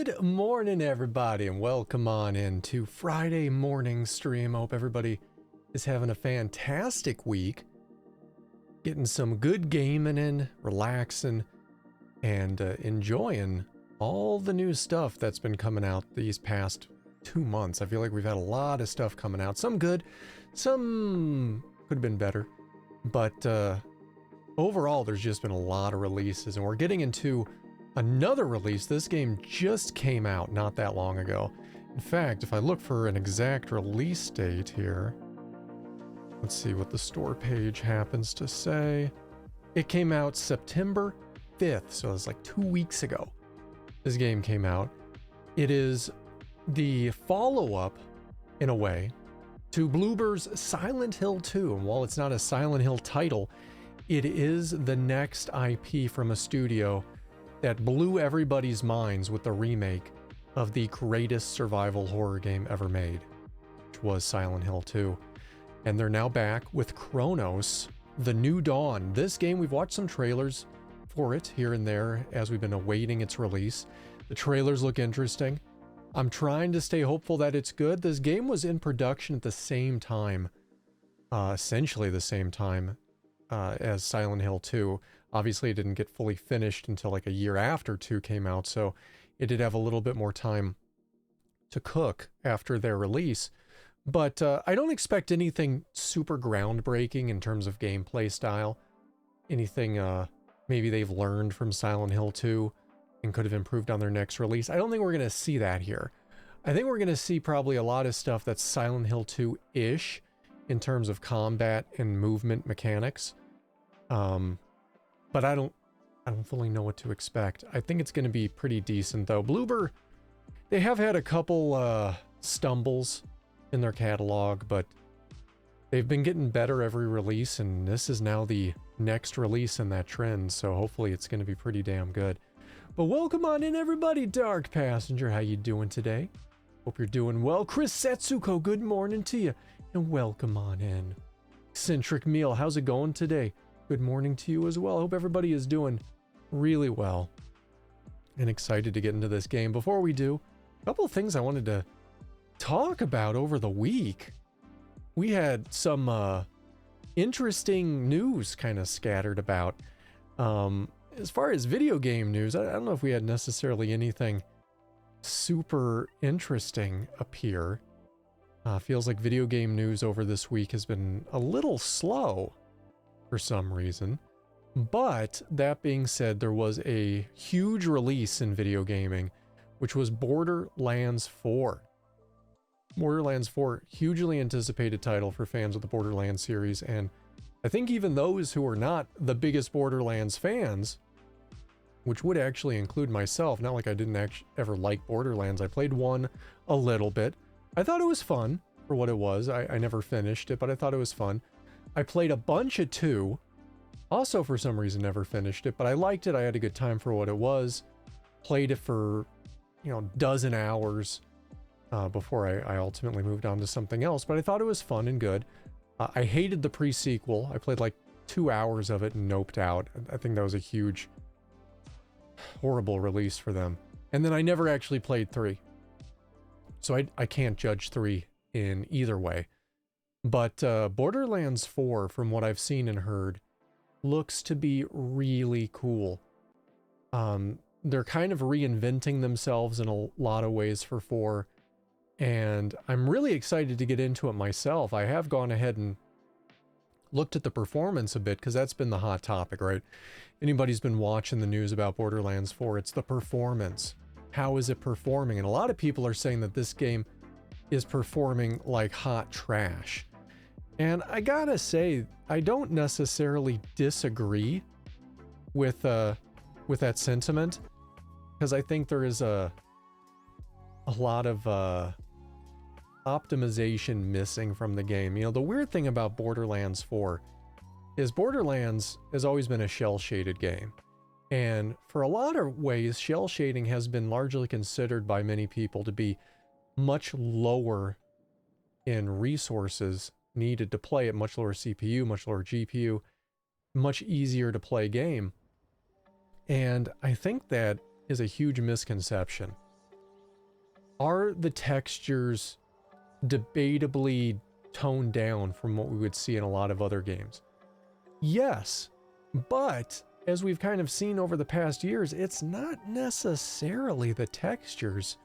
Good morning, everybody, and welcome on into Friday morning stream. I hope everybody is having a fantastic week, getting some good gaming in, relaxing, and enjoying all the new stuff that's been coming out these past 2 months. I feel like we've had a lot of stuff coming out, some good, some could have been better, but overall there's just been a lot of releases, and we're getting into another release. This game just came out not that long ago. In fact, if I look for an exact release date here, let's see what the store page happens to say. It came out September 5th, so it's like 2 weeks ago. This game came out. It is the follow-up, in a way, to Bloober's Silent Hill 2. And while it's not a Silent Hill title, it is the next IP from a studio that blew everybody's minds with the remake of the greatest survival horror game ever made, which was Silent Hill 2. And they're now back with Cronos, The New Dawn. This game, we've watched some trailers for it here and there as we've been awaiting its release. The trailers look interesting. I'm trying to stay hopeful that it's good. This game was in production at the same time, essentially the same time as Silent Hill 2. Obviously, it didn't get fully finished until like a year after 2 came out, so it did have a little bit more time to cook after their release. But I don't expect anything super groundbreaking in terms of gameplay style. Anything maybe they've learned from Silent Hill 2 and could have improved on their next release. I don't think we're going to see that here. I think we're going to see probably a lot of stuff that's Silent Hill 2-ish in terms of combat and movement mechanics. But I don't fully know what to expect. I think it's going to be pretty decent, though. Bloober, they have had a couple stumbles in their catalog, but they've been getting better every release, and this is now the next release in that trend, so hopefully it's going to be pretty damn good. But welcome on in, everybody. Dark Passenger, how you doing today? Hope you're doing well. Chris Setsuko, good morning to you, and welcome on in. Eccentric Meal, how's it going today? Good morning to you as well. Hope everybody is doing really well and excited to get into this game. Before we do, a couple of things I wanted to talk about over the week. We had some interesting news kind of scattered about. As far as video game news, I don't know if we had necessarily anything super interesting appear. Feels like video game news over this week has been a little slow for some reason. But that being said, there was a huge release in video gaming, which was Borderlands 4. Borderlands 4, hugely anticipated title for fans of the Borderlands series, and I think even those who are not the biggest Borderlands fans, which would actually include myself, not like I didn't ever like Borderlands. I played 1 a little bit. I thought it was fun for what it was. I never finished it, but I thought it was fun. I played a bunch of 2, also for some reason never finished it, but I liked it. I had a good time for what it was. Played it for, a dozen hours before I ultimately moved on to something else, but I thought it was fun and good. I hated the pre-sequel. I played like 2 hours of it and noped out. I think that was a huge, horrible release for them. And then I never actually played 3. So I can't judge 3 in either way. But Borderlands 4, from what I've seen and heard, looks to be really cool. They're kind of reinventing themselves in a lot of ways for 4, and I'm really excited to get into it myself. I have gone ahead and looked at the performance a bit, because that's been the hot topic, right? Anybody's been watching the news about Borderlands 4, it's the performance. How is it performing? And a lot of people are saying that this game is performing like hot trash. And I gotta say, I don't necessarily disagree with that sentiment, because I think there is a lot of optimization missing from the game. The weird thing about Borderlands 4 is Borderlands has always been a shell-shaded game. And for a lot of ways, shell shading has been largely considered by many people to be much lower in resources needed to play it, much lower CPU, much lower GPU, much easier to play game. And I think that is a huge misconception. Are the textures debatably toned down from what we would see in a lot of other games? Yes, but as we've kind of seen over the past years, it's not necessarily the textures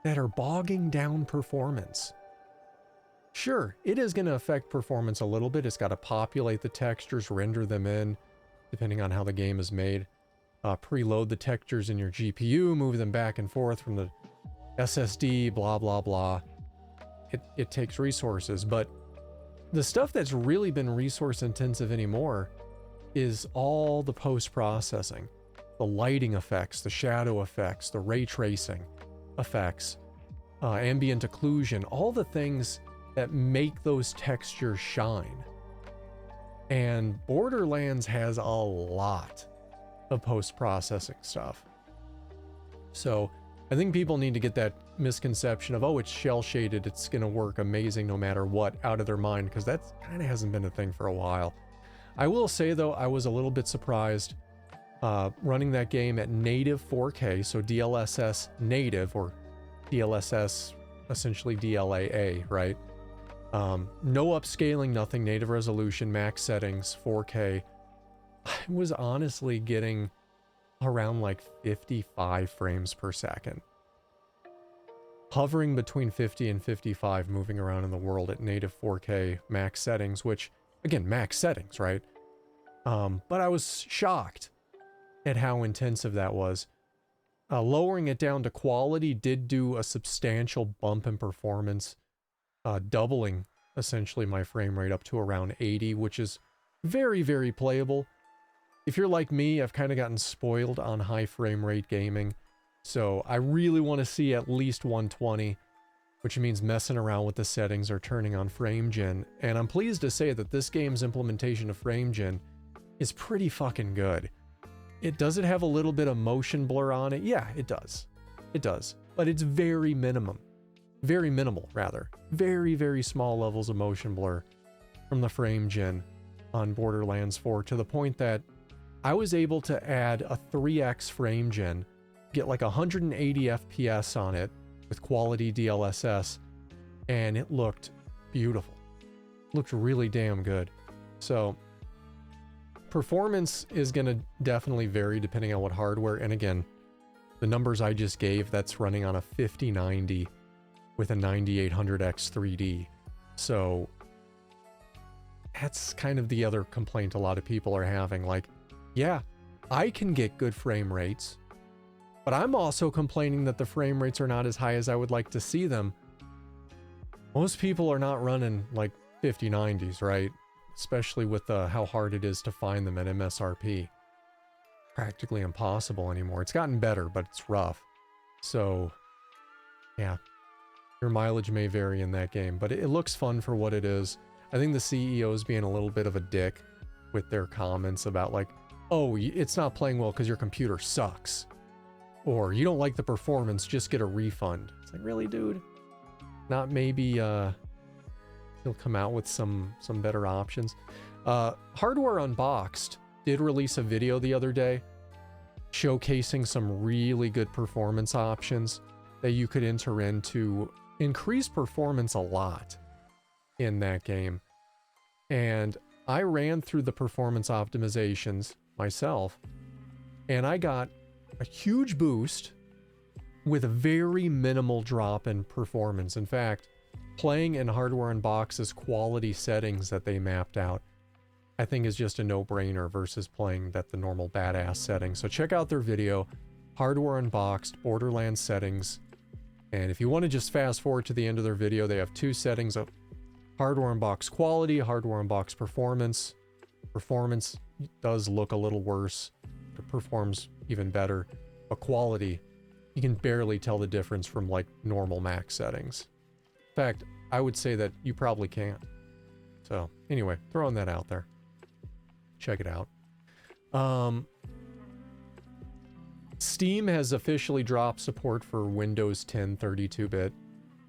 that are bogging down performance. Sure, it is going to affect performance a little bit. It's got to populate the textures, render them in, depending on how the game is made. Preload the textures in your GPU, move them back and forth from the SSD, blah, blah, blah. It takes resources, but the stuff that's really been resource intensive anymore is all the post-processing, the lighting effects, the shadow effects, the ray tracing effects, ambient occlusion, all the things that make those textures shine. And Borderlands has a lot of post-processing stuff. So I think people need to get that misconception of, oh, it's shell shaded, it's going to work amazing no matter what, out of their mind, because that kind of hasn't been a thing for a while. I will say, though, I was a little bit surprised running that game at native 4K, so DLSS native, or DLSS, essentially DLAA, right? No upscaling, nothing, native resolution, max settings, 4K. I was honestly getting around like 55 frames per second. Hovering between 50 and 55, moving around in the world at native 4K max settings, which, again, max settings, right? But I was shocked at how intensive that was. Lowering it down to quality did do a substantial bump in performance, doubling essentially my frame rate up to around 80, which is very, very playable. If you're like me, I've kind of gotten spoiled on high frame rate gaming, so I really want to see at least 120, which means messing around with the settings or turning on FrameGen. And I'm pleased to say that this game's implementation of FrameGen is pretty fucking good. Does it have a little bit of motion blur on it? Yeah, it does. It does. But it's very minimal, rather. Very, very small levels of motion blur from the FrameGen on Borderlands 4, to the point that I was able to add a 3x FrameGen, get like 180 FPS on it with quality DLSS, and it looked beautiful. Looked really damn good. So performance is going to definitely vary depending on what hardware, and again, the numbers I just gave, that's running on a 5090 with a 9800X 3D. So that's kind of the other complaint a lot of people are having. Like, yeah, I can get good frame rates, but I'm also complaining that the frame rates are not as high as I would like to see them. Most people are not running like 5090s, right? Especially with how hard it is to find them at MSRP. Practically impossible anymore. It's gotten better, but it's rough. So, yeah, your mileage may vary in that game, but it looks fun for what it is. I think the CEO is being a little bit of a dick with their comments about like, oh, it's not playing well because your computer sucks. Or you don't like the performance, just get a refund. It's like, really, dude? Not maybe he'll come out with some better options. Hardware Unboxed did release a video the other day showcasing some really good performance options that you could enter in to increase performance a lot in that game. And I ran through the performance optimizations myself, and I got a huge boost with a very minimal drop in performance. In fact, playing in Hardware Unboxed's quality settings that they mapped out, I think is just a no-brainer versus playing at the normal badass settings. So check out their video, Hardware Unboxed, Borderlands settings. And if you want to just fast forward to the end of their video, they have two settings of Hardware Unboxed quality, Hardware Unboxed performance. Performance does look a little worse. It performs even better. But quality, you can barely tell the difference from like normal max settings. In fact, I would say that you probably can't. So anyway, throwing that out there. Check it out. Steam has officially dropped support for Windows 10 32-bit.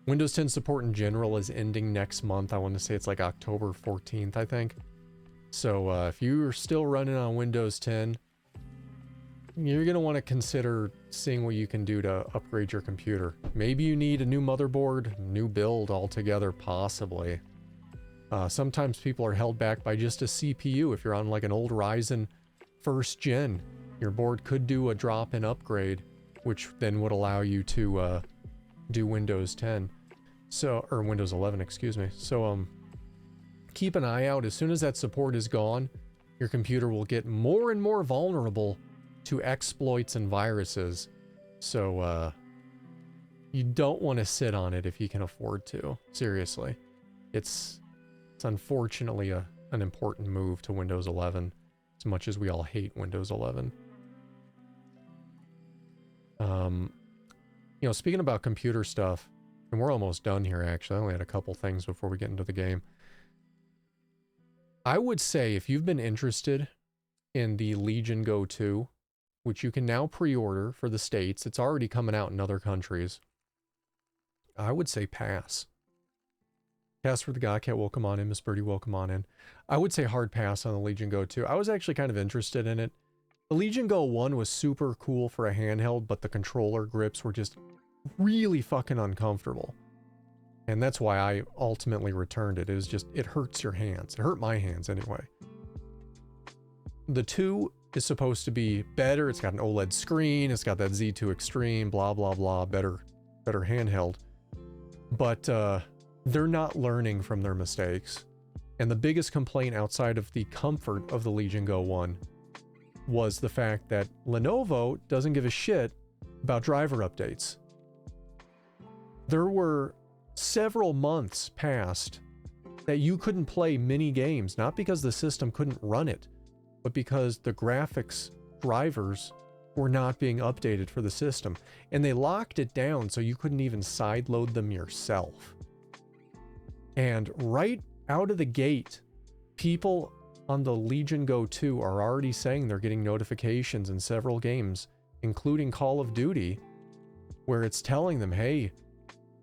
Windows 10 support in general is ending next month. I want to say it's like October 14th, I think. So if you're still running on Windows 10, you're going to want to consider seeing what you can do to upgrade your computer. Maybe you need a new motherboard, new build altogether, possibly. Sometimes people are held back by just a CPU. If you're on like an old Ryzen 1st gen, your board could do a drop-in upgrade, which then would allow you to do Windows 10. So, or Windows 11, excuse me. So, keep an eye out. As soon as that support is gone, your computer will get more and more vulnerable to exploits and viruses. So, you don't want to sit on it if you can afford to. Seriously. It's unfortunately an important move to Windows 11, as much as we all hate Windows 11. You know, speaking about computer stuff, and we're almost done here, actually. I only had a couple things before we get into the game. I would say if you've been interested in the Legion Go 2, which you can now pre-order for the States, it's already coming out in other countries, I would say pass. Casper the Godcat, welcome on in. Miss Birdie, welcome on in. I would say hard pass on the Legion Go 2. I was actually kind of interested in it. The Legion Go 1 was super cool for a handheld, but the controller grips were just really fucking uncomfortable. And that's why I ultimately returned it. It was just, it hurts your hands. It hurt my hands anyway. The 2 is supposed to be better. It's got an OLED screen. It's got that Z2 Extreme, blah, blah, blah. Better handheld. But they're not learning from their mistakes. And the biggest complaint outside of the comfort of the Legion Go 1 was the fact that Lenovo doesn't give a shit about driver updates. There were several months past that you couldn't play mini games, not because the system couldn't run it, but because the graphics drivers were not being updated for the system. And they locked it down so you couldn't even sideload them yourself. And right out of the gate, people on the Legion Go 2 are already saying they're getting notifications in several games, including Call of Duty, where it's telling them, hey,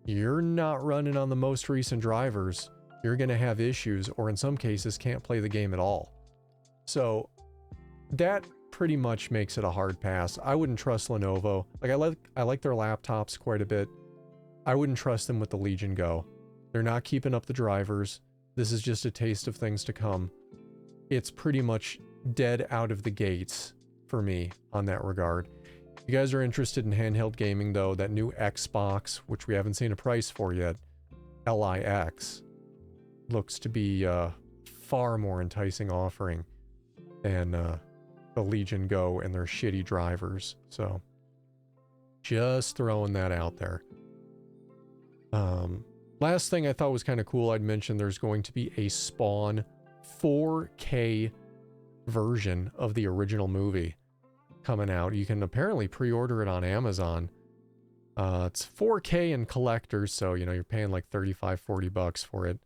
you're not running on the most recent drivers, you're going to have issues, or in some cases can't play the game at all. So that pretty much makes it a hard pass. I wouldn't trust Lenovo. Like I like their laptops quite a bit. I wouldn't trust them with the Legion Go. They're not keeping up the drivers. This is just a taste of things to come. It's pretty much dead out of the gates for me on that regard. If you guys are interested in handheld gaming, though, that new Xbox, which we haven't seen a price for yet, LIX, looks to be a far more enticing offering than the Legion Go and their shitty drivers. So, just throwing that out there. Last thing I thought was kind of cool, I'd mentioned there's going to be a Spawn 4K version of the original movie coming out. You can apparently pre-order it on Amazon. It's 4K and collectors, so you know you're paying like $35-40 for it,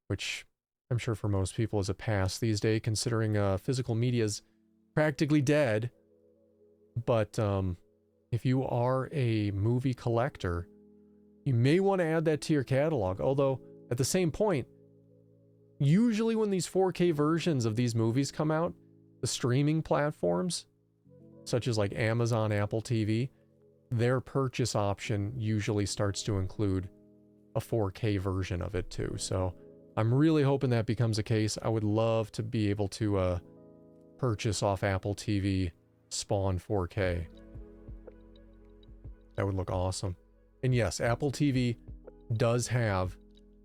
which I'm sure for most people is a pass these days, considering physical media's practically dead. But if you are a movie collector, you may want to add that to your catalog. Although at the same point, usually when these 4K versions of these movies come out, the streaming platforms, such as like Amazon, Apple TV, their purchase option usually starts to include a 4K version of it too. So I'm really hoping that becomes a case. I would love to be able to purchase off Apple TV Spawn 4K. That would look awesome. And yes, Apple TV does have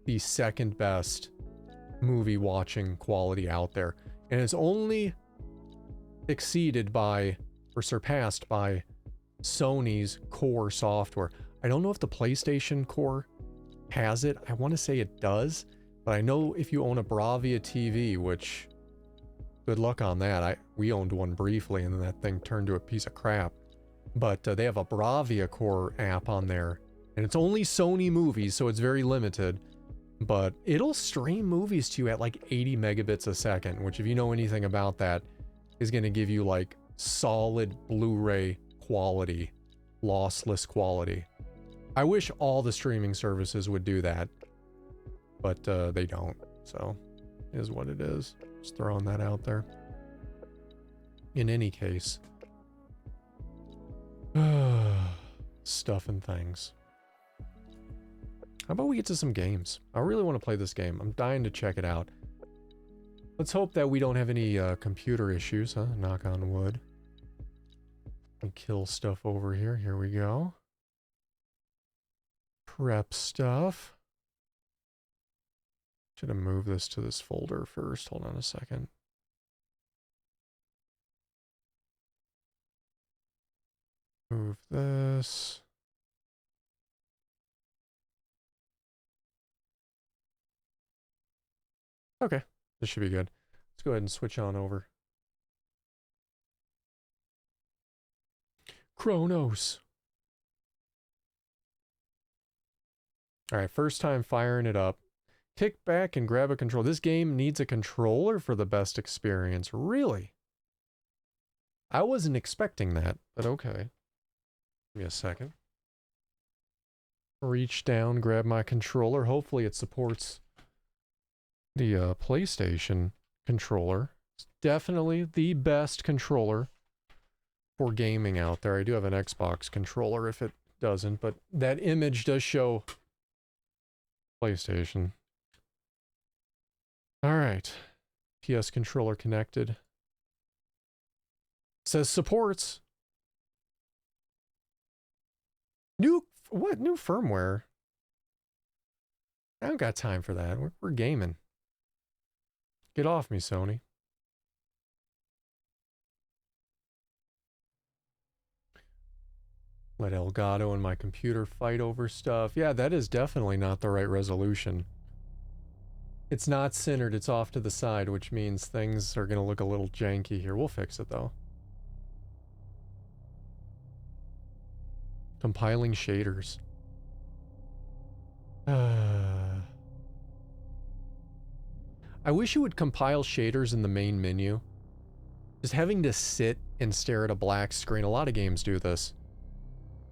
the second best movie watching quality out there. And it's only exceeded by, or surpassed by, Sony's Core software. I don't know if the PlayStation Core has it. I want to say it does. But I know if you own a Bravia TV, which, good luck on that. We owned one briefly, and then that thing turned to a piece of crap. But they have a Bravia Core app on there. And it's only Sony movies, so it's very limited. But it'll stream movies to you at like 80 megabits a second, which if you know anything about that, is going to give you like solid Blu-ray quality, lossless quality. I wish all the streaming services would do that, but they don't. So, it is what it is. Just throwing that out there. In any case, stuff and things. How about we get to some games? I really want to play this game. I'm dying to check it out. Let's hope that we don't have any computer issues, huh? Knock on wood. And kill stuff over here. Here we go. Prep stuff. Should have moved this to this folder first. Hold on a second. Move this. Okay, this should be good. Let's go ahead and switch on over. Cronos. All right, first time firing it up. Kick back and grab a controller. This game needs a controller for the best experience. Really? I wasn't expecting that, but okay. Give me a second. Reach down, grab my controller. Hopefully it supports the PlayStation controller. It's definitely the best controller for gaming out there. I do have an Xbox controller if it doesn't, but that image does show PlayStation. All right. PS controller connected. Says supports. New firmware? I don't got time for that. We're gaming. Get off me, Sony. Let Elgato and my computer fight over stuff. Yeah, that is definitely not the right resolution. It's not centered, it's off to the side, which means things are going to look a little janky here. We'll fix it, though. Compiling shaders. I wish it would compile shaders in the main menu. Just having to sit and stare at a black screen. A lot of games do this.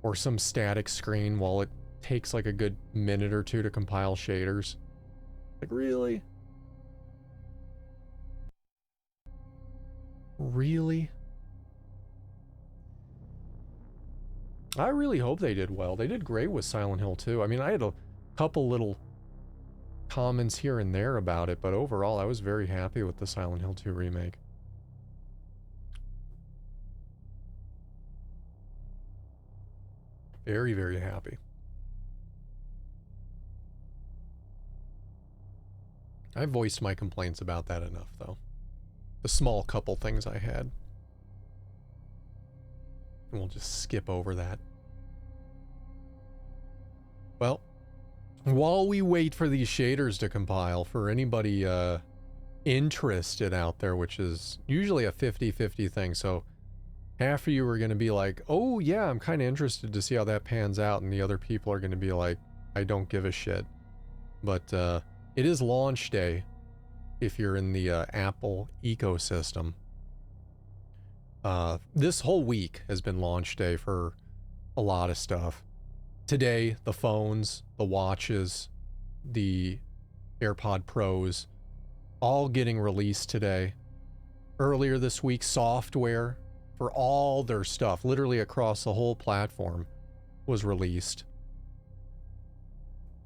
Or some static screen while it takes like a good minute or two to compile shaders. Like, really? Really? I really hope they did well. They did great with Silent Hill 2. I mean, I had a couple little comments here and there about it, but overall I was very happy with the Silent Hill 2 remake. Very, very happy. I voiced my complaints about that enough, though. The small couple things I had. And we'll just skip over that. Well, while we wait for these shaders to compile, for anybody interested out there, which is usually a 50-50 thing, so half of you are going to be like, oh yeah, I'm kind of interested to see how that pans out, and the other people are going to be like, I don't give a shit. But it is launch day if you're in the Apple ecosystem. This whole week has been launch day for a lot of stuff. Today, the phones, the watches, the AirPod Pros, all getting released today. Earlier this week, software for all their stuff, literally across the whole platform, was released.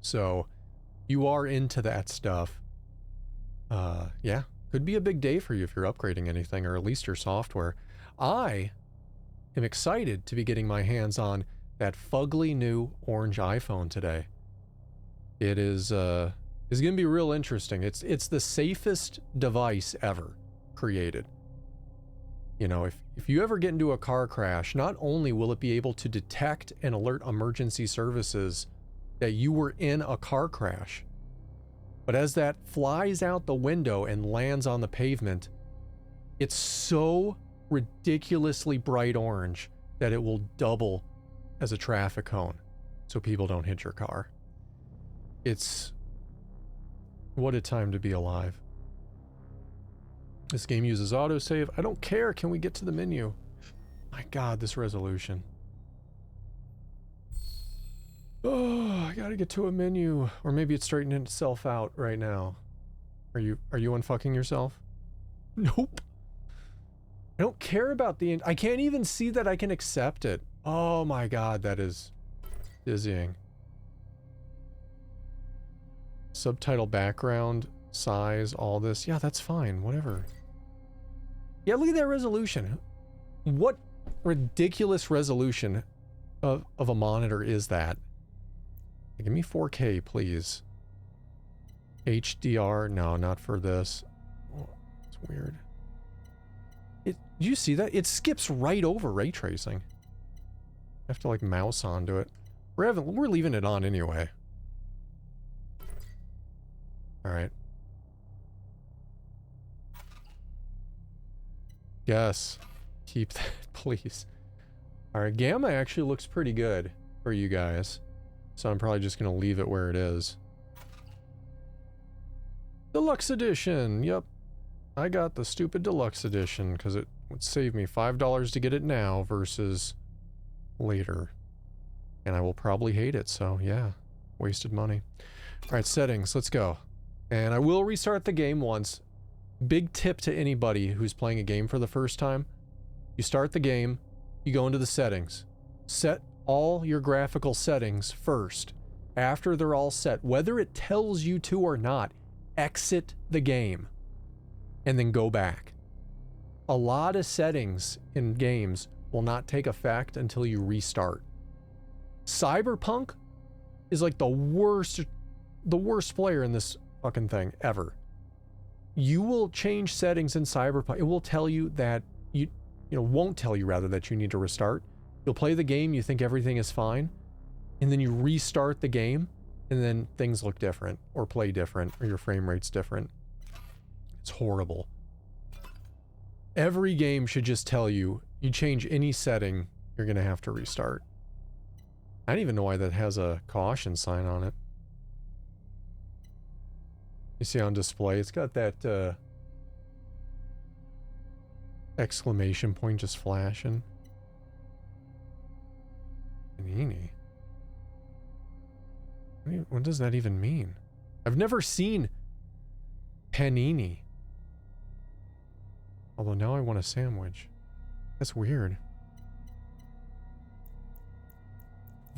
So, you are into that stuff. Yeah, could be a big day for you if you're upgrading anything, or at least your software. I am excited to be getting my hands on that fugly new orange iPhone today. It is going to be real interesting. It's the safest device ever created. You know, if you ever get into a car crash, not only will it be able to detect and alert emergency services that you were in a car crash, but as that flies out the window and lands on the pavement, it's so ridiculously bright orange that it will double as a traffic cone so people don't hit your car. It's... what a time to be alive. This game uses autosave. I don't care. Can we get to the menu? My God, this resolution. Oh, I gotta get to a menu. Or maybe it's straightening itself out right now. Are you unfucking yourself? Nope. I don't care about the... I can't even see that I can accept it. Oh my God, that is Dizzying. Subtitle background, size, all this. Yeah, that's fine. Whatever. Yeah, look at that resolution. What ridiculous resolution of a monitor is that? Give me 4K, please. HDR? No, not for this. Oh, it's weird. Do you see that? It skips right over ray tracing. I have to like mouse onto it. We're leaving it on anyway. Alright. Yes. Keep that, please. Alright, Gamma actually looks pretty good for you guys. So I'm probably just gonna leave it where it is. Deluxe Edition! Yep. I got the stupid Deluxe Edition, because it would save me $5 to get it now versus later. And I will probably hate it, so yeah. Wasted money. Alright, settings, let's go. And I will restart the game once. Big tip to anybody who's playing a game for the first time. You start the game, you go into the settings. Set all your graphical settings first. After they're all set, whether it tells you to or not, exit the game. And then go back. A lot of settings in games will not take effect until you restart. Cyberpunk is like the worst player in this fucking thing ever. You will change settings in Cyberpunk. It will tell you that won't tell you rather that you need to restart. You'll play the game, you think everything is fine, and then you restart the game, and then things look different, or play different, or your frame rate's different. It's horrible. Every game should just tell you, you change any setting, you're gonna have to restart. I don't even know why that has a caution sign on it. You see on display, it's got that, exclamation point just flashing. Panini. What does that even mean? I've never seen panini. Although now I want a sandwich. That's weird.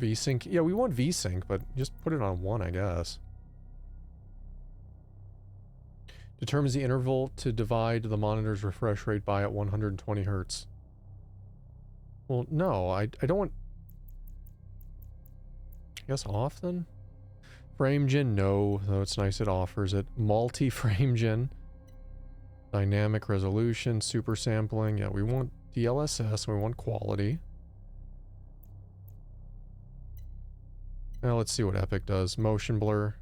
VSync. Yeah, we want VSync, but just put it on 1, I guess. Determines the interval to divide the monitor's refresh rate by at 120 Hertz. Well, no, I don't want... I guess off then? Frame gen, no, though it's nice it offers it. Multi-frame gen. Dynamic resolution, super sampling. Yeah, we want DLSS, we want quality. Now let's see what Epic does. Motion blur.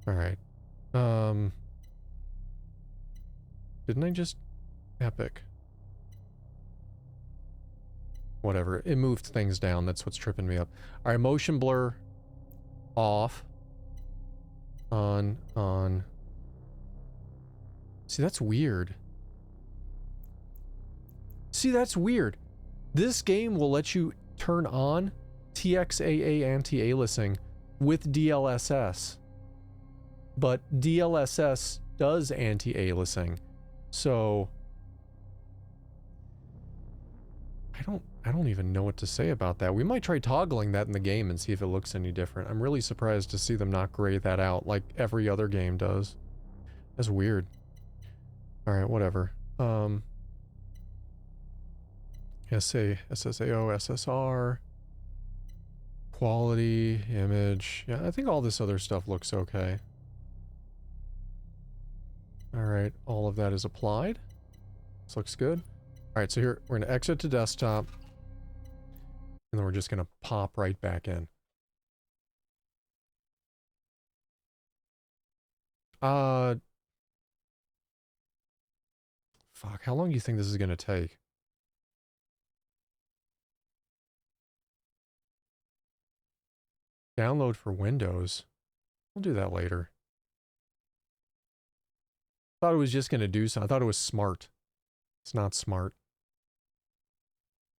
Alright. Didn't I just... Epic. Whatever. It moved things down. That's what's tripping me up. Alright, motion blur. Off. On. On. See, that's weird. See, that's weird. This game will let you turn on TXAA anti-aliasing with DLSS. But DLSS does anti-aliasing. So I don't even know what to say about that. We might try toggling that in the game and see if it looks any different. I'm really surprised to see them not gray that out like every other game does. That's weird. Alright, whatever. SSAO, SSR. Quality, image. Yeah, I think all this other stuff looks okay. Alright, all of that is applied. This looks good. Alright, so here, we're going to exit to desktop. And then we're just going to pop right back in. Fuck, how long do you think this is going to take? Download for Windows. We'll do that later. Thought it was just going to do something. I thought it was smart. It's not smart.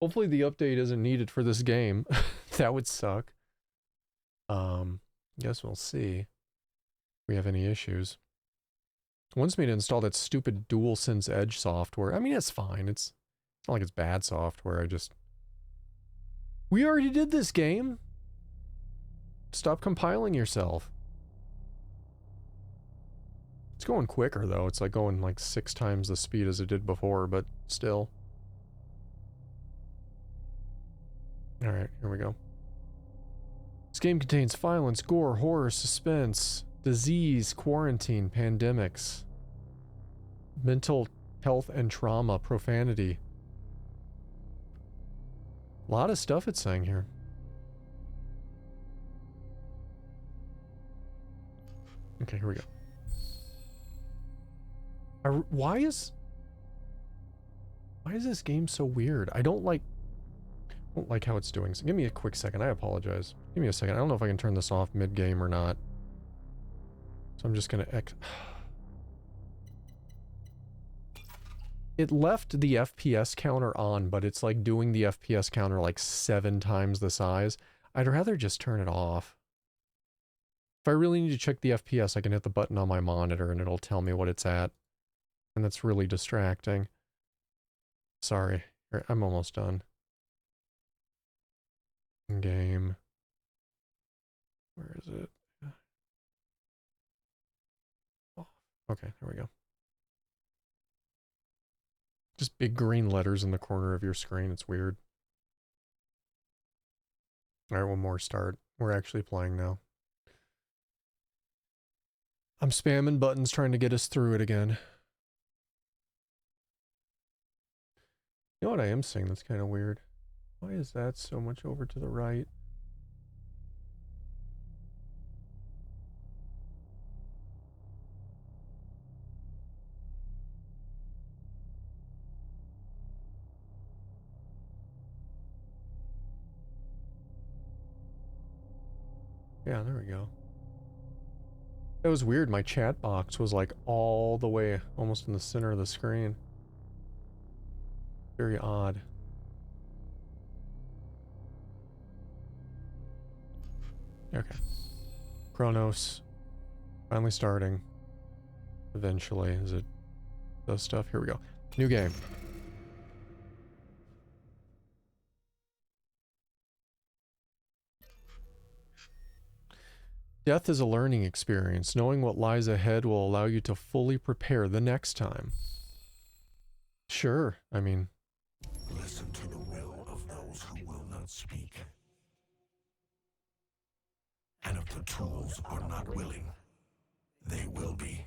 Hopefully the update isn't needed for this game. That would suck. Guess we'll see. If we have any issues. It wants me to install that stupid DualSense Edge software. I mean, it's fine. It's not like it's bad software. I just... We already did this game. Stop compiling yourself. It's going quicker though. It's like going like 6 times the speed as it did before, but still. Alright, here we go. This game contains violence, gore, horror, suspense, disease, quarantine, pandemics, mental health and trauma, profanity. A lot of stuff it's saying here. Okay, here we go. Why is this game so weird? I don't like how it's doing. So give me a quick second. I apologize. Give me a second. I don't know if I can turn this off mid-game or not. So I'm just gonna It left the FPS counter on, but it's like doing the FPS counter like 7 times the size. I'd rather just turn it off. If I really need to check the FPS, I can hit the button on my monitor and it'll tell me what it's at. And that's really distracting. Sorry. I'm almost done. Game. Where is it? Oh, okay, there we go. Just big green letters in the corner of your screen. It's weird. Alright, one more start. We're actually playing now. I'm spamming buttons trying to get us through it again. You know what I am seeing that's kind of weird? Why is that so much over to the right? Yeah, there we go. It was weird. My chat box was like all the way almost in the center of the screen. Very odd. Okay. Cronos. Finally starting. Eventually. Is it those stuff? Here we go. New game. Death is a learning experience. Knowing what lies ahead will allow you to fully prepare the next time. Sure, I mean... Listen to the will of those who will not speak. And if the tools are not willing, they will be.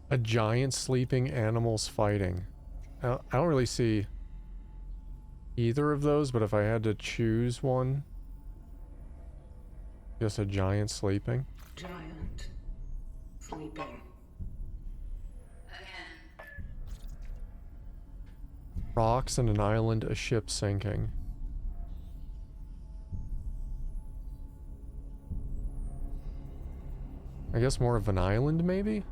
A giant sleeping animals fighting. I don't really see either of those, but if I had to choose one, just a giant sleeping. Giant sleeping. Again. Rocks and an island, a ship sinking. I guess more of an island, maybe?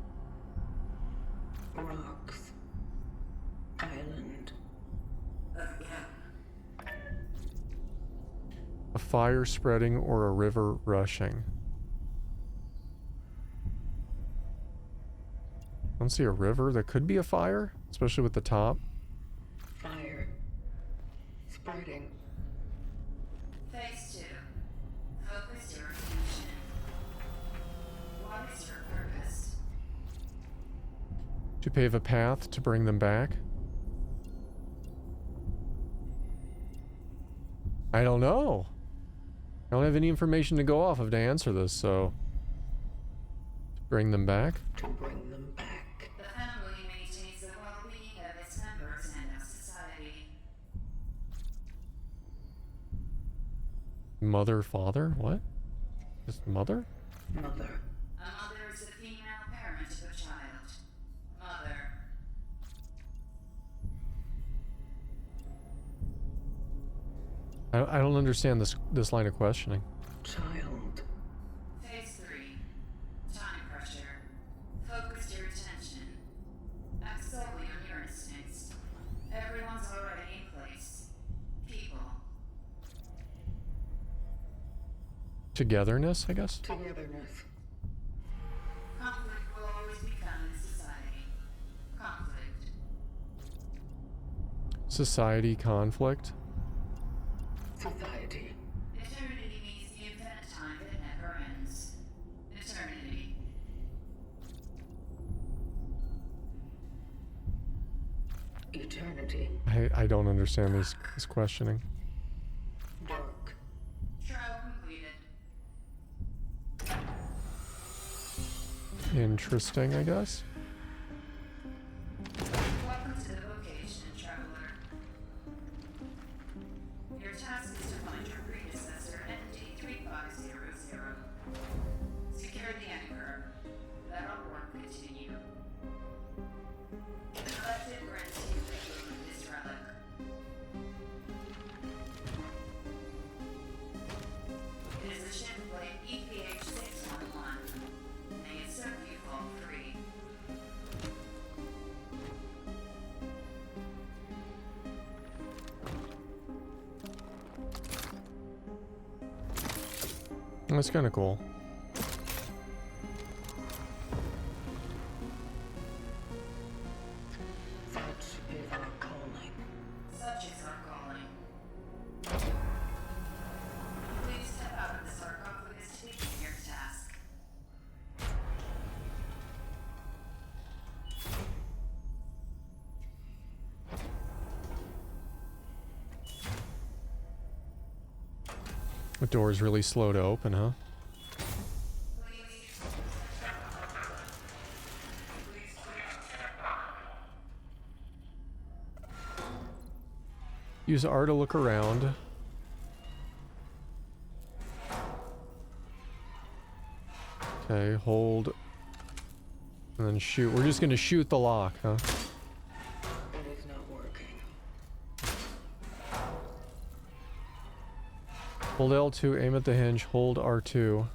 Rocks. Island. A fire spreading or a river rushing. don't see a river. That could be a fire, especially with the top. Fire. Spreading. Phase 2. Focus your attention. What is your purpose? To pave a path to bring them back. I don't know. I don't have any information to go off of to answer this, so... To bring them back? To bring them back. The family maintains the well-being of its members and of society. Mother, father? What? Just mother? Mother. A mother is the female parent of a child. Mother. I don't understand this line of questioning. Child. Phase 3. Time pressure. Focus your attention. Act solely on your instincts. Everyone's already in place. People. Togetherness, I guess? Togetherness. Conflict will always be found in society. Conflict. Society conflict? Society. Eternity means the infinite time that never ends. Eternity. Eternity. I don't understand this questioning. Dark. Trial completed. Interesting, I guess. Welcome to the vocation, traveler. Your task is to find your predecessor, ND3500. Secure the anchor. Let our work continue. The collective grants you the aid of this relic. It is a ship blade EPH-611. May it serve you fall free. That's kind of cool. Such is our calling. Such is our calling. Please step out of the sarcophagus to begin your task. The door is really slow to open, huh? Use R to look around. Okay, hold. And then shoot. We're just gonna shoot the lock, huh? It is not working. Hold L2, aim at the hinge, hold R2.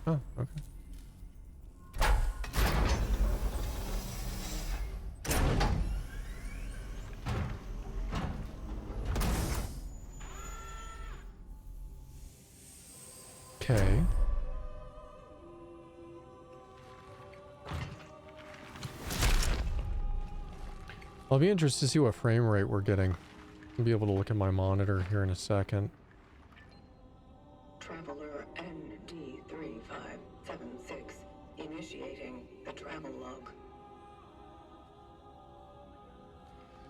Oh, okay. Okay. I'll be interested to see what frame rate we're getting. I'll be able to look at my monitor here in a second. Traveler ND3576 initiating the travel log.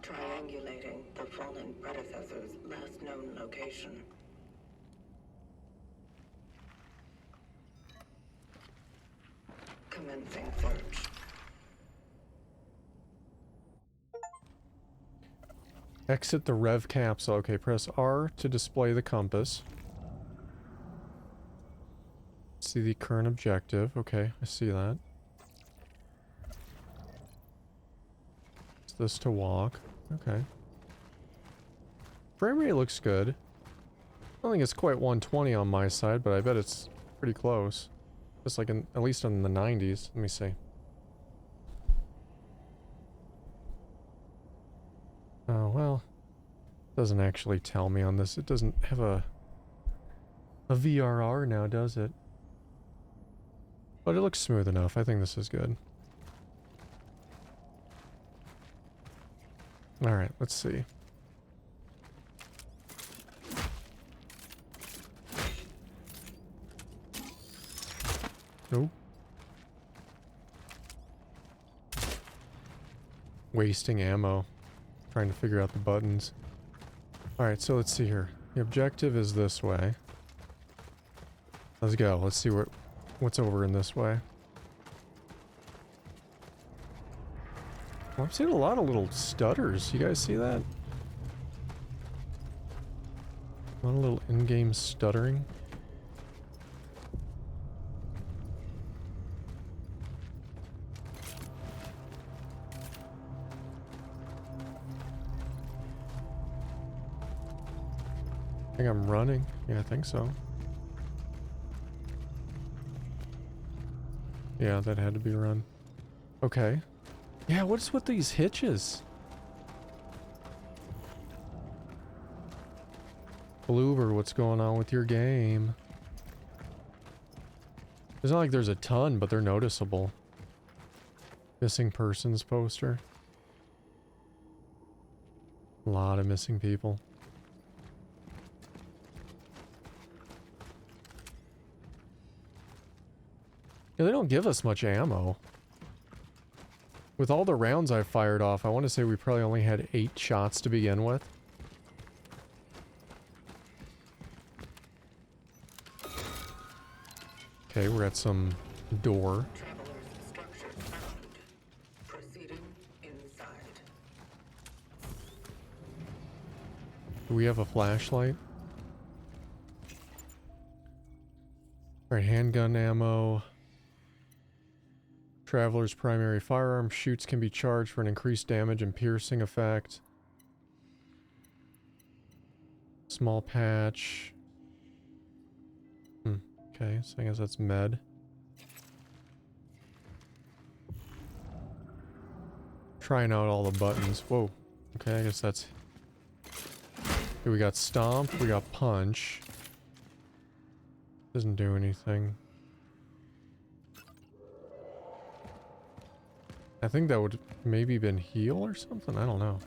Triangulating the fallen predecessor's last known location. Commencing search. Exit the rev capsule. Okay, press R to display the compass. See the current objective. Okay, I see that. Is this to walk? Okay. Frame rate looks good. I don't think it's quite 120 on my side, but I bet it's pretty close. It's like at least in the 90s. Let me see. Oh, well. Doesn't actually tell me on this. It doesn't have a VRR now, does it? But it looks smooth enough. I think this is good. Alright, let's see. Nope. Wasting ammo. Trying to figure out the buttons. Alright, so let's see here. The objective is this way. Let's go. Let's see what's over in this way. Well, I'm seeing a lot of little stutters. You guys see that? A lot of little in-game stuttering. I think I'm running. Yeah, I think so. Yeah, that had to be run. Okay. Yeah, what's with these hitches? Bloober, what's going on with your game? It's not like there's a ton, but they're noticeable. Missing persons poster. A lot of missing people. Yeah, they don't give us much ammo. With all the rounds I fired off, I want to say we probably only had 8 shots to begin with. Okay, we're at some door. Traveler's structure found. Proceeding inside. Do we have a flashlight? Alright, handgun ammo. Traveler's primary firearm. Shoots can be charged for an increased damage and piercing effect. Small patch. Okay, so I guess that's med. Trying out all the buttons. Whoa. Okay, I guess that's... Okay, we got stomp, we got punch. Doesn't do anything. I think that would maybe been heal or something? I don't know.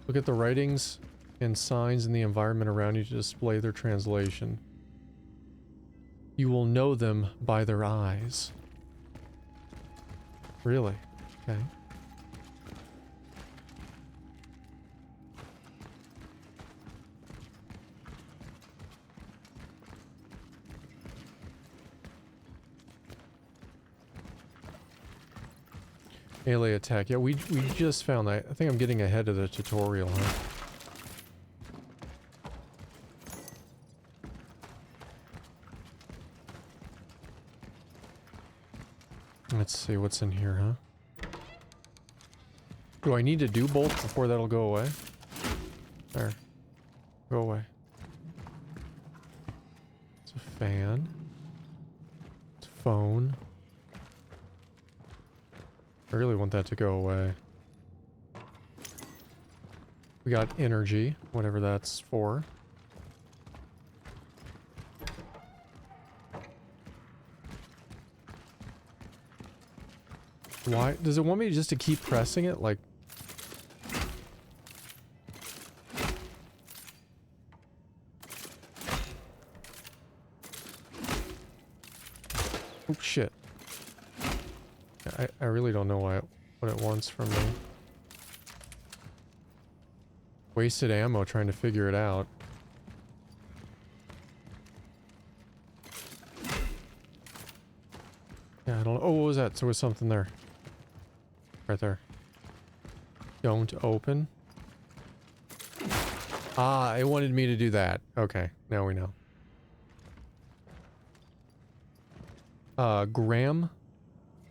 Look at the writings and signs in the environment around you to display their translation. You will know them by their eyes. Really? Okay. Melee attack. Yeah, we just found that. I think I'm getting ahead of the tutorial, huh? Let's see what's in here, huh? Do I need to do both before that'll go away? There. Go away. It's a fan. It's a phone. I really want that to go away. We got energy, whatever that's for. Why? Does it want me just to keep pressing it? Like... Oh, shit. I really don't know what it wants from me. Wasted ammo trying to figure it out. Yeah, I don't know. Oh, what was that? So there was something there. Right there. Don't open. Ah, it wanted me to do that. Okay, now we know. Graham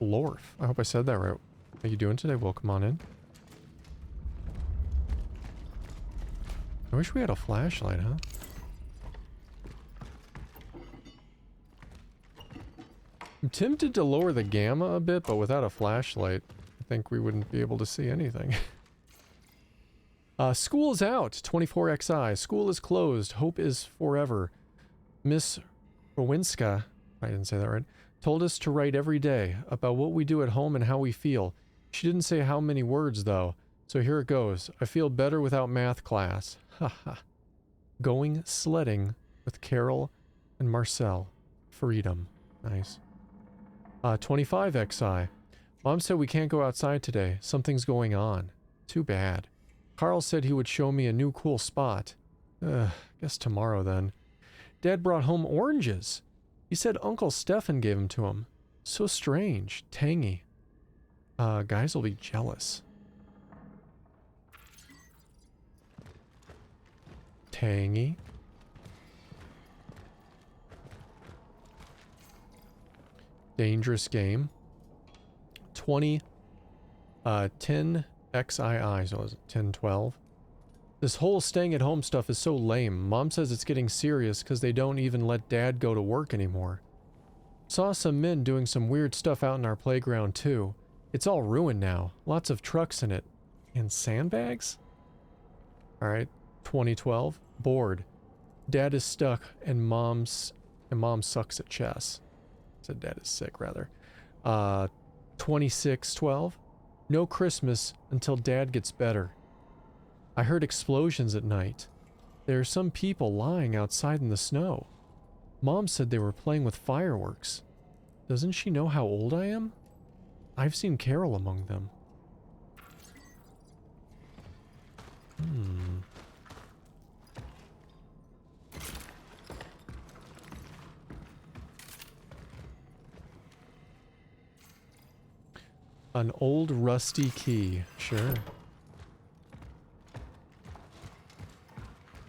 Lorf. I hope I said that right. How you doing today? Welcome on in. I wish we had a flashlight, huh? I'm tempted to lower the gamma a bit, but without a flashlight, I think we wouldn't be able to see anything. School is out. 24xi. School is closed. Hope is forever. Miss Rowinska, I didn't say that right. Told us to write every day about what we do at home and how we feel. She didn't say how many words, though, so here it goes. I feel better without math class. Haha. Going sledding with Carol and Marcel. Freedom. Nice. 25 XI. Mom said we can't go outside today. Something's going on. Too bad. Carl said he would show me a new cool spot. Guess tomorrow then. Dad brought home oranges. He said Uncle Stefan gave them to him. So strange. Tangy. Guys will be jealous. Tangy. Dangerous game. 10 XII, so is it 10, 12? This whole staying at home stuff is so lame. Mom says it's getting serious because they don't even let Dad go to work anymore. Saw some men doing some weird stuff out in our playground too. It's all ruined now. Lots of trucks in it. And sandbags? Alright, 2012. Bored. Dad is stuck and Mom sucks at chess. Said Dad is sick, rather. 2612. No Christmas until Dad gets better. I heard explosions at night. There are some people lying outside in the snow. Mom said they were playing with fireworks. Doesn't she know how old I am? I've seen Carol among them. An old rusty key. Sure.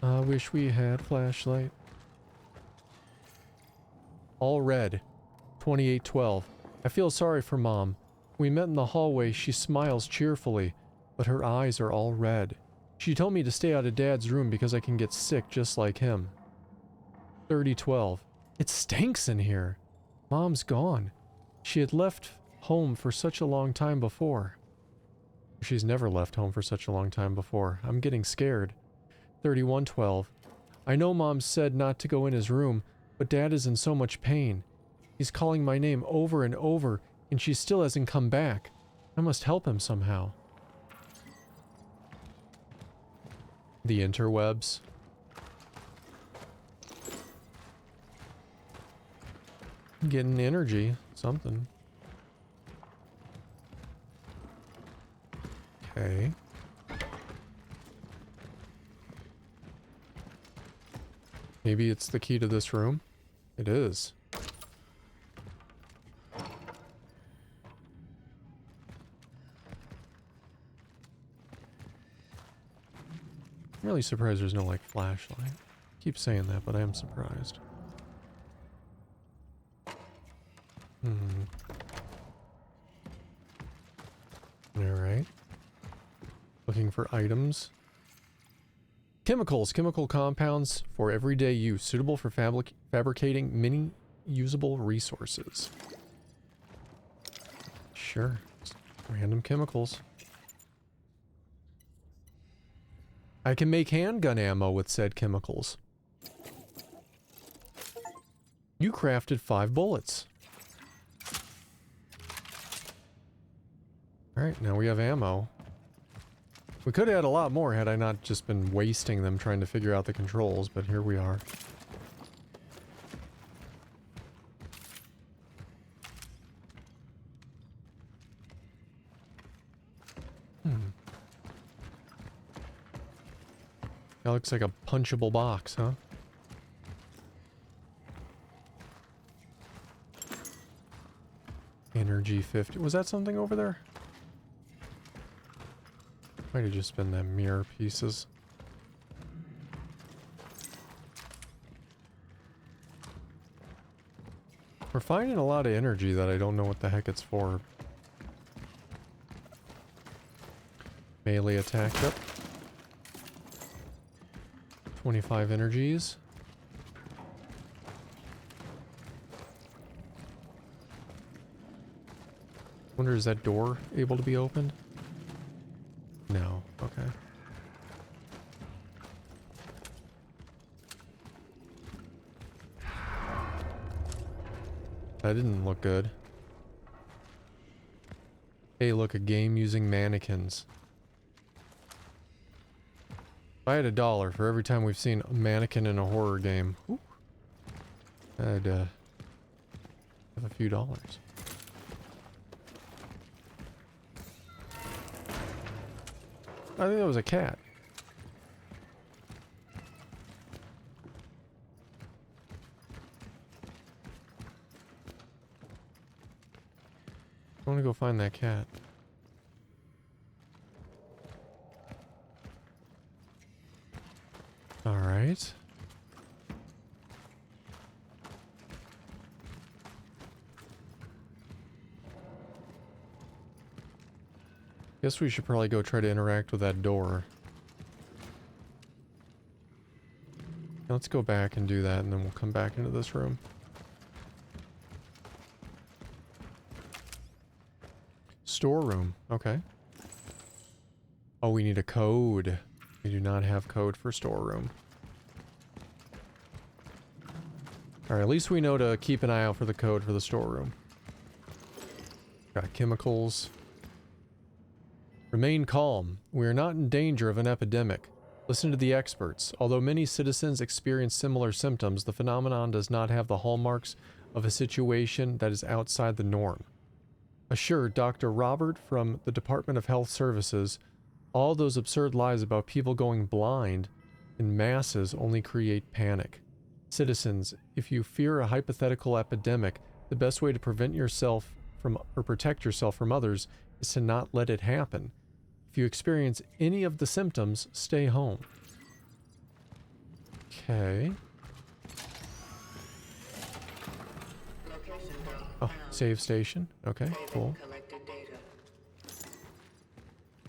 I wish we had flashlight. All red. 2812. I feel sorry for Mom. We met in the hallway. She smiles cheerfully, but her eyes are all red. She told me to stay out of Dad's room because I can get sick just like him. 3012. It stinks in here. Mom's gone. She had left home for such a long time before. She's never left home for such a long time before. I'm getting scared. 3112. I know Mom said not to go in his room, but Dad is in so much pain. He's calling my name over and over, and she still hasn't come back. I must help him somehow. The interwebs. Getting energy. Something. Okay. Maybe it's the key to this room? It is. I'm really surprised there's no, like, flashlight. I keep saying that, but I am surprised. Alright. Looking for items. Chemicals. Chemical compounds for everyday use. Suitable for fabricating many usable resources. Sure. Just random chemicals. I can make handgun ammo with said chemicals. You crafted 5 bullets. Alright, now we have ammo. We could have had a lot more had I not just been wasting them trying to figure out the controls, but here we are. That looks like a punchable box, huh? Energy 50. Was that something over there? Might have just been them mirror pieces. We're finding a lot of energy that I don't know what the heck it's for. Melee attack, yep. 25 energies. Wonder, is that door able to be opened? No. Okay. That didn't look good. Hey, look, a game using mannequins. If I had $1 for every time we've seen a mannequin in a horror game, whew, I'd have a few dollars. I think that was a cat. I want to go find that cat. All right. Guess we should probably go try to interact with that door. Let's go back and do that, and then we'll come back into this room. Storeroom. Okay. Oh, we need a code. We do not have code for storeroom. Alright, at least we know to keep an eye out for the code for the storeroom. Got chemicals. Remain calm. We are not in danger of an epidemic. Listen to the experts. Although many citizens experience similar symptoms, the phenomenon does not have the hallmarks of a situation that is outside the norm. Assured Dr. Robert from the Department of Health Services, all those absurd lies about people going blind in masses only create panic. Citizens, if you fear a hypothetical epidemic, the best way to prevent yourself from or protect yourself from others is to not let it happen. If you experience any of the symptoms, stay home. Okay. Oh, save station. Okay, cool.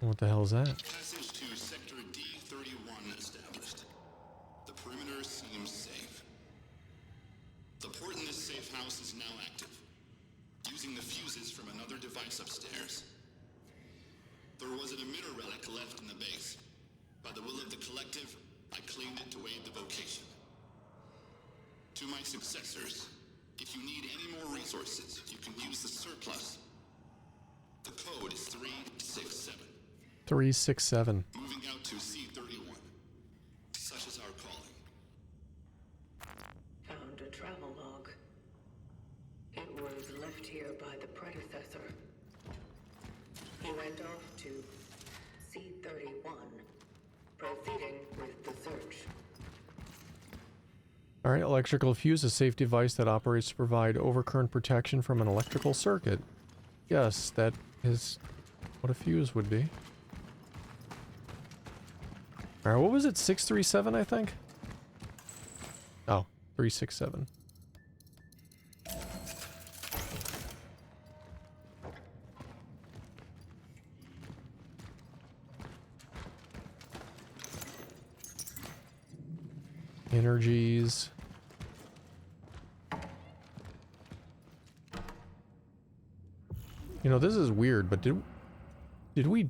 What the hell is that? Passage to Sector D31 established. The perimeter seems safe. The port in this safe house is now active, using the fuses from another device upstairs. There was an emitter relic left in the base. By the will of the collective, I claimed it to aid the vocation. To my successors, if you need any more resources, you can use the surplus. The code is 367. 367. Moving out to C31. Such is our calling. Found a travel log. It was left here by the predecessor. He went off to C31, proceeding with the search. Alright, electrical fuse, a safe device that operates to provide overcurrent protection from an electrical circuit. Yes, that is what a fuse would be. Alright, what was it? 637, I think? Oh, 367. Energies. You know, this is weird, but did we...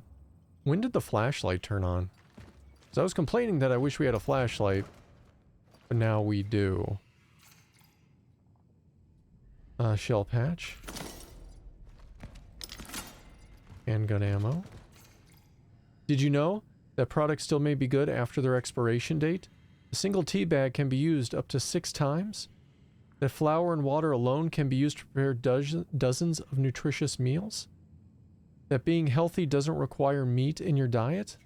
When did the flashlight turn on? Because I was complaining that I wish we had a flashlight, but now we do. Shell patch. Handgun ammo. Did you know that products still may be good after their expiration date? A single tea bag can be used up to 6 times? That flour and water alone can be used to prepare dozens of nutritious meals? That being healthy doesn't require meat in your diet?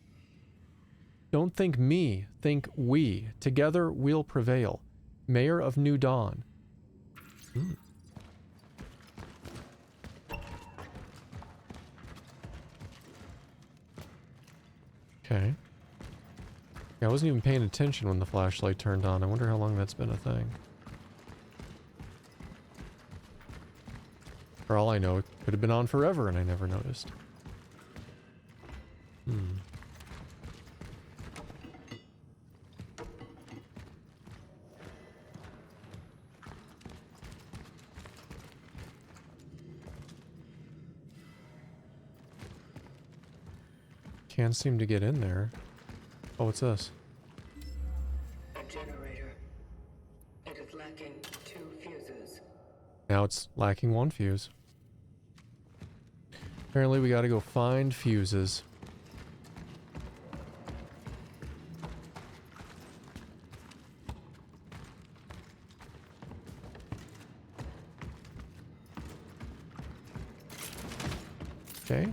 Don't think me, think we. Together we'll prevail. Mayor of New Dawn. Okay. Yeah, I wasn't even paying attention when the flashlight turned on. I wonder how long that's been a thing. For all I know, it could have been on forever and I never noticed. Can't seem to get in there. Oh, what's this? A generator. It is lacking 2 fuses. Now it's lacking one fuse. Apparently we gotta go find fuses. Okay.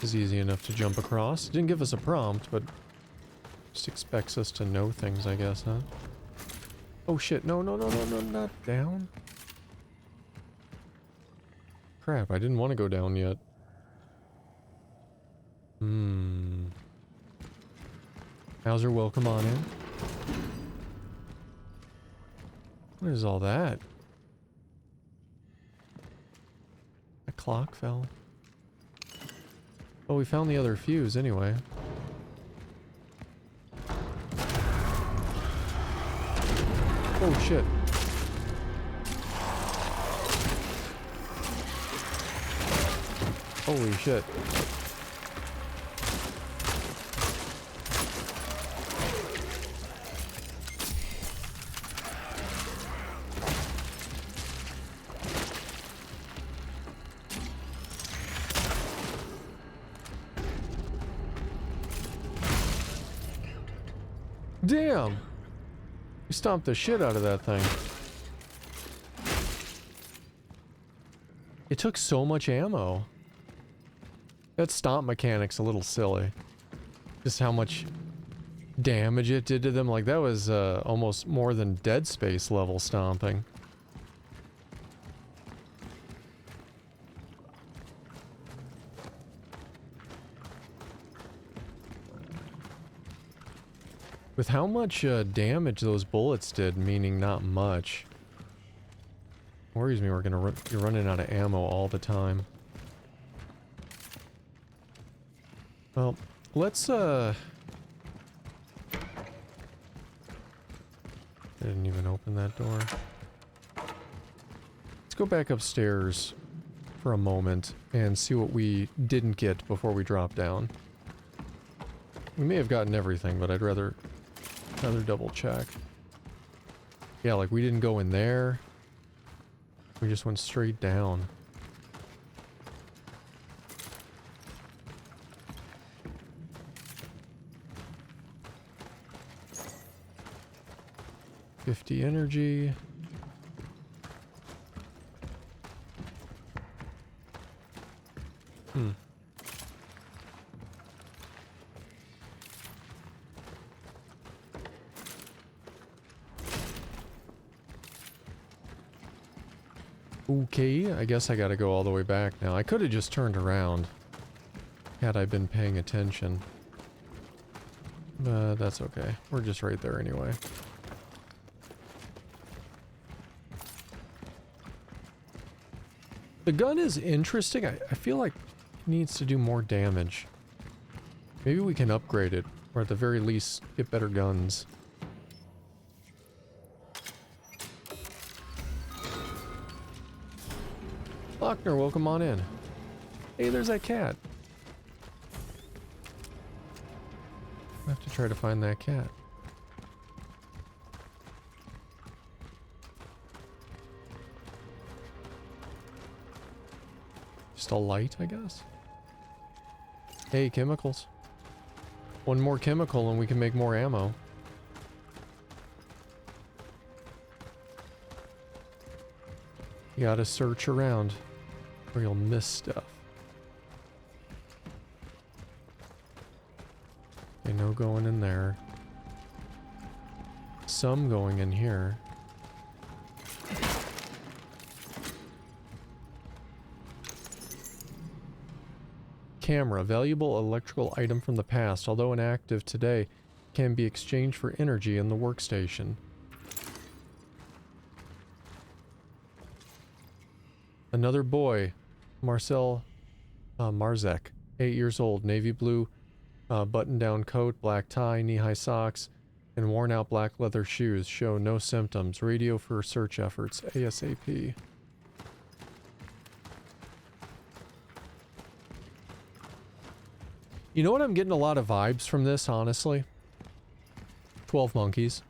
Is easy enough to jump across. Didn't give us a prompt, but just expects us to know things, I guess, huh? Oh shit, no, no, no, no, no, not down. Crap, I didn't want to go down yet. Hauser, welcome on in. What is all that? A clock fell. Well, we found the other fuse anyway. Oh shit. Holy shit. Damn! We stomped the shit out of that thing. It took so much ammo. That stomp mechanic's a little silly. Just how much damage it did to them. Like, that was almost more than Dead Space level stomping. With how much damage those bullets did, meaning not much. Worries me we're gonna be running out of ammo all the time. Well, let's I didn't even open that door. Let's go back upstairs for a moment and see what we didn't get before we drop down. We may have gotten everything, but I'd rather double check. Yeah, like we didn't go in there. We just went straight down. $50 energy. Okay, I guess I gotta go all the way back now. I could have just turned around had I been paying attention. But that's okay. We're just right there anyway. The gun is interesting. I feel like it needs to do more damage. Maybe we can upgrade it, or at the very least, get better guns. Lochner, welcome on in. Hey, there's that cat. I have to try to find that cat. Just a light, I guess? Hey, chemicals. One more chemical and we can make more ammo. You gotta search around or you'll miss stuff. Okay, no going in there. Some going in here. Camera, valuable electrical item from the past, although inactive today, can be exchanged for energy in the workstation. Another boy, Marcel Marzek, 8 years old, navy blue button-down coat, black tie, knee-high socks, and worn-out black leather shoes. Show no symptoms. Radio for search efforts, ASAP. You know what, I'm getting a lot of vibes from this, honestly? 12 Monkeys.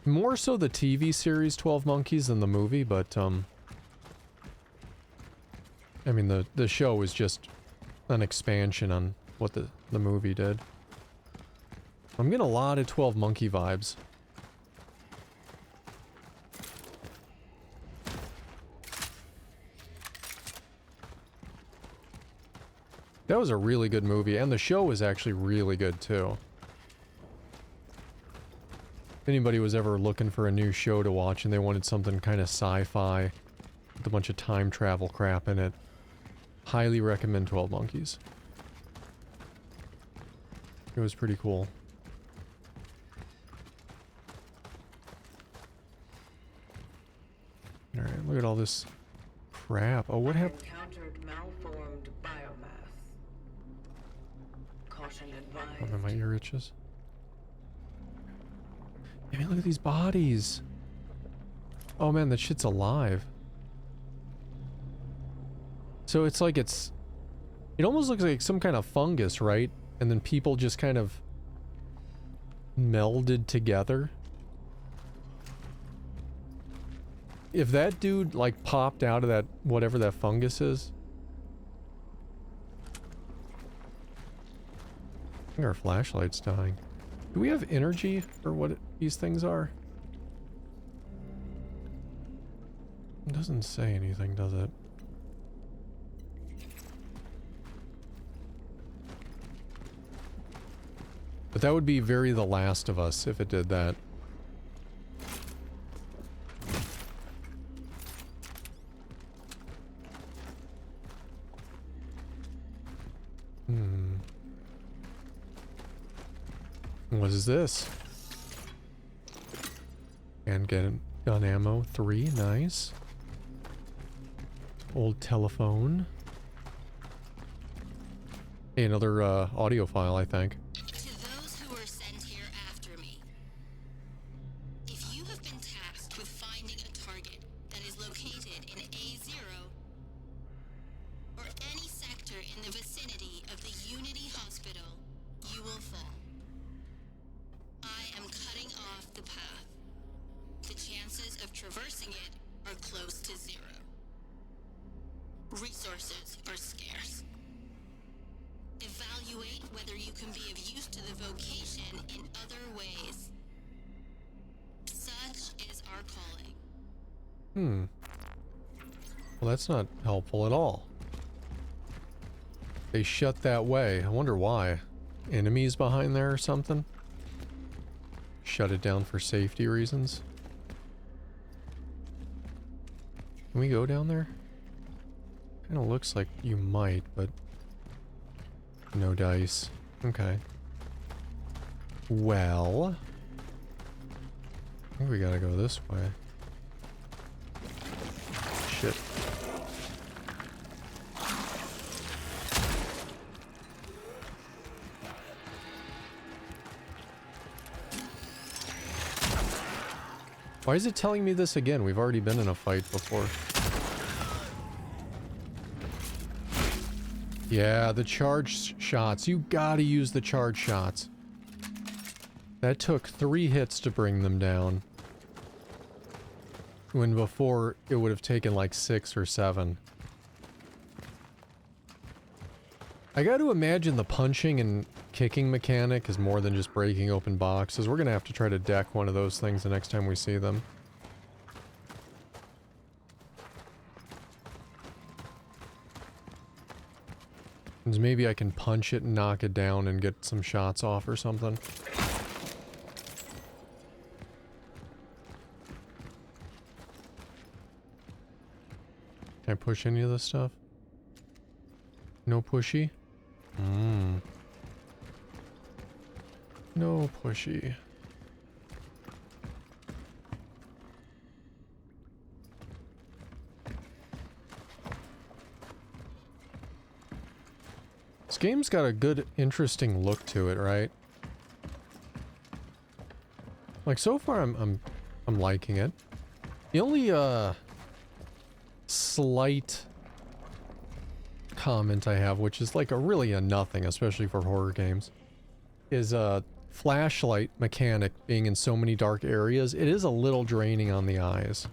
More so the TV series 12 Monkeys than the movie, but, I mean, the show is just an expansion on what the movie did. I'm getting a lot of 12 Monkey vibes. That was a really good movie, and the show was actually really good, too. If anybody was ever looking for a new show to watch and they wanted something kind of sci-fi with a bunch of time travel crap in it, highly recommend 12 Monkeys. It was pretty cool. Alright, look at all this crap. Oh, what happened? Encountered malformed biomass. Caution advised. Oh, man, my ear itches. I mean, look at these bodies. Oh man, that shit's alive. So it's like it almost looks like some kind of fungus, right? And then people just kind of melded together. If that dude like popped out of that, whatever that fungus is. I think our flashlight's dying. Do we have energy for what these things are? It doesn't say anything, does it? But that would be very The Last of Us if it did that. What is this? And get gun ammo 3, nice. Old telephone. Hey, another audio file, I think. To those who were sent here after me, if you have been tasked with finding a target that is located in A0 or any sector in the vicinity of the Unity Hospital, you will fall. I am cutting off the path. The chances of traversing it are close to 0. Resources are scarce. Evaluate whether you can be of use to the vocation in other ways. Such is our calling. Well, that's not helpful at all. They shut that way. I wonder why. Enemies behind there or something? Shut it down for safety reasons? Can we go down there? Kinda looks like you might, but... no dice. Okay. Well... I think we gotta go this way. Shit. Why is it telling me this again? We've already been in a fight before. Yeah, the charge shots. You gotta use the charge shots. That took 3 hits to bring them down. When before, it would have taken like 6 or 7. I gotta imagine the punching and kicking mechanic is more than just breaking open boxes. We're gonna have to try to deck one of those things the next time we see them. And maybe I can punch it and knock it down and get some shots off or something. Can I push any of this stuff? No pushy? No pushy. This game's got a good, interesting look to it, right? Like, so far I'm liking it. The only slight comment I have, which is like really a nothing, especially for horror games, is flashlight mechanic being in so many dark areas, it is a little draining on the eyes.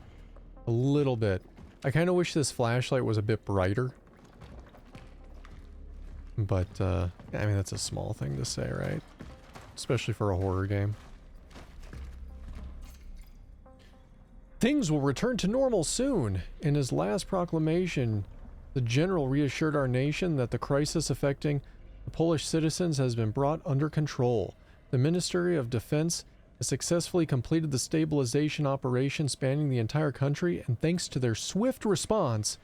A little bit. I kind of wish this flashlight was a bit brighter. But, I mean, that's a small thing to say, right? Especially for a horror game. Things will return to normal soon. In his last proclamation, the general reassured our nation that the crisis affecting the Polish citizens has been brought under control. The Ministry of Defense has successfully completed the stabilization operation spanning the entire country, and thanks to their swift response,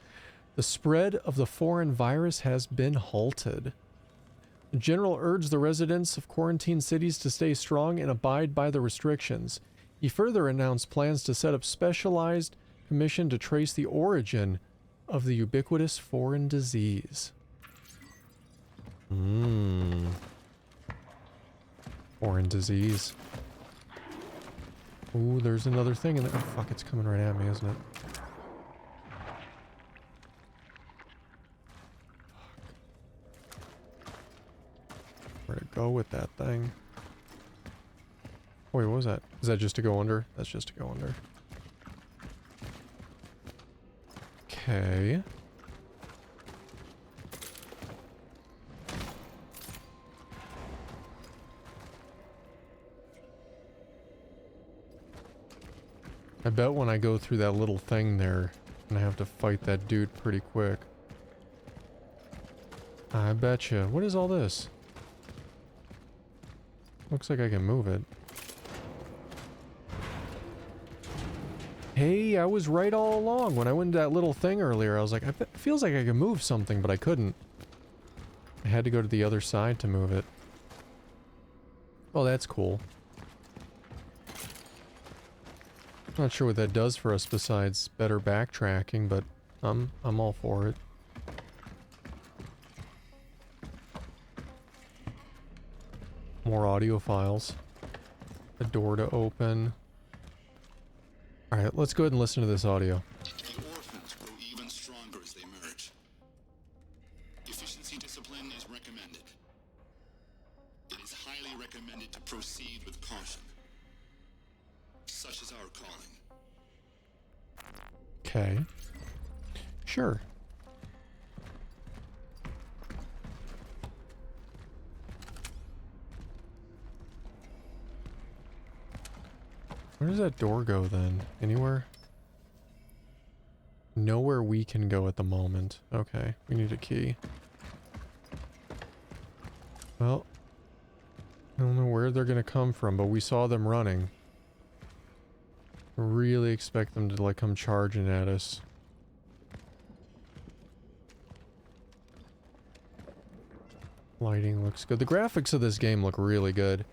the spread of the foreign virus has been halted. The general urged the residents of quarantine cities to stay strong and abide by the restrictions. He further announced plans to set up specialized commission to trace the origin of the ubiquitous foreign disease. Foreign disease. Ooh, there's another thing in there. Oh, fuck, it's coming right at me, isn't it? Where to go with that thing? Wait, what was that? Is that just to go under? That's just to go under. Okay. I bet when I go through that little thing there, I'm gonna have to fight that dude pretty quick. I betcha. What is all this? Looks like I can move it. Hey, I was right all along. When I went to that little thing earlier, I was like, it feels like I can move something, but I couldn't. I had to go to the other side to move it. Oh, that's cool. Not sure what that does for us besides better backtracking, but I'm all for it. More audio files. A door to open. Alright, let's go ahead and listen to this audio. The orphans grow even stronger as they merge. Efficiency discipline is recommended. It is highly recommended to proceed with caution. Such is our calling. Okay. Sure. Where does that door go then? Anywhere? Nowhere we can go at the moment. Okay, we need a key. Well, I don't know where they're gonna come from, but we saw them running. Really expect them to like come charging at us. Lighting looks good. The graphics of this game look really good.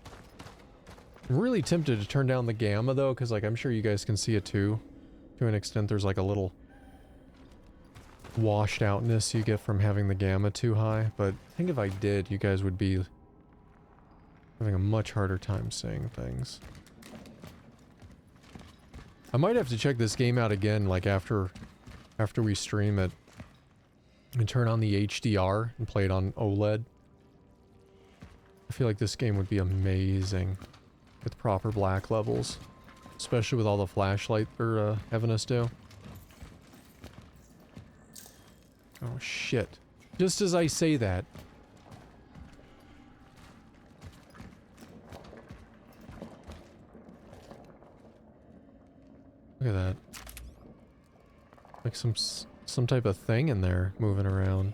I'm really tempted to turn down the gamma though, because like I'm sure you guys can see it too. To an extent, there's like a little washed outness you get from having the gamma too high, but I think if I did, you guys would be having a much harder time seeing things. I might have to check this game out again, like after we stream it, and turn on the HDR and play it on OLED. I feel like this game would be amazing with proper black levels, especially with all the flashlight they're having us do. Oh shit. Just as I say that. Look at that. Like some type of thing in there moving around.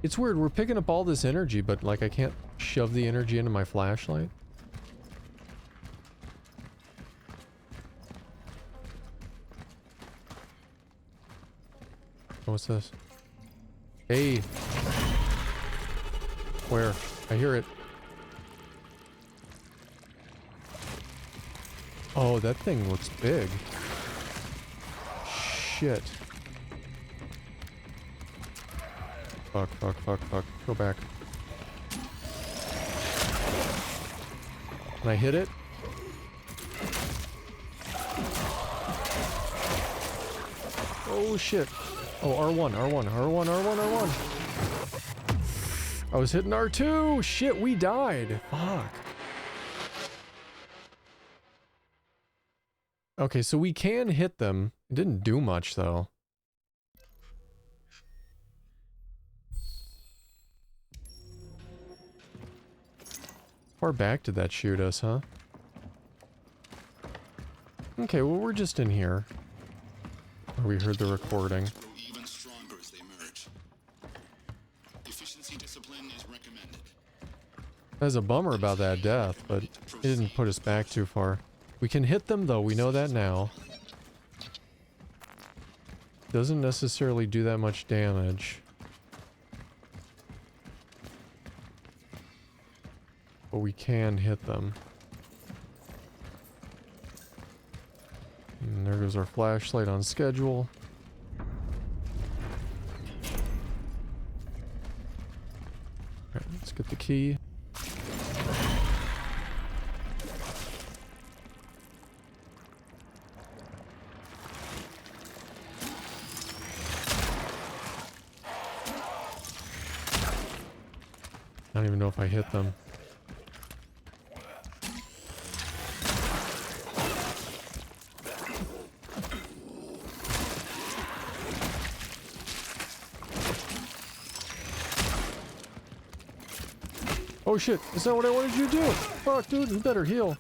It's weird, we're picking up all this energy, but like I can't shove the energy into my flashlight. What's this? Hey! Where? I hear it. Oh, that thing looks big. Shit. Fuck, fuck, fuck, fuck. Go back. Can I hit it? Oh shit. Oh, R1, R1, R1, R1, R1. I was hitting R2. Shit, we died. Fuck. Okay, so we can hit them. It didn't do much though. Far back did that shoot us, huh? Okay, well we're just in here. We heard the recording. Grow even stronger as they merge. Efficiency discipline is recommended. That's a bummer about that death, but it didn't put us back too far. We can hit them though, we know that now. Doesn't necessarily do that much damage. But we can hit them. And there goes our flashlight on schedule. Alright, let's get the key. I don't even know if I hit them. Oh shit, is that what I wanted you to do? Fuck, dude, you better heal.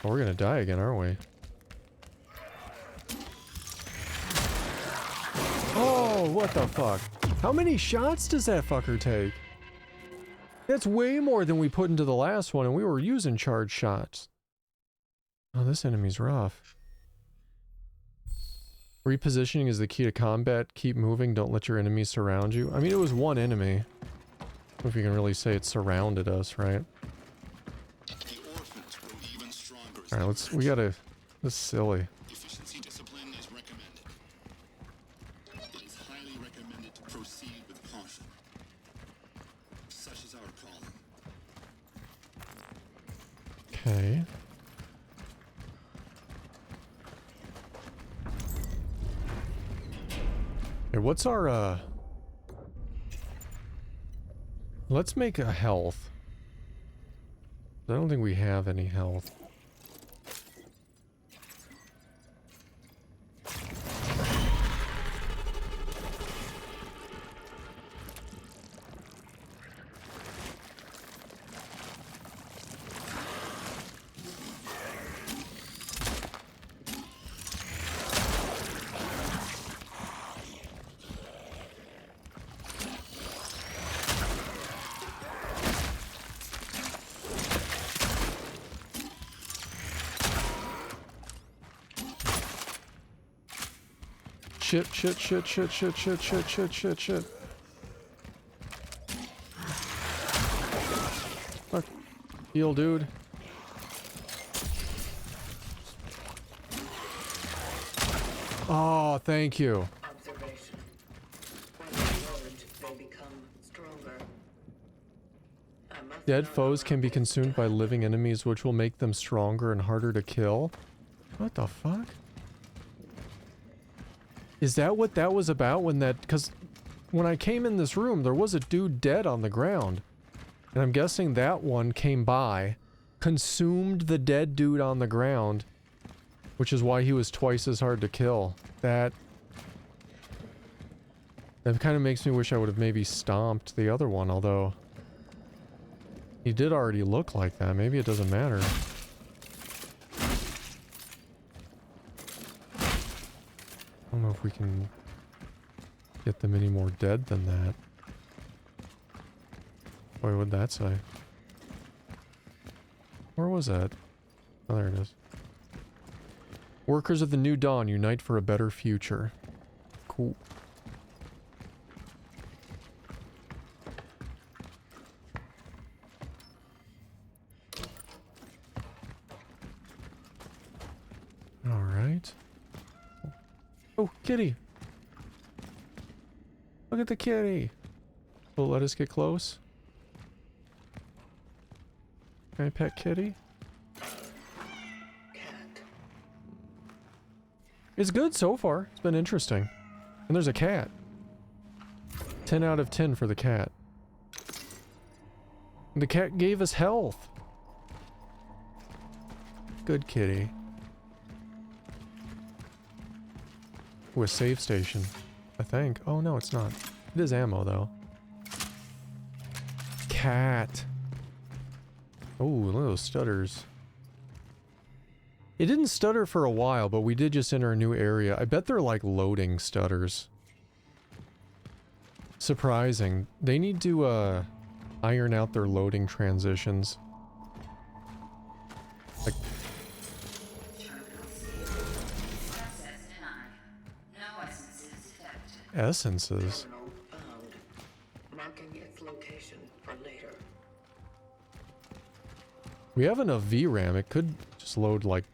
Oh, we're gonna die again, aren't we? Oh, what the fuck? How many shots does that fucker take? That's way more than we put into the last one, and we were using charged shots. Oh, this enemy's rough. Repositioning is the key to combat. Keep moving, don't let your enemies surround you. I mean, it was one enemy. I don't know if you can really say it surrounded us, right? Alright, we gotta... This is silly. Efficiency discipline is recommended. It is highly recommended to proceed with caution. Such is our calling. Okay. Okay, what's our, let's make a health. I don't think we have any health. Shit, shit, shit, shit, shit, shit, shit, shit, shit, shit. Fuck. Heal, dude. Oh, thank you. Observation. When reloaded, they become stronger. Dead foes can be consumed by living enemies, which will make them stronger and harder to kill. What the fuck? Is that what that was about when that... Because when I came in this room, there was a dude dead on the ground. And I'm guessing that one came by, consumed the dead dude on the ground, which is why he was twice as hard to kill. That kind of makes me wish I would have maybe stomped the other one, although... He did already look like that. Maybe it doesn't matter. I don't know if we can get them any more dead than that. What would that say? Where was that? Oh, there it is. Workers of the New Dawn unite for a better future. Cool. All right. Oh, kitty! Look at the kitty! Will it let us get close? Can I pet kitty? It's good so far. It's been interesting. And there's a cat. 10 out of 10 for the cat. The cat gave us health. Good kitty. Ooh, a save station, I think. Oh no, it's not. It is ammo though. Cat. Oh, look at those stutters. It didn't stutter for a while, but we did just enter a new area. I bet they're like loading stutters. Surprising. They need to iron out their loading transitions. Like essences. Terminal found. Marking its location for later. We have enough VRAM. It could just load like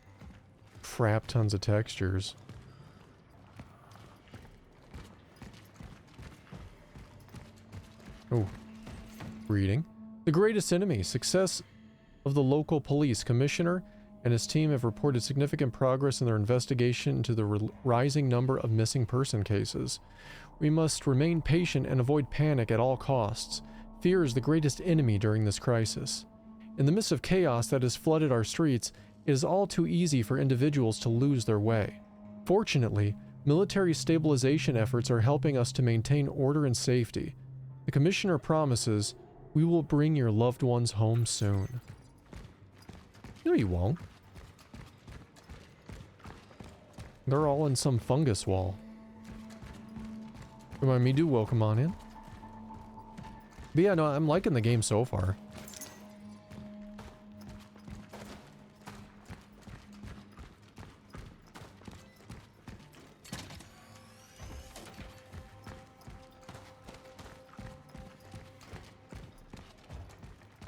crap tons of textures. Oh. Reading. The greatest enemy. Success of the local police commissioner and his team have reported significant progress in their investigation into the rising number of missing person cases. We must remain patient and avoid panic at all costs. Fear is the greatest enemy during this crisis. In the midst of chaos that has flooded our streets, it is all too easy for individuals to lose their way. Fortunately, military stabilization efforts are helping us to maintain order and safety. The Commissioner promises, we will bring your loved ones home soon. No, you won't. They're all in some fungus wall. Remind me, do welcome on in. But yeah, no, I'm liking the game so far.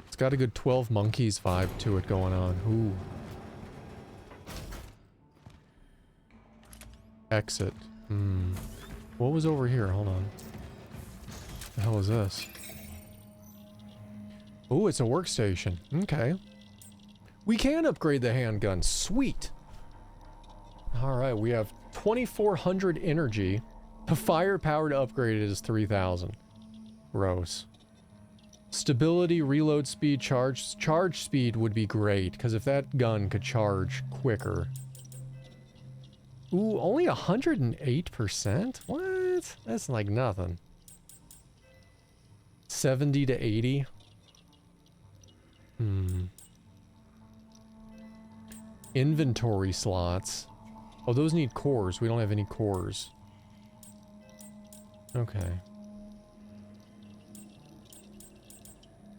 It's got a good 12 Monkeys vibe to it going on. Ooh. Exit. What was over here? Hold on. The hell is this? Ooh, it's a workstation. Okay. We can upgrade the handgun. Sweet. Alright, we have 2400 energy. The firepower to upgrade it is 3000. Gross. Stability, reload speed, charge speed would be great, because if that gun could charge quicker. Ooh, only 108%? What? That's like nothing. 70 to 80? Inventory slots. Oh, those need cores. We don't have any cores. Okay.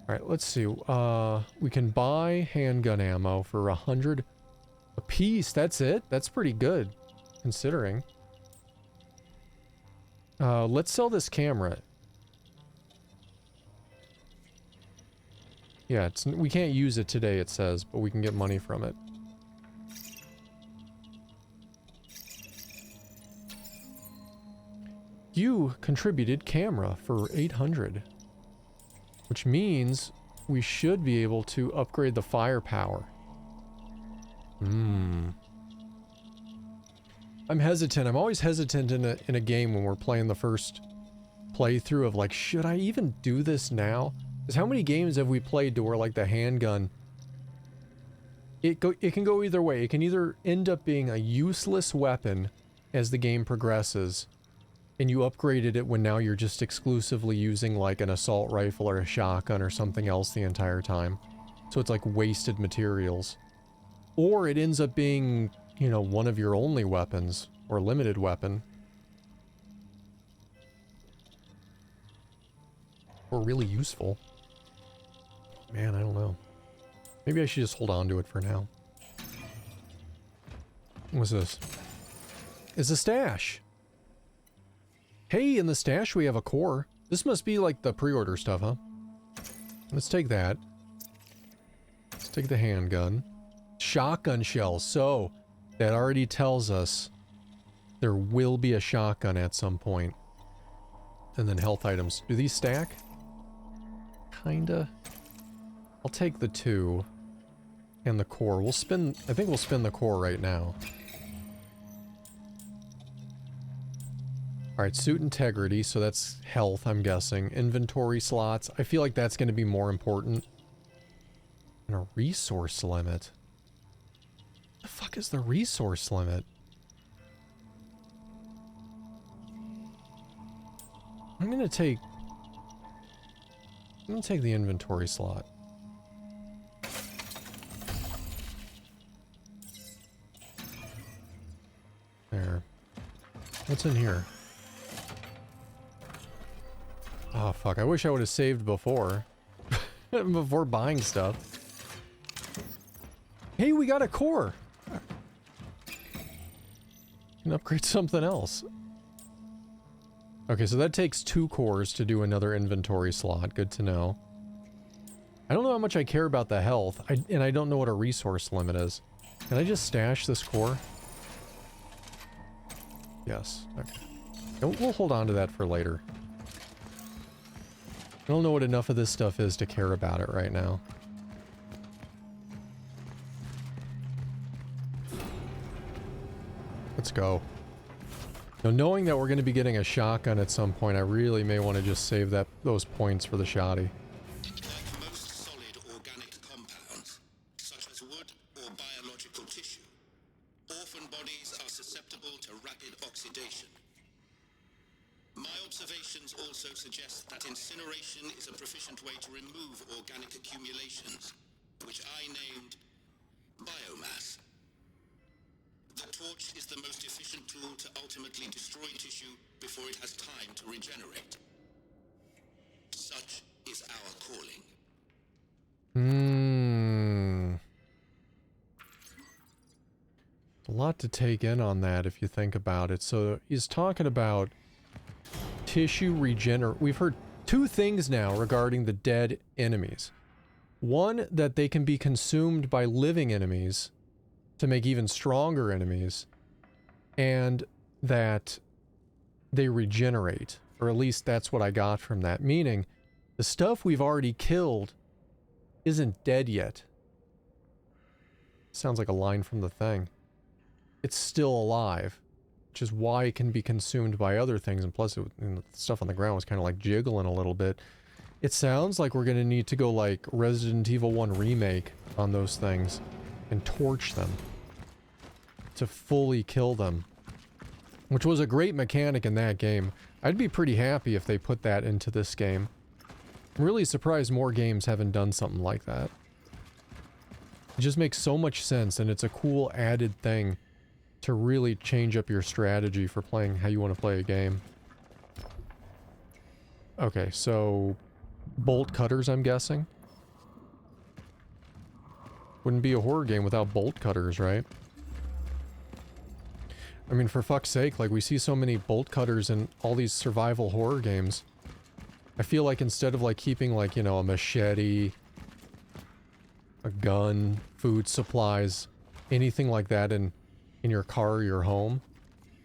Alright, let's see. We can buy handgun ammo for 100 a piece. That's it? That's pretty good, considering. Let's sell this camera. Yeah, we can't use it today, it says, but we can get money from it. You contributed camera for 800. Which means we should be able to upgrade the firepower. I'm hesitant. I'm always hesitant in a game when we're playing the first playthrough of like, should I even do this now? Because how many games have we played to where like the handgun... It can go either way. It can either end up being a useless weapon as the game progresses, and you upgraded it when now you're just exclusively using like an assault rifle or a shotgun or something else the entire time. So it's like wasted materials. Or it ends up being, you know, one of your only weapons or limited weapon. Or really useful. Man, I don't know. Maybe I should just hold on to it for now. What's this? It's a stash. Hey, in the stash we have a core. This must be like the pre-order stuff, huh? Let's take that. Let's take the handgun. Shotgun shells. So, that already tells us there will be a shotgun at some point. And then health items. Do these stack? Kinda. I'll take the 2. And the core. We'll spin... I think we'll spin the core right now. Alright, suit integrity, so that's health, I'm guessing. Inventory slots. I feel like that's going to be more important. And a resource limit. What the fuck is the resource limit? I'm gonna take the inventory slot. There. What's in here? Oh fuck, I wish I would have saved before. Before buying stuff. Hey, we got a core! Can upgrade something else. Okay, so that takes 2 cores to do another inventory slot. Good to know. I don't know how much I care about the health, and I don't know what a resource limit is. Can I just stash this core? Yes. Okay. We'll hold on to that for later. I don't know what enough of this stuff is to care about it right now. Let's go. Now, knowing that we're going to be getting a shotgun at some point, I really may want to just save those points for the shoddy. Like most solid organic compounds, such as wood or biological tissue, orphan bodies are susceptible to rapid oxidation. My observations also suggest that incineration is a proficient way to remove organic accumulations, which I named biomass. The torch is the most efficient tool to ultimately destroy tissue before it has time to regenerate. Such is our calling. A lot to take in on that if you think about it. So he's talking about tissue regenerate. We've heard 2 things now regarding the dead enemies. One, that they can be consumed by living enemies to make even stronger enemies, and that they regenerate, or at least that's what I got from that, meaning the stuff we've already killed isn't dead yet. Sounds like a line from the thing. It's still alive, which is why it can be consumed by other things, and plus the stuff on the ground was kind of like jiggling a little bit. It sounds like we're going to need to go like Resident Evil 1 Remake on those things and torch them to fully kill them, which was a great mechanic in that game. I'd be pretty happy if they put that into this game. I'm really surprised more games haven't done something like that. It just makes so much sense, and it's a cool added thing to really change up your strategy for playing how you want to play a game. Okay, so bolt cutters, I'm guessing. Wouldn't be a horror game without bolt cutters, right? I mean, for fuck's sake, like, we see so many bolt cutters in all these survival horror games. I feel like instead of, like, keeping, like, you know, a machete, a gun, food supplies, anything like that in your car or your home,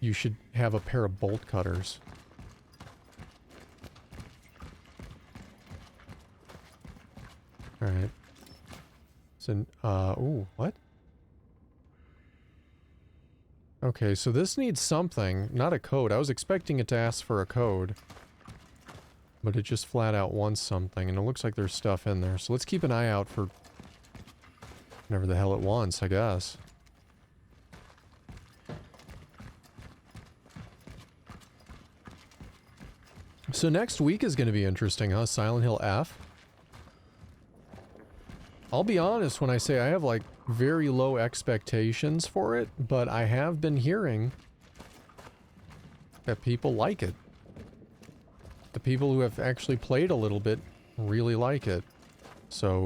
you should have a pair of bolt cutters. Alright. So, ooh, what? Okay, so this needs something, not a code. I was expecting it to ask for a code, but it just flat out wants something, and it looks like there's stuff in there. So let's keep an eye out for whatever the hell it wants, I guess. So next week is going to be interesting, huh? Silent Hill F? I'll be honest when I say I have, like, very low expectations for it, but I have been hearing that people like it. The people who have actually played a little bit really like it. So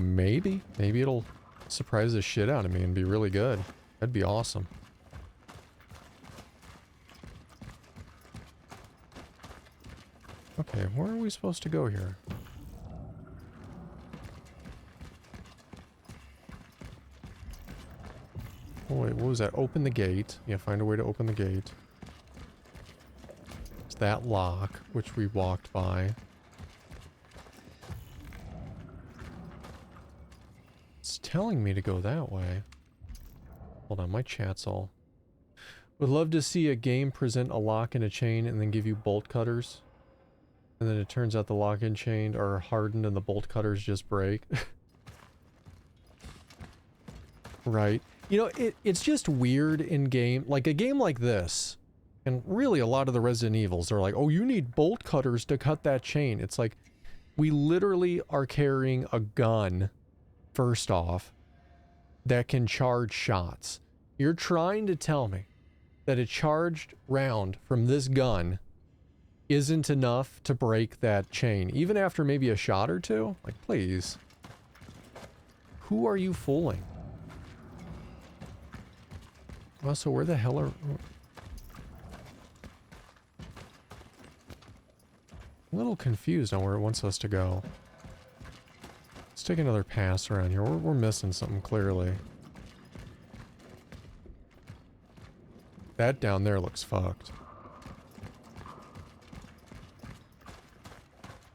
maybe it'll surprise the shit out of me and be really good. That'd be awesome. Okay, where are we supposed to go here? Oh wait, what was that? Open the gate. Yeah, find a way to open the gate. It's that lock, which we walked by. It's telling me to go that way. Hold on, my chat's all... Would love to see a game present a lock and a chain and then give you bolt cutters. And then it turns out the lock and chain are hardened and the bolt cutters just break. Right. You know, it's just weird in game, like a game like this, and really a lot of the Resident Evils, they're like, oh, you need bolt cutters to cut that chain. It's like, we literally are carrying a gun, first off, that can charge shots. You're trying to tell me that a charged round from this gun isn't enough to break that chain, even after maybe a shot or two? Like, please. Who are you fooling? Also, where the hell are... I'm a little confused on where it wants us to go. Let's take another pass around here. We're missing something clearly. That down there looks fucked.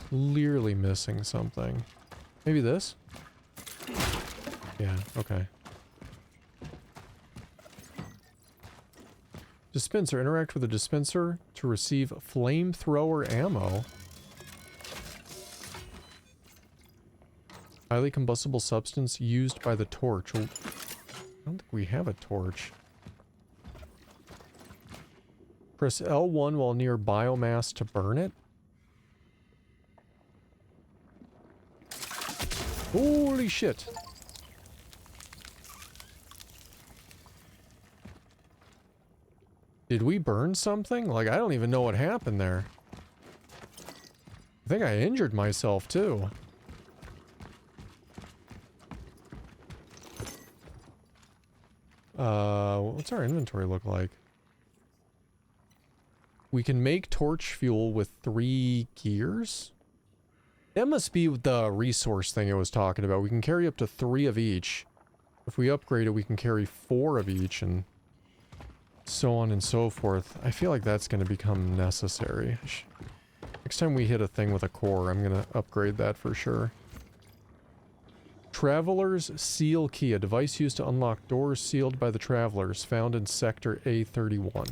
Clearly missing something. Maybe this? Yeah, okay. Dispenser. Interact with the dispenser to receive flamethrower ammo. Highly combustible substance used by the torch. Well, I don't think we have a torch. Press L1 while near biomass to burn it. Holy shit. Did we burn something? Like, I don't even know what happened there. I think I injured myself, too. What's our inventory look like? We can make torch fuel with 3 gears? That must be the resource thing I was talking about. We can carry up to 3 of each. If we upgrade it, we can carry 4 of each, and so on and so forth. I feel like that's going to become necessary. Next time we hit a thing with a core, I'm going to upgrade that for sure. Traveler's Seal Key, a device used to unlock doors sealed by the Travelers, found in Sector A31.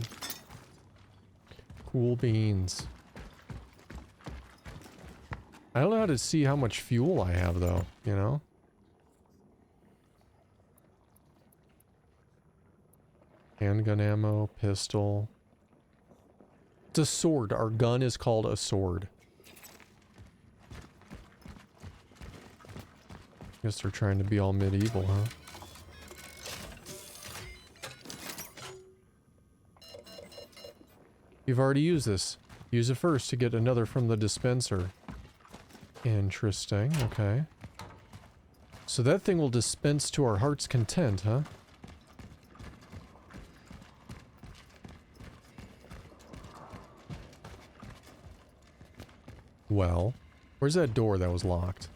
Cool beans. I don't know how to see how much fuel I have, though, you know? Handgun ammo, pistol. It's a sword. Our gun is called a sword. Guess they're trying to be all medieval, huh? You've already used this. Use it first to get another from the dispenser. Interesting, okay. So that thing will dispense to our heart's content, huh? Well, where's that door that was locked?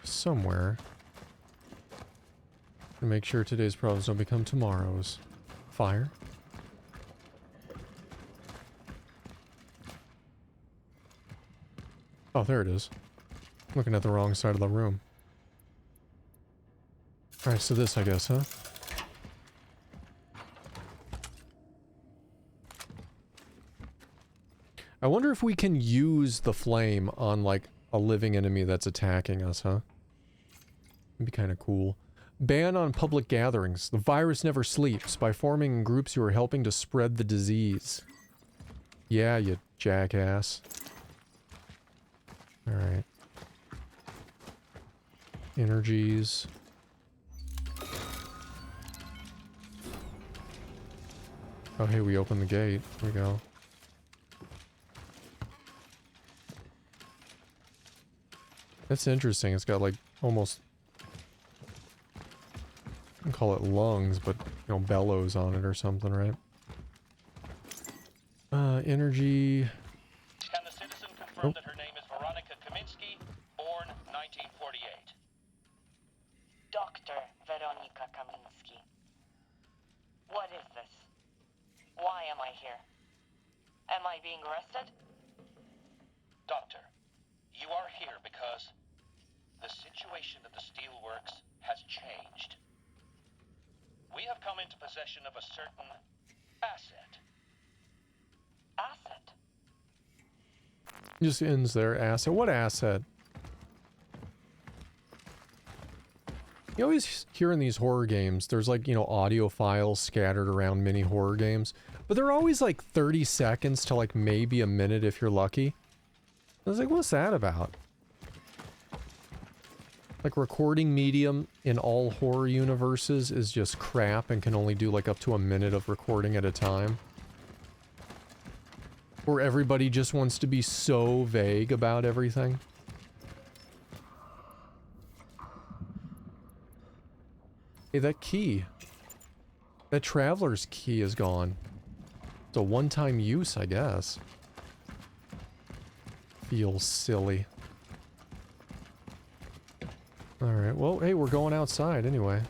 Somewhere. Make sure today's problems don't become tomorrow's. Fire. Oh, there it is. Looking at the wrong side of the room. Alright, so this, I guess, huh? I wonder if we can use the flame on, like, a living enemy that's attacking us, huh? It'd be kind of cool. Ban on public gatherings. The virus never sleeps. By forming in groups, you are helping to spread the disease. Yeah, you jackass. Alright. Energies. Oh, hey, we opened the gate. Here we go. That's interesting. It's got, like, almost... I can call it lungs, but, you know, bellows on it or something, right? Energy... Can the citizen confirm that her name is Veronica Kaminsky, born 1948? Dr. Veronica Kaminsky. What is this? Why am I here? Am I being arrested? Doctor, you are here because the situation at the steelworks has changed. We have come possession of a certain asset. Asset. Just ends there. Asset. What asset? You always hear in these horror games, there's like, you know, audio files scattered around mini horror games, but they're always like 30 seconds to like maybe a minute if you're lucky. I was like, what's that about? Like recording medium in all horror universes is just crap and can only do like up to a minute of recording at a time. Or everybody just wants to be so vague about everything. Hey, that key. That traveler's key is gone. It's a one-time use, I guess. Feels silly. Alright, well, hey, we're going outside anyway.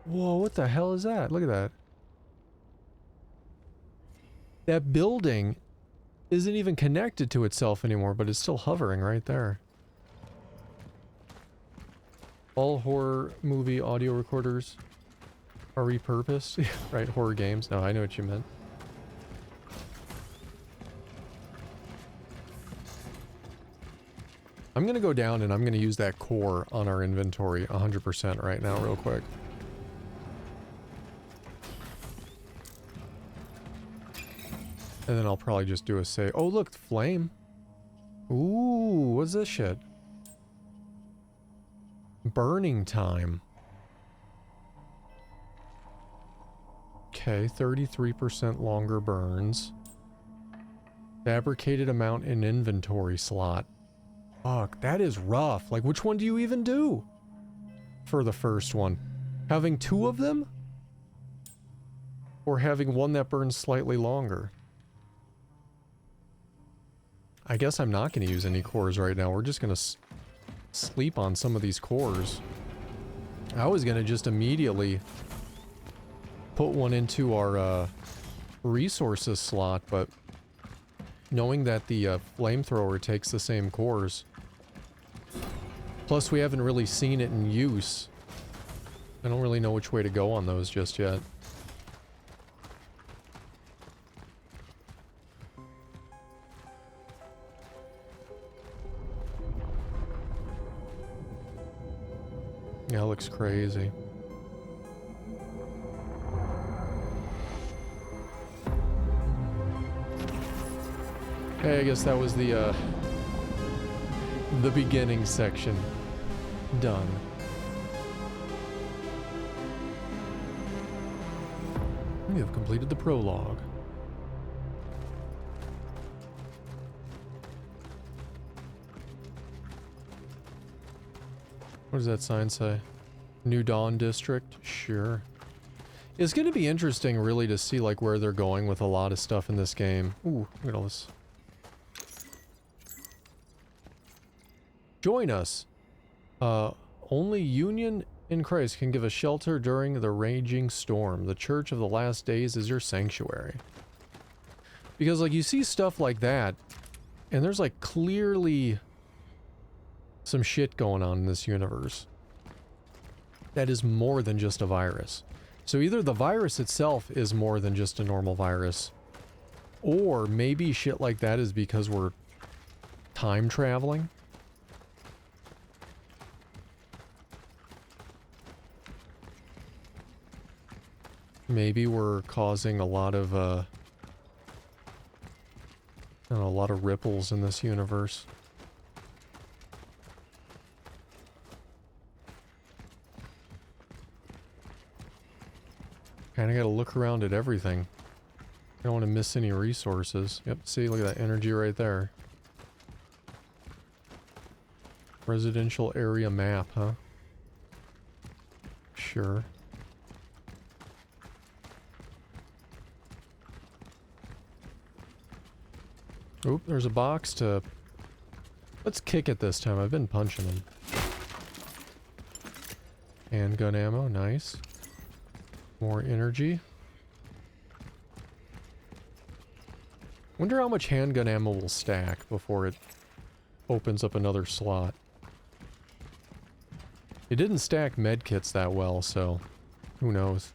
Whoa, what the hell is that? Look at that. That building isn't even connected to itself anymore, but it's still hovering right there. All horror movie audio recorders are repurposed. Right, horror games. No, I know what you meant. I'm gonna go down and I'm gonna use that core on our inventory 100% right now real quick. And then I'll probably just do a save. Oh look, flame. Ooh, what's this shit? Burning time. Okay, 33% longer burns. Fabricated amount in inventory slot. Fuck, that is rough. Like, which one do you even do? For the first one. Having two of them? Or having one that burns slightly longer? I guess I'm not going to use any cores right now. We're just going to sleep on some of these cores. I was going to just immediately put one into our resources slot, but knowing that the flamethrower takes the same cores, plus we haven't really seen it in use, I don't really know which way to go on those just yet. Yeah, it looks crazy. Hey, I guess that was the beginning section done. We have completed the prologue. What does that sign say? New Dawn District? Sure. It's going to be interesting, really, to see like where they're going with a lot of stuff in this game. Ooh, look at all this. Join us. Only Union in Christ can give a shelter during the raging storm. The Church of the Last Days is your sanctuary. Because, like, you see stuff like that, and there's, like, clearly some shit going on in this universe that is more than just a virus. So either the virus itself is more than just a normal virus, or maybe shit like that is because we're time traveling. Maybe we're causing a lot of, I don't know, a lot of ripples in this universe. Kinda gotta look around at everything. Don't want to miss any resources. Yep, see, look at that energy right there. Residential area map, huh? Sure. Oop, there's a box to... Let's kick it this time. I've been punching him. Handgun ammo, nice. More energy. Wonder how much handgun ammo will stack before it opens up another slot. It didn't stack medkits that well, so who knows.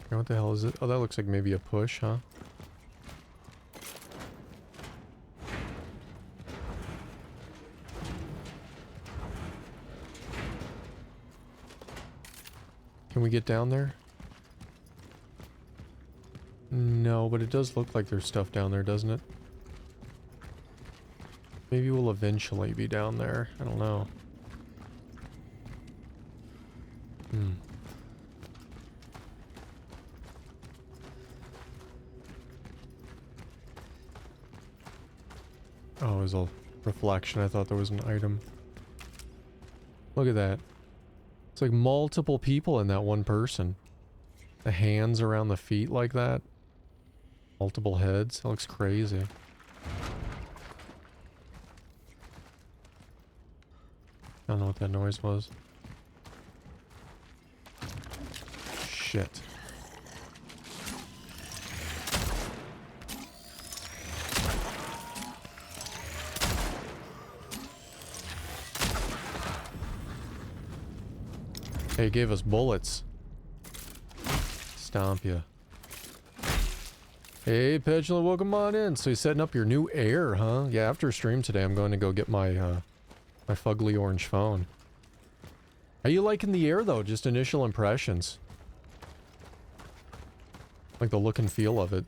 Okay, what the hell is it? Oh, that looks like maybe a push, huh? Can we get down there? No, but it does look like there's stuff down there, doesn't it? Maybe we'll eventually be down there. I don't know. Hmm. Oh, it was a reflection. I thought there was an item. Look at that. It's like multiple people in that one person. The hands around the feet like that. Multiple heads. That looks crazy. I don't know what that noise was. Shit. Hey, it gave us bullets. Stomp ya. Hey, Petulant, welcome on in. So you're setting up your new Air, huh? Yeah, after stream today, I'm going to go get my, my fugly orange phone. How you liking the Air, though? Just initial impressions. Like the look and feel of it.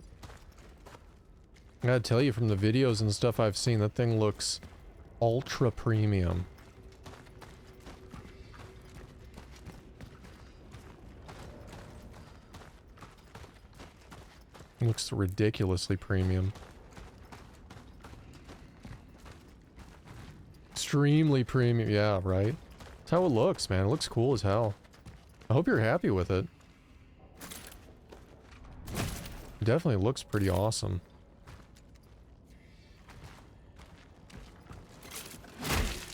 I gotta tell you, from the videos and stuff I've seen, that thing looks ultra premium. It looks ridiculously premium. Extremely premium. Yeah, right? That's how it looks, man. It looks cool as hell. I hope you're happy with it. It definitely looks pretty awesome.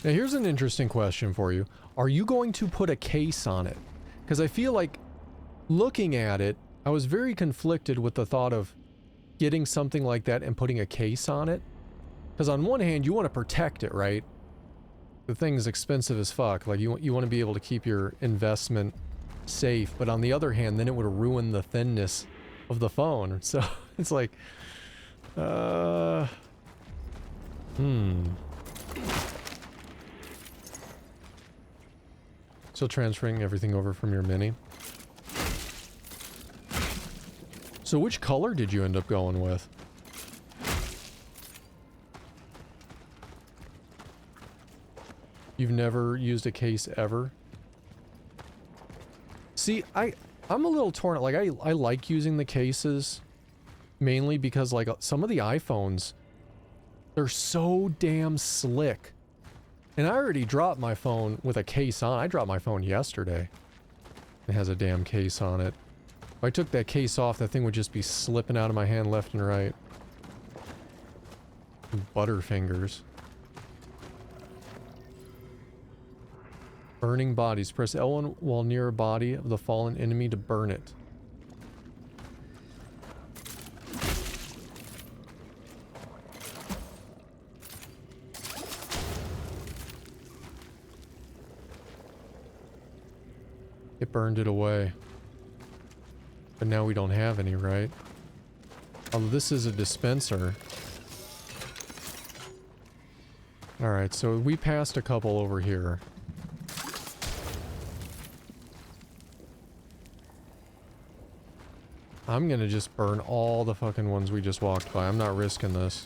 Now here's an interesting question for you. Are you going to put a case on it? Because I feel like, looking at it, I was very conflicted with the thought of getting something like that and putting a case on it. Because on one hand, you want to protect it, right? The thing's expensive as fuck. Like, you want to be able to keep your investment safe. But on the other hand, then it would ruin the thinness of the phone. So, it's like... Still transferring everything over from your Mini. So which color did you end up going with? You've never used a case ever? See, I'm a little torn. Like, I like using the cases mainly because, like, some of the iPhones, they're so damn slick. And I already dropped my phone with a case on. I dropped my phone yesterday. It has a damn case on it. If I took that case off, that thing would just be slipping out of my hand left and right. Butterfingers. Burning bodies. Press L1 while near a body of the fallen enemy to burn it. It burned it away. But now we don't have any, right? Although this is a dispenser. Alright, so we passed a couple over here. I'm gonna just burn all the fucking ones we just walked by. I'm not risking this.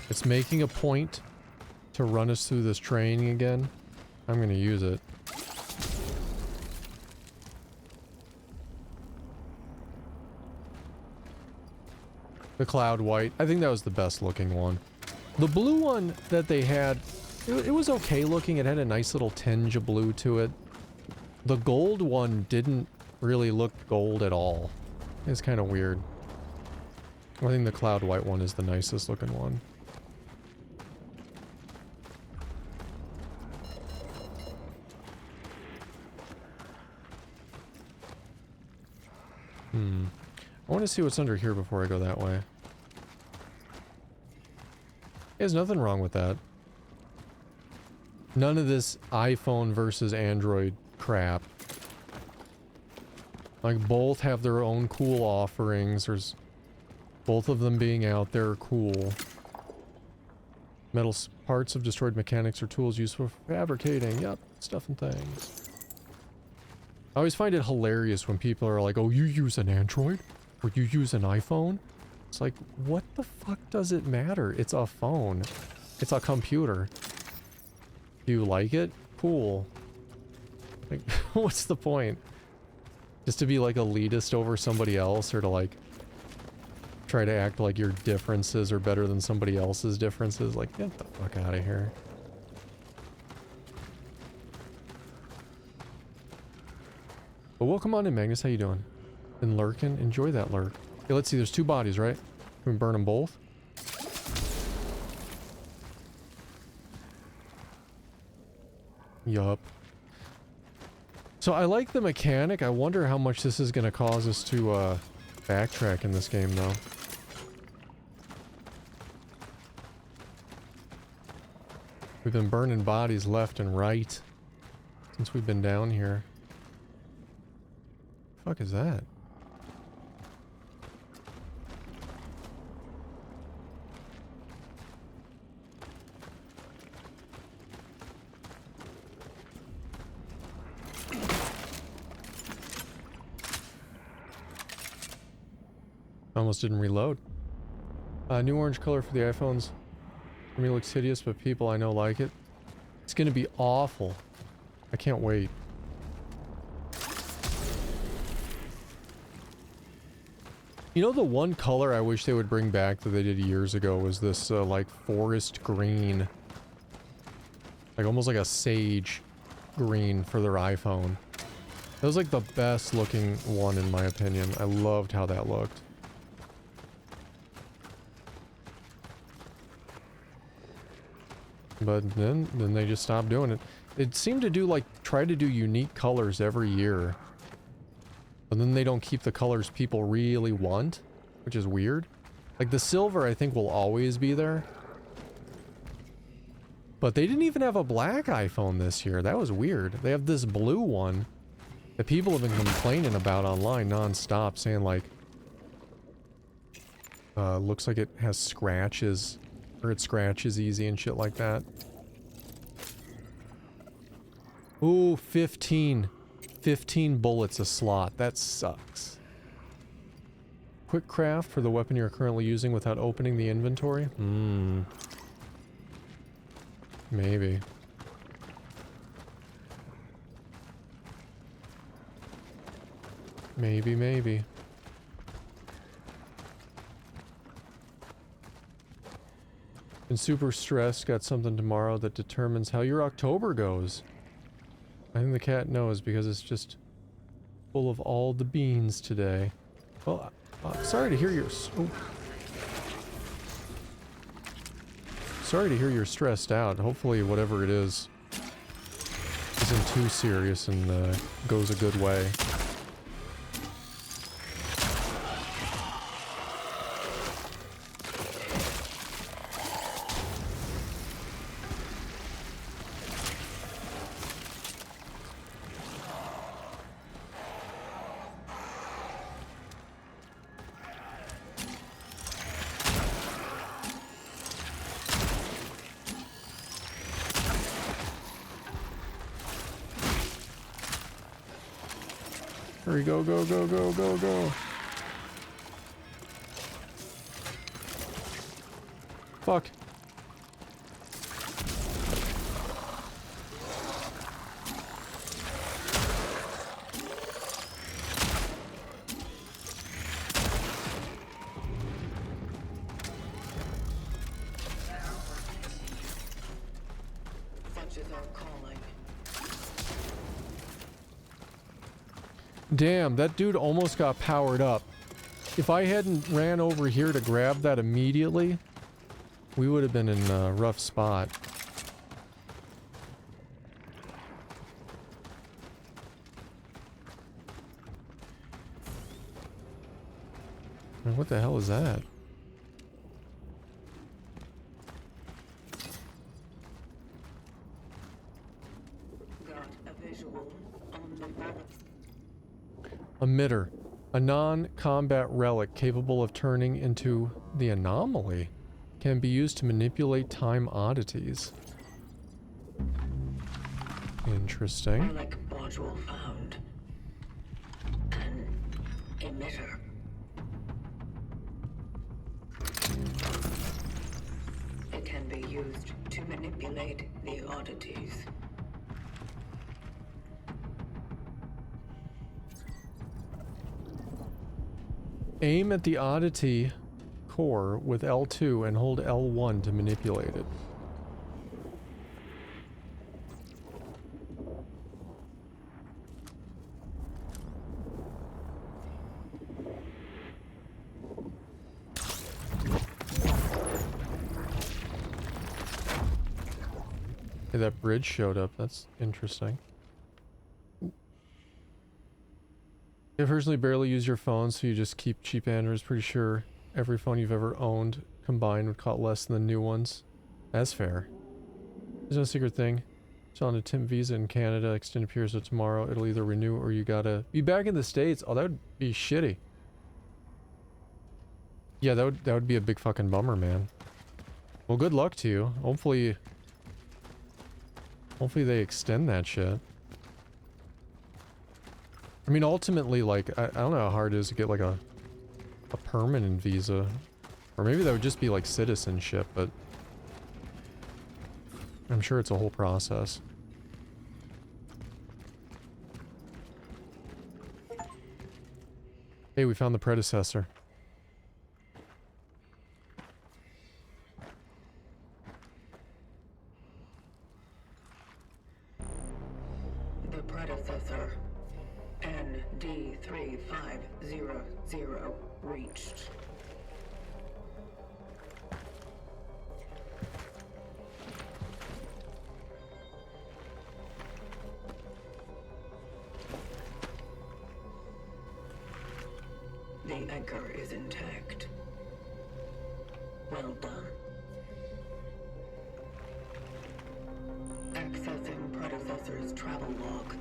It's making a point to run us through this training again. I'm gonna use it. The cloud white. I think that was the best looking one. The blue one that they had, it was okay looking. It had a nice little tinge of blue to it. The gold one didn't really look gold at all. It's kind of weird. I think the cloud white one is the nicest looking one. I want to see what's under here before I go that way. There's nothing wrong with that. None of this iPhone versus Android crap. Like, both have their own cool offerings. There's both of them being out there are cool. Metal parts of destroyed mechanics or tools used for fabricating. Yep, stuff and things. I always find it hilarious when people are like, oh, you use an Android? Or you use an iPhone? It's like, what the fuck does it matter? It's a phone. It's a computer. Do you like it? Cool. Like, what's the point? Just to be like elitist over somebody else, or to like try to act like your differences are better than somebody else's differences? Like, get the fuck out of here. But welcome on in, Magnus. How you doing? Been lurking? Enjoy that lurk. Okay, let's see. There's two bodies, right? Can we burn them both? Yup. So I like the mechanic. I wonder how much this is going to cause us to backtrack in this game, though. We've been burning bodies left and right since we've been down here. The fuck is that? Almost didn't reload. New orange color for the iPhones. For me, looks hideous, but people I know like it. It's gonna be awful. I can't wait. You know, the one color I wish they would bring back that they did years ago was this, like, forest green. Like, almost like a sage green for their iPhone. That was, like, the best looking one, in my opinion. I loved how that looked. But then they just stopped doing it. It seemed to do, like, try to do unique colors every year. But then they don't keep the colors people really want, which is weird. Like, the silver, I think, will always be there. But they didn't even have a black iPhone this year. That was weird. They have this blue one that people have been complaining about online non-stop, saying, like, looks like it has scratches. Or it scratches easy and shit like that. Ooh, 15. 15 bullets a slot. That sucks. Quick craft for the weapon you're currently using without opening the inventory? Maybe. Maybe. Been super stressed, got something tomorrow that determines how your October goes. I think the cat knows because it's just full of all the beans today. Well, I'm sorry to hear you're... Oh. Sorry to hear you're stressed out. Hopefully whatever it is isn't too serious and goes a good way. Hurry, go. Fuck. Fudges are calling. Damn, that dude almost got powered up. If I hadn't ran over here to grab that immediately, we would have been in a rough spot. What the hell is that? Emitter. A non-combat relic capable of turning into the anomaly. Can be used to manipulate time oddities. Interesting. Relic module found. An emitter. It can be used to manipulate the oddities. Aim at the oddity core with L2 and hold L1 to manipulate it. Hey, that bridge showed up. That's interesting. I personally barely use your phone, so you just keep cheap Androids. Pretty sure every phone you've ever owned combined would cost less than the new ones. That's fair. There's no secret thing. Still on a temp visa in Canada, extended period, so tomorrow it'll either renew or you gotta be back in the States. Oh, that would be shitty. Yeah, that would be a big fucking bummer, man. Well, good luck to you. Hopefully they extend that shit. I mean, ultimately, like, I don't know how hard it is to get, like, a permanent visa. Or maybe that would just be, like, citizenship, but I'm sure it's a whole process. Hey, we found the predecessor. The predecessor. ND3500 reached. The anchor is intact. Well done. Accessing predecessor's travel log.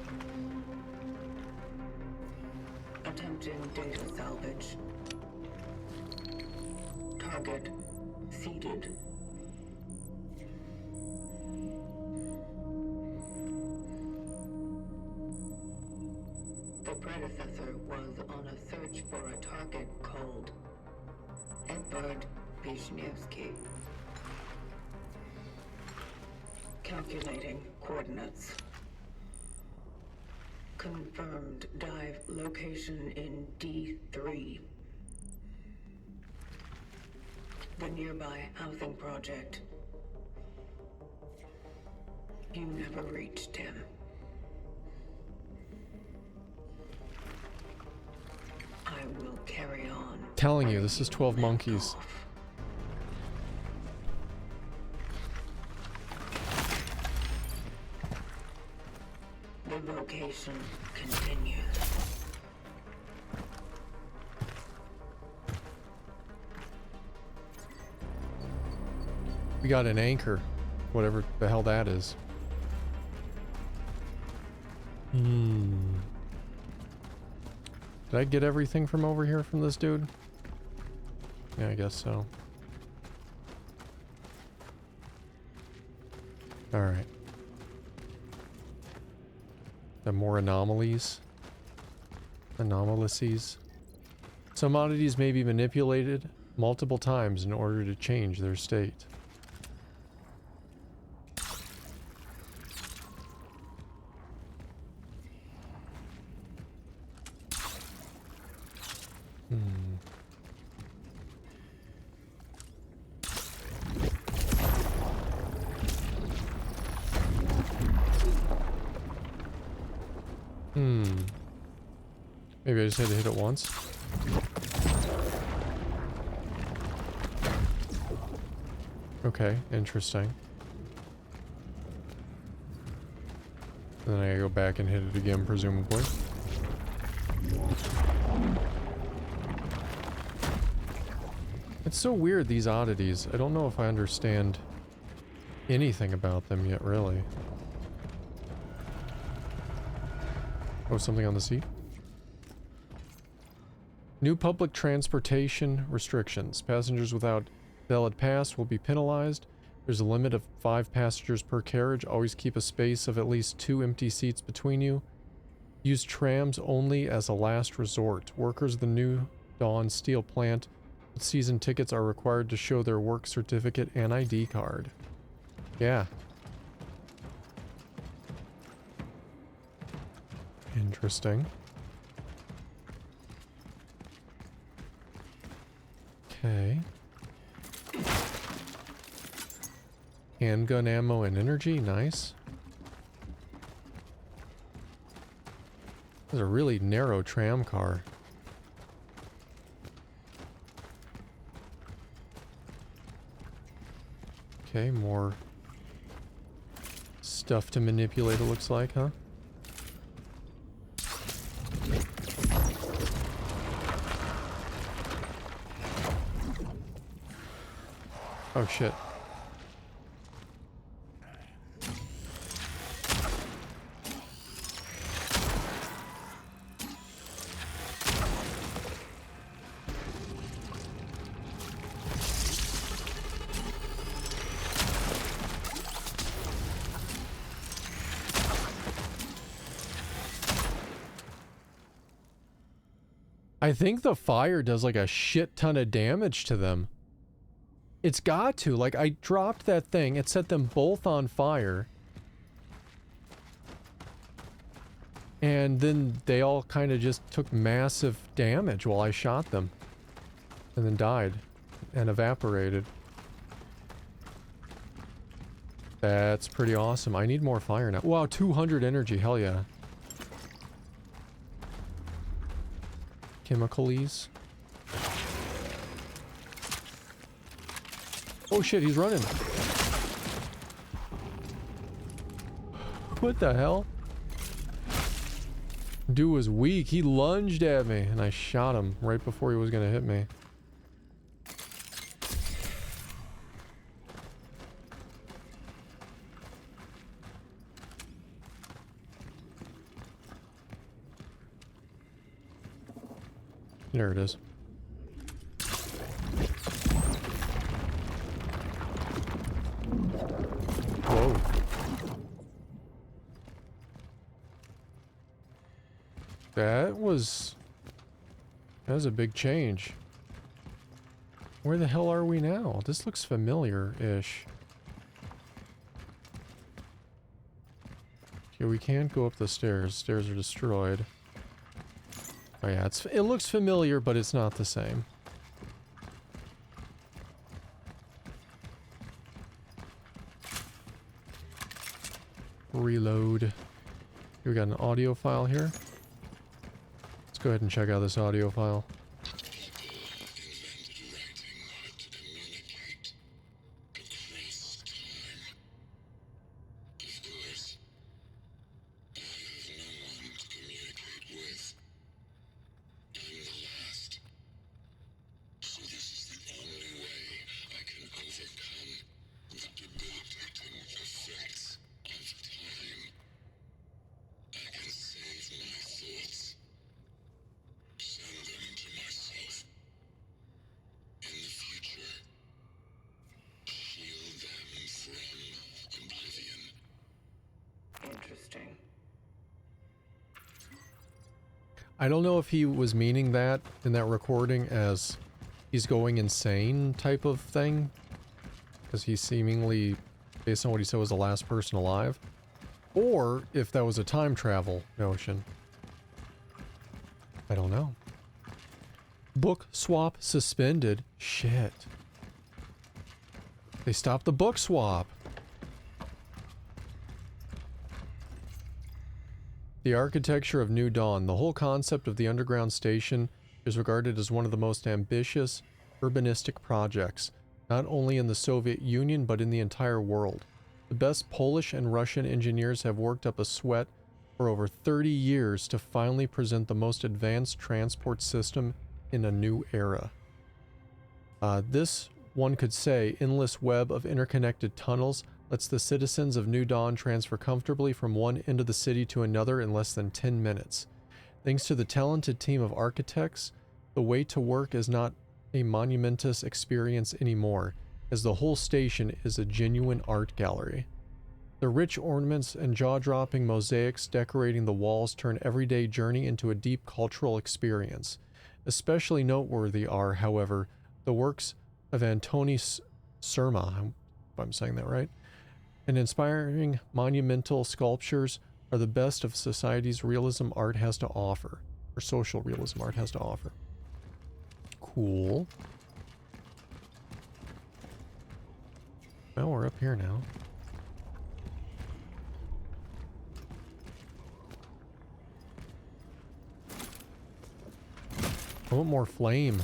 Attempting data salvage. Target seeded. The predecessor was on a search for a target called Edvard Wisniewski. Calculating coordinates. Confirmed dive location in D3. The nearby housing project. You never reached him. I will carry on. Telling you, this is 12 Monkeys. The vocation continues. We got an anchor. Whatever the hell that is. Did I get everything from over here from this dude? Yeah, I guess so. Alright. The more anomalies. Anomalies. Some oddities may be manipulated multiple times in order to change their state. Maybe I just had to hit it once. Okay, interesting. And then I gotta go back and hit it again, presumably. It's so weird, these oddities. I don't know if I understand anything about them yet, really. Oh, something on the seat? New public transportation restrictions. Passengers without valid pass will be penalized. There's a limit of 5 passengers per carriage. Always keep a space of at least 2 empty seats between you. Use trams only as a last resort. Workers of the New Dawn Steel Plant with season tickets are required to show their work certificate and ID card. Yeah. Interesting. Okay. Handgun ammo and energy, nice. This is a really narrow tram car. Okay, more stuff to manipulate, it looks like, huh? Oh shit. I think the fire does like a shit ton of damage to them. It's got to. Like, I dropped that thing, it set them both on fire. And then they all kind of just took massive damage while I shot them. And then died. And evaporated. That's pretty awesome. I need more fire now. Wow, 200 energy, hell yeah. Chemicalies. Oh shit, he's running. What the hell? Dude was weak. He lunged at me and I shot him right before he was gonna hit me. There it is. Whoa. That was a big change. Where the hell are we now? This looks familiar-ish. Okay, we can't go up the stairs. Stairs are destroyed. Oh yeah, it looks familiar, but it's not the same. Reload. We got an audio file here. Let's go ahead and check out this audio file. I don't know if he was meaning that in that recording as he's going insane type of thing, because he seemingly, based on what he said, was the last person alive, or if that was a time travel notion. I don't know. Book swap suspended. Shit. They stopped the book swap. The architecture of New Dawn. The whole concept of the underground station is regarded as one of the most ambitious urbanistic projects, not only in the Soviet Union but in the entire world. The best Polish and Russian engineers have worked up a sweat for over 30 years to finally present the most advanced transport system in a new era. This, one could say, endless web of interconnected tunnels lets the citizens of New Dawn transfer comfortably from one end of the city to another in less than 10 minutes. Thanks to the talented team of architects, The way to work is not a monumentous experience anymore, as the whole station is a genuine art gallery. The rich ornaments and jaw-dropping mosaics decorating the walls turn everyday journey into a deep cultural experience. Especially noteworthy are, however, the works of Antoni Surma, if I'm saying that right, and inspiring monumental sculptures are the best of society's realism art has to offer, or social realism art has to offer. Cool. Well, we're up here now. I want more flame.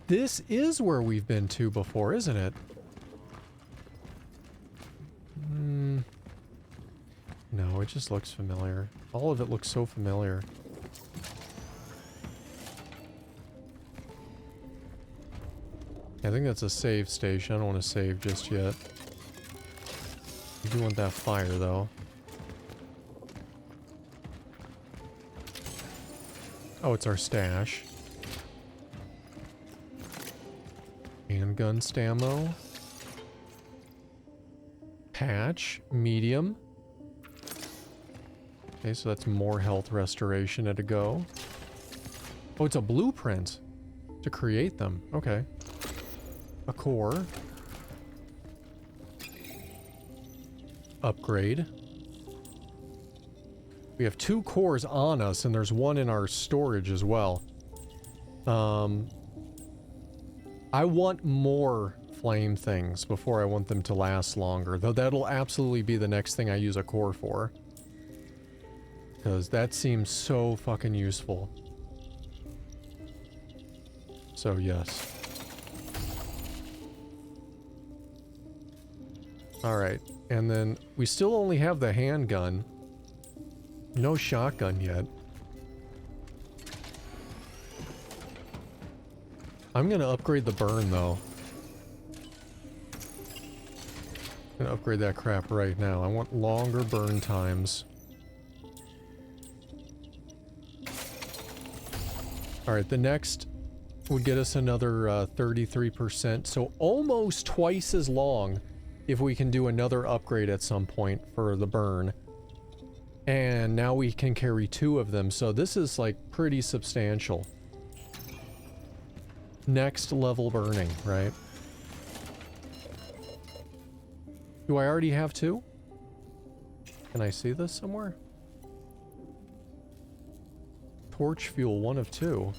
This is where we've been to before, isn't it? No, it just looks familiar. All of it looks so familiar. I think that's a save station. I don't want to save just yet. I do want that fire, though. Oh, it's our stash. Handgun stammo. Patch, medium. Okay, so that's more health restoration at a go. Oh, it's a blueprint to create them. Okay. A core. Upgrade. We have 2 cores on us, and there's 1 in our storage as well. I want more flame things before I want them to last longer, though that'll absolutely be the next thing I use a core for. Because that seems so fucking useful. So yes. Alright, and then we still only have the handgun. No shotgun yet. I'm gonna upgrade the burn, though. I'm gonna upgrade that crap right now. I want longer burn times. Alright, the next would get us another 33%, so almost twice as long if we can do another upgrade at some point for the burn. And now we can carry 2 of them, so this is like pretty substantial. Next level burning, right? Do I already have 2? Can I see this somewhere? Torch fuel, 1 of 2.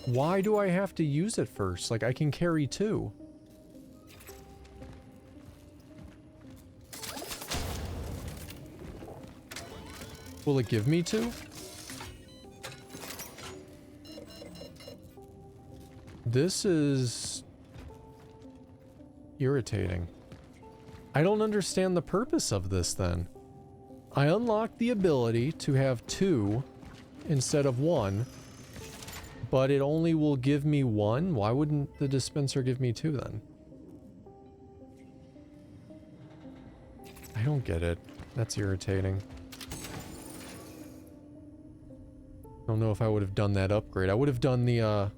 Why do I have to use it first? Like, I can carry 2. Will it give me 2? This is irritating. I don't understand the purpose of this then. I unlocked the ability to have 2 instead of 1, but it only will give me 1? Why wouldn't the dispenser give me 2 then? I don't get it. That's irritating. I don't know if I would have done that upgrade. I would have done the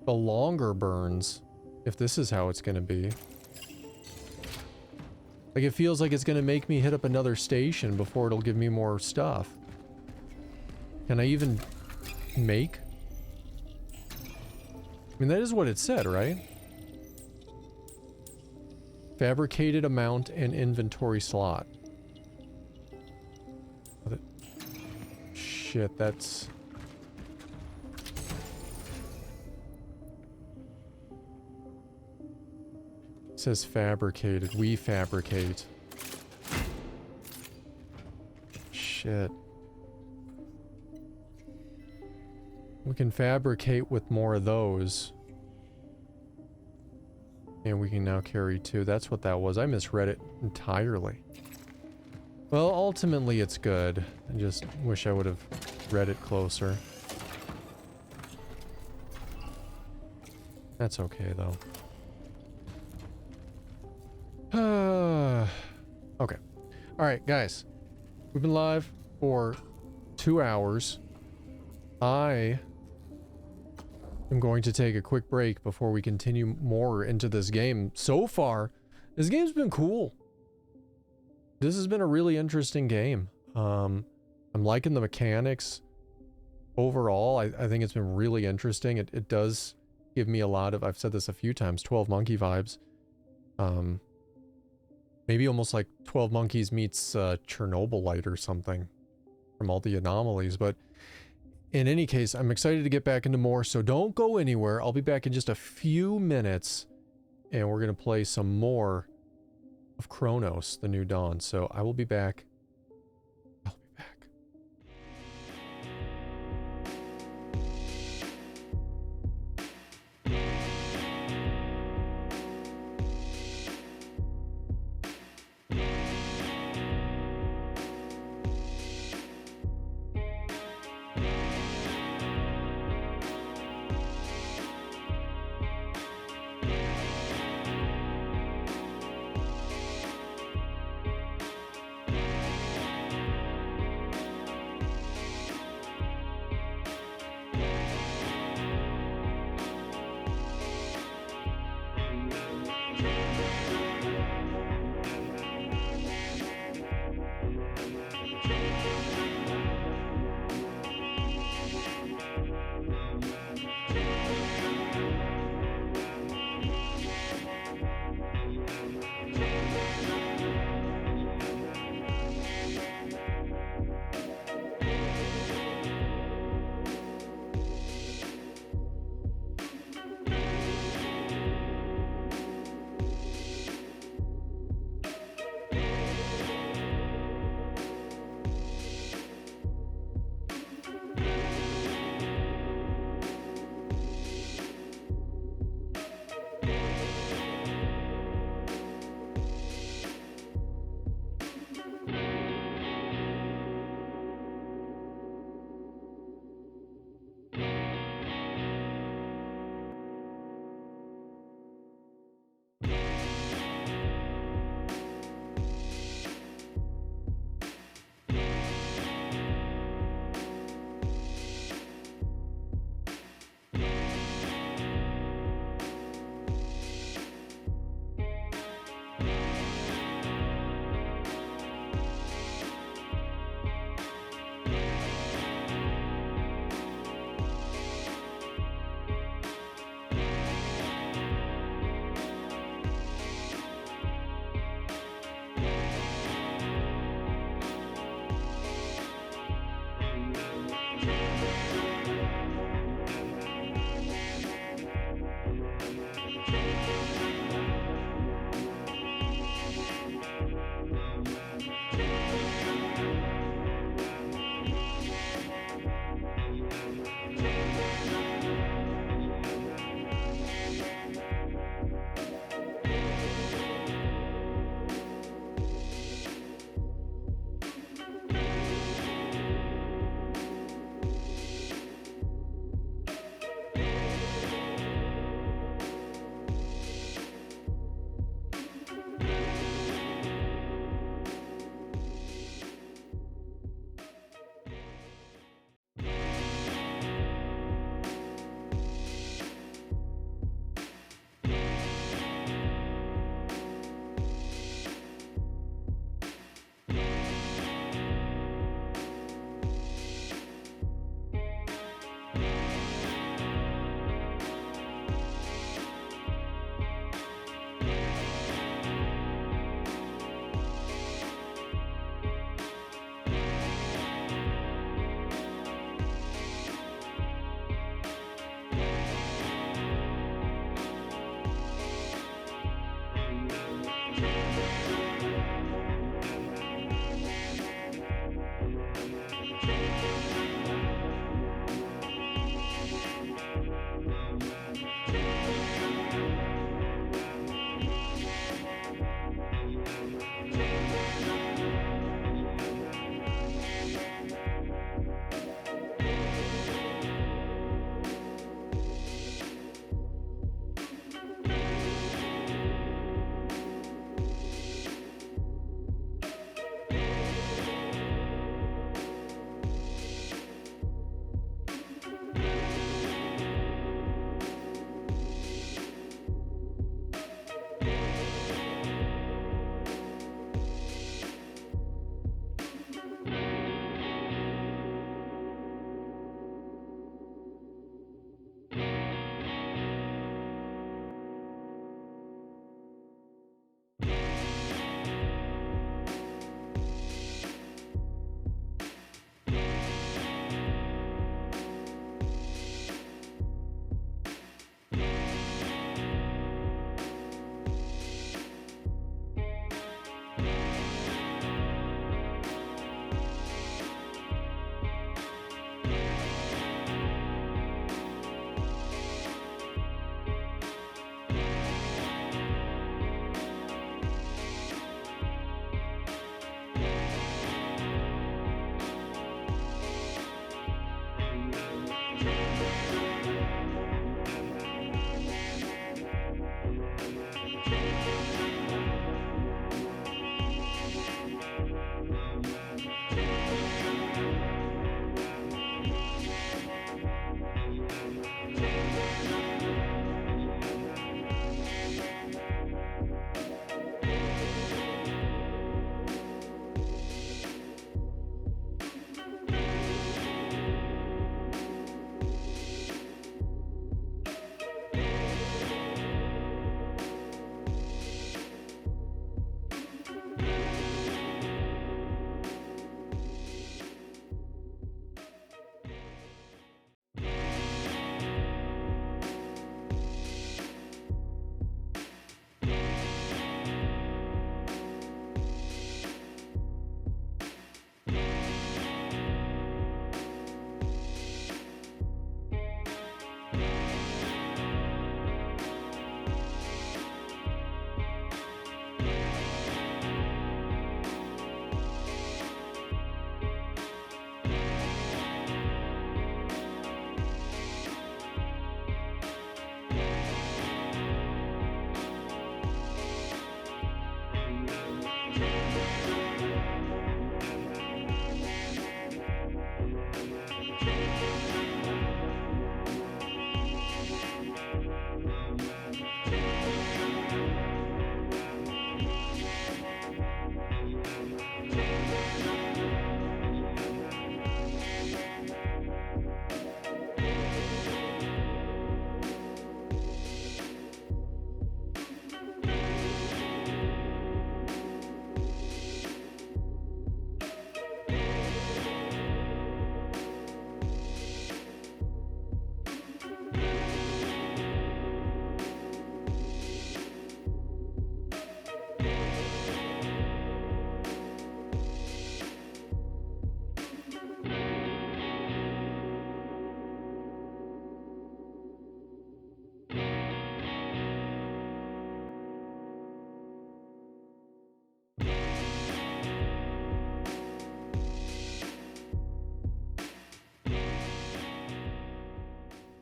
longer burns if this is how it's gonna be. Like, it feels like it's gonna make me hit up another station before it'll give me more stuff. Can I even make? I mean, that is what it said, right? Fabricated amount and inventory slot. Shit, that's... It says fabricated. We fabricate. Shit. We can fabricate with more of those. And we can now carry 2. That's what that was. I misread it entirely. Well, ultimately it's good. I just wish I would have read it closer. That's okay, though. Okay. Alright, guys. We've been live for 2 hours. I am going to take a quick break before we continue more into this game. So far, this game's been cool. This has been a really interesting game. I'm liking the mechanics. Overall, I think it's been really interesting. It does give me a lot of, I've said this a few times, 12 Monkey vibes. Maybe almost like 12 Monkeys meets Chernobylite or something from all the anomalies. But in any case, I'm excited to get back into more, so don't go anywhere. I'll be back in just a few minutes, and we're going to play some more of Cronos, The New Dawn. So I will be back. I'll be back.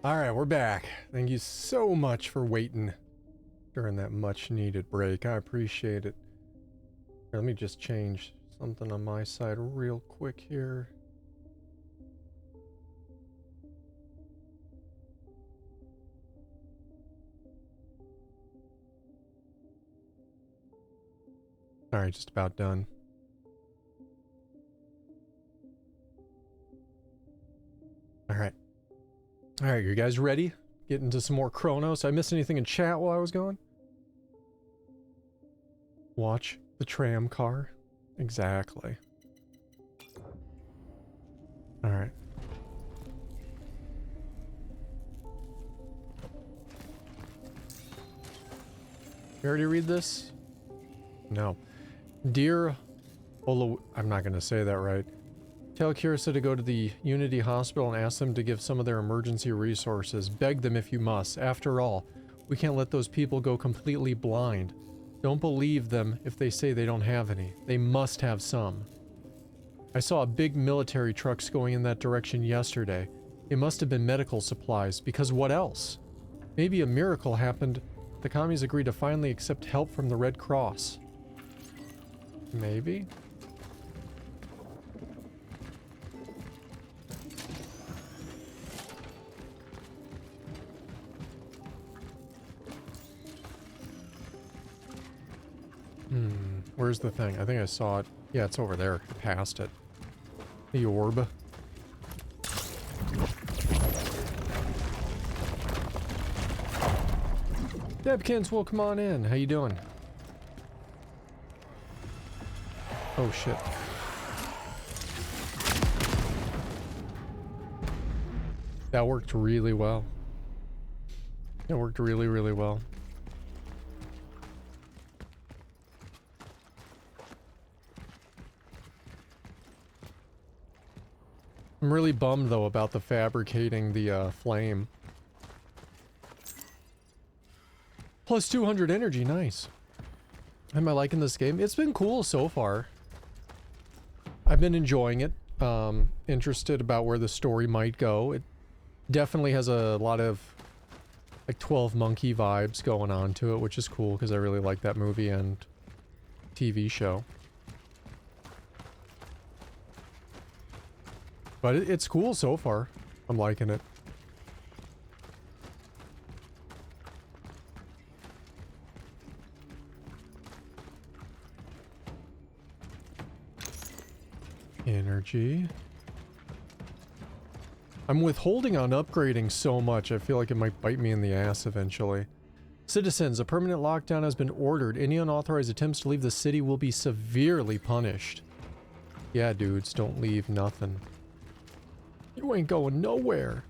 Alright, we're back. Thank you so much for waiting during that much needed break. I appreciate it. Here, let me just change something on my side real quick here. Alright, just about done. Alright. Alright, you guys ready? Get into some more Cronos. I missed anything in chat while I was gone? Watch the tram car. Exactly. Alright. You already read this? No. Dear I'm not going to say that right. Tell Kirsa to go to the Unity Hospital and ask them to give some of their emergency resources. Beg them if you must. After all, we can't let those people go completely blind. Don't believe them if they say they don't have any. They must have some. I saw a big military trucks going in that direction yesterday. It must have been medical supplies, because what else? Maybe a miracle happened. The commies agreed to finally accept help from the Red Cross. Maybe? Where's the thing? I think I saw it. Yeah, it's over there. Past it. The orb. Debkins, well, come on in. How you doing? Oh, shit. That worked really well. It worked really, really well. I'm really bummed, though, about the fabricating the flame. Plus 200 energy, nice. Am I liking this game? It's been cool so far. I've been enjoying it. Interested about where the story might go. It definitely has a lot of like 12 Monkey vibes going on to it, which is cool because I really like that movie and TV show. But it's cool so far. I'm liking it. Energy. I'm withholding on upgrading so much, I feel like it might bite me in the ass eventually. Citizens, a permanent lockdown has been ordered. Any unauthorized attempts to leave the city will be severely punished. Yeah, dudes, don't leave nothing. You ain't going nowhere.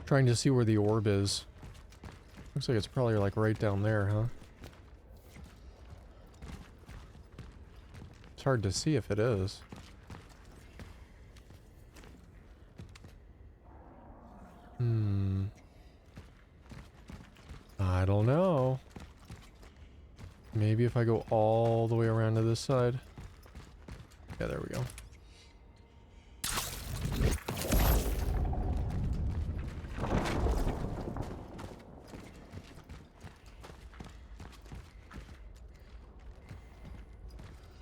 Trying to see where the orb is. Looks like it's probably like right down there, huh? It's hard to see if it is. I don't know. Maybe if I go all the way around to this side. Yeah, there we go.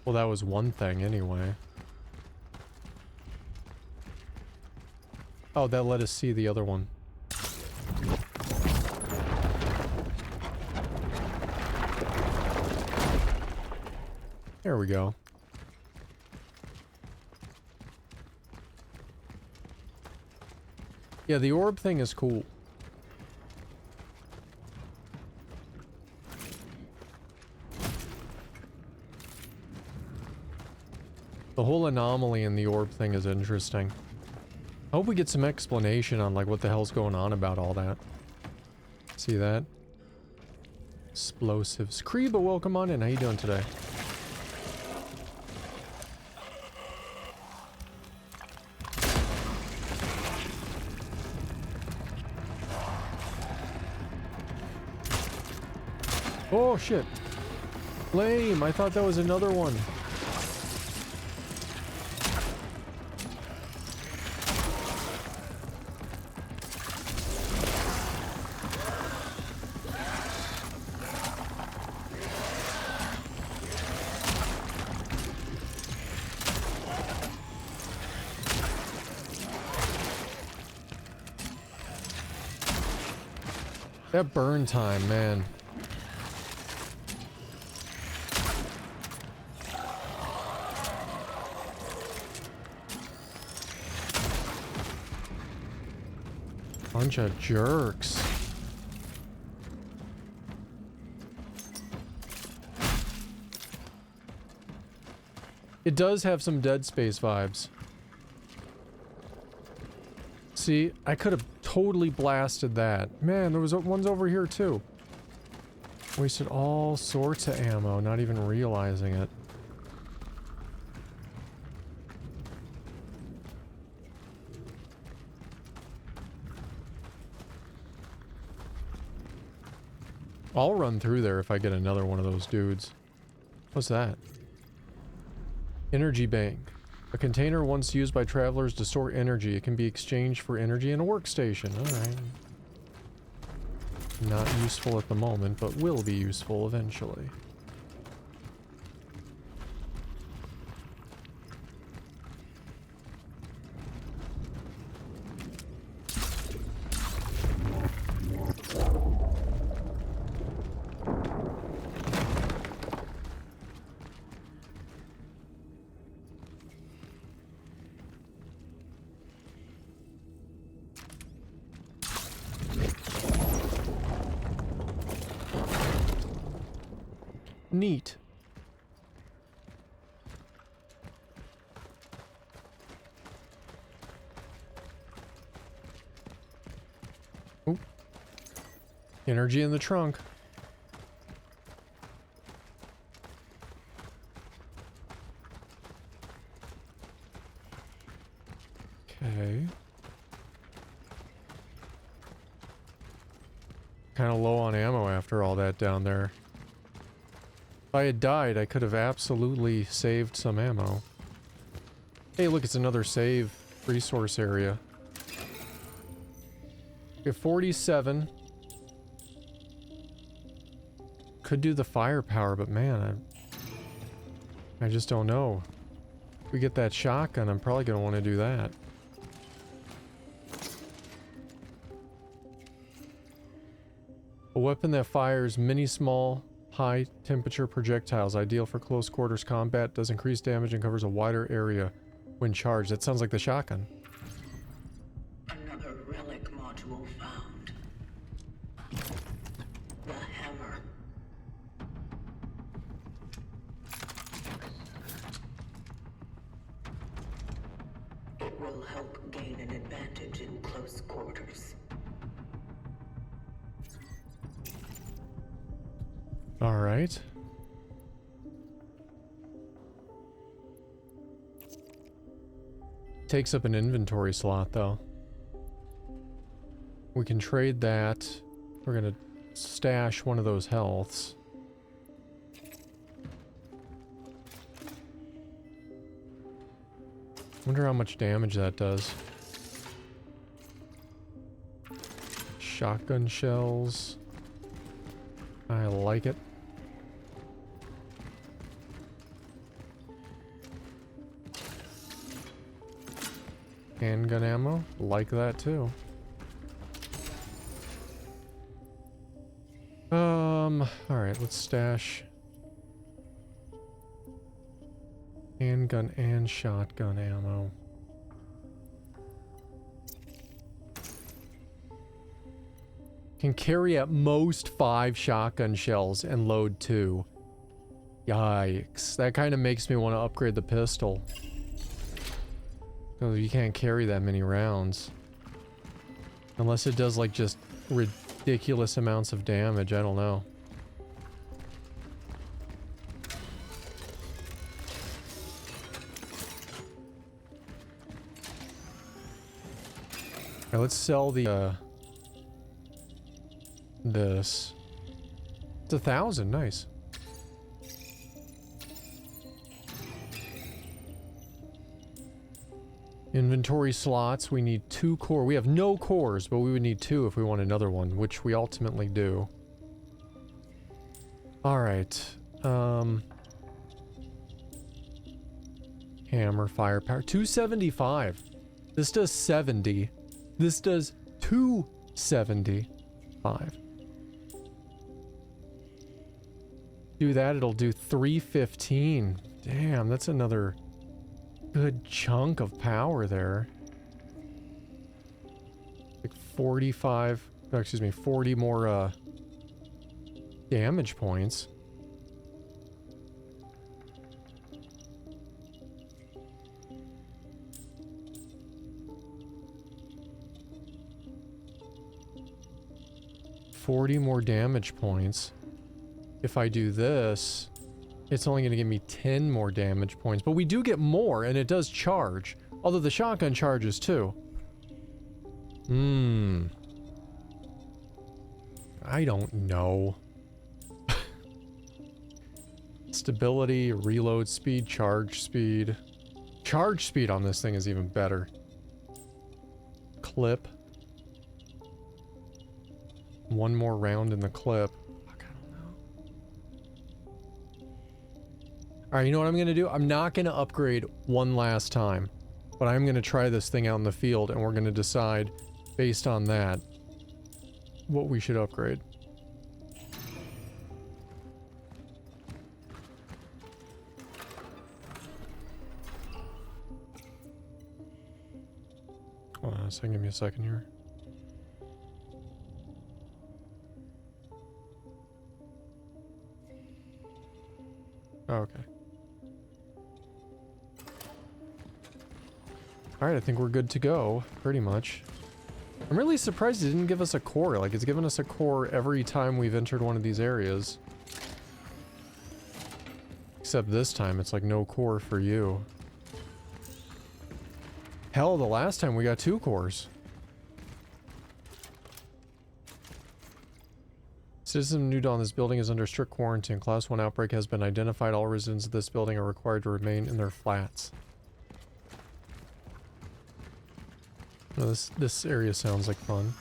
Well, that was one thing anyway. Oh, that let us see the other one. There we go. Yeah, the orb thing is cool. The whole anomaly in the orb thing is interesting. I hope we get some explanation on like what the hell's going on about all that. See that? Explosives. Kreba, welcome on in. How you doing today? Oh, shit. Lame. I thought that was another one. That burn time, man. Bunch of jerks. It does have some Dead Space vibes. See, I could have totally blasted that. Man, there was ones over here too. Wasted all sorts of ammo, not even realizing it. I'll run through there if I get another one of those dudes. What's that? Energy bank. A container once used by travelers to store energy. It can be exchanged for energy in a workstation. Alright. Not useful at the moment, but will be useful eventually. Neat. Oop. Energy in the trunk. Okay. Kind of low on ammo after all that down there. If I had died, I could have absolutely saved some ammo. Hey, look, it's another save resource area. We have 47. Could do the firepower, but man, I just don't know. If we get that shotgun, I'm probably going to want to do that. A weapon that fires many small high temperature projectiles, ideal for close quarters combat, does increase damage and covers a wider area when charged. That sounds like the shotgun. Another relic module found. The hammer. It will help gain an advantage in close quarters. All right. Takes up an inventory slot, though. We can trade that. We're gonna stash one of those healths. Wonder how much damage that does. Shotgun shells. I like it. Handgun ammo, like that too. Alright, let's stash handgun and shotgun ammo. Can carry at most 5 shotgun shells and load 2. Yikes. That kind of makes me want to upgrade the pistol. Because you can't carry that many rounds. Unless it does like just ridiculous amounts of damage, I don't know. Now let's sell the this. It's 1,000. Nice. Inventory slots. We need 2 core. We have no cores, but we would need 2 if we want another one, which we ultimately do. Alright. Hammer, firepower. 275. This does 70. This does 275. Do that, it'll do 315. Damn, that's another good chunk of power there. Like 45, oh, excuse me, 40 more damage points. $40 more damage points. If I do this, it's only going to give me 10 more damage points. But we do get more, and it does charge. Although the shotgun charges too. I don't know. Stability, reload speed, charge speed. Charge speed on this thing is even better. Clip. 1 more round in the clip. Fuck, I don't know. Alright, you know what I'm gonna do? I'm not gonna upgrade one last time. But I'm gonna try this thing out in the field, and we're gonna decide, based on that, what we should upgrade. Hold on a second, give me a second here. Oh, okay. Alright, I think we're good to go, pretty much. I'm really surprised it didn't give us a core. Like, it's given us a core every time we've entered one of these areas. Except this time, it's like no core for you. Hell, the last time we got 2 cores. Citizen of New Dawn, this building is under strict quarantine. Class 1 outbreak has been identified. All residents of this building are required to remain in their flats. No, this area sounds like fun.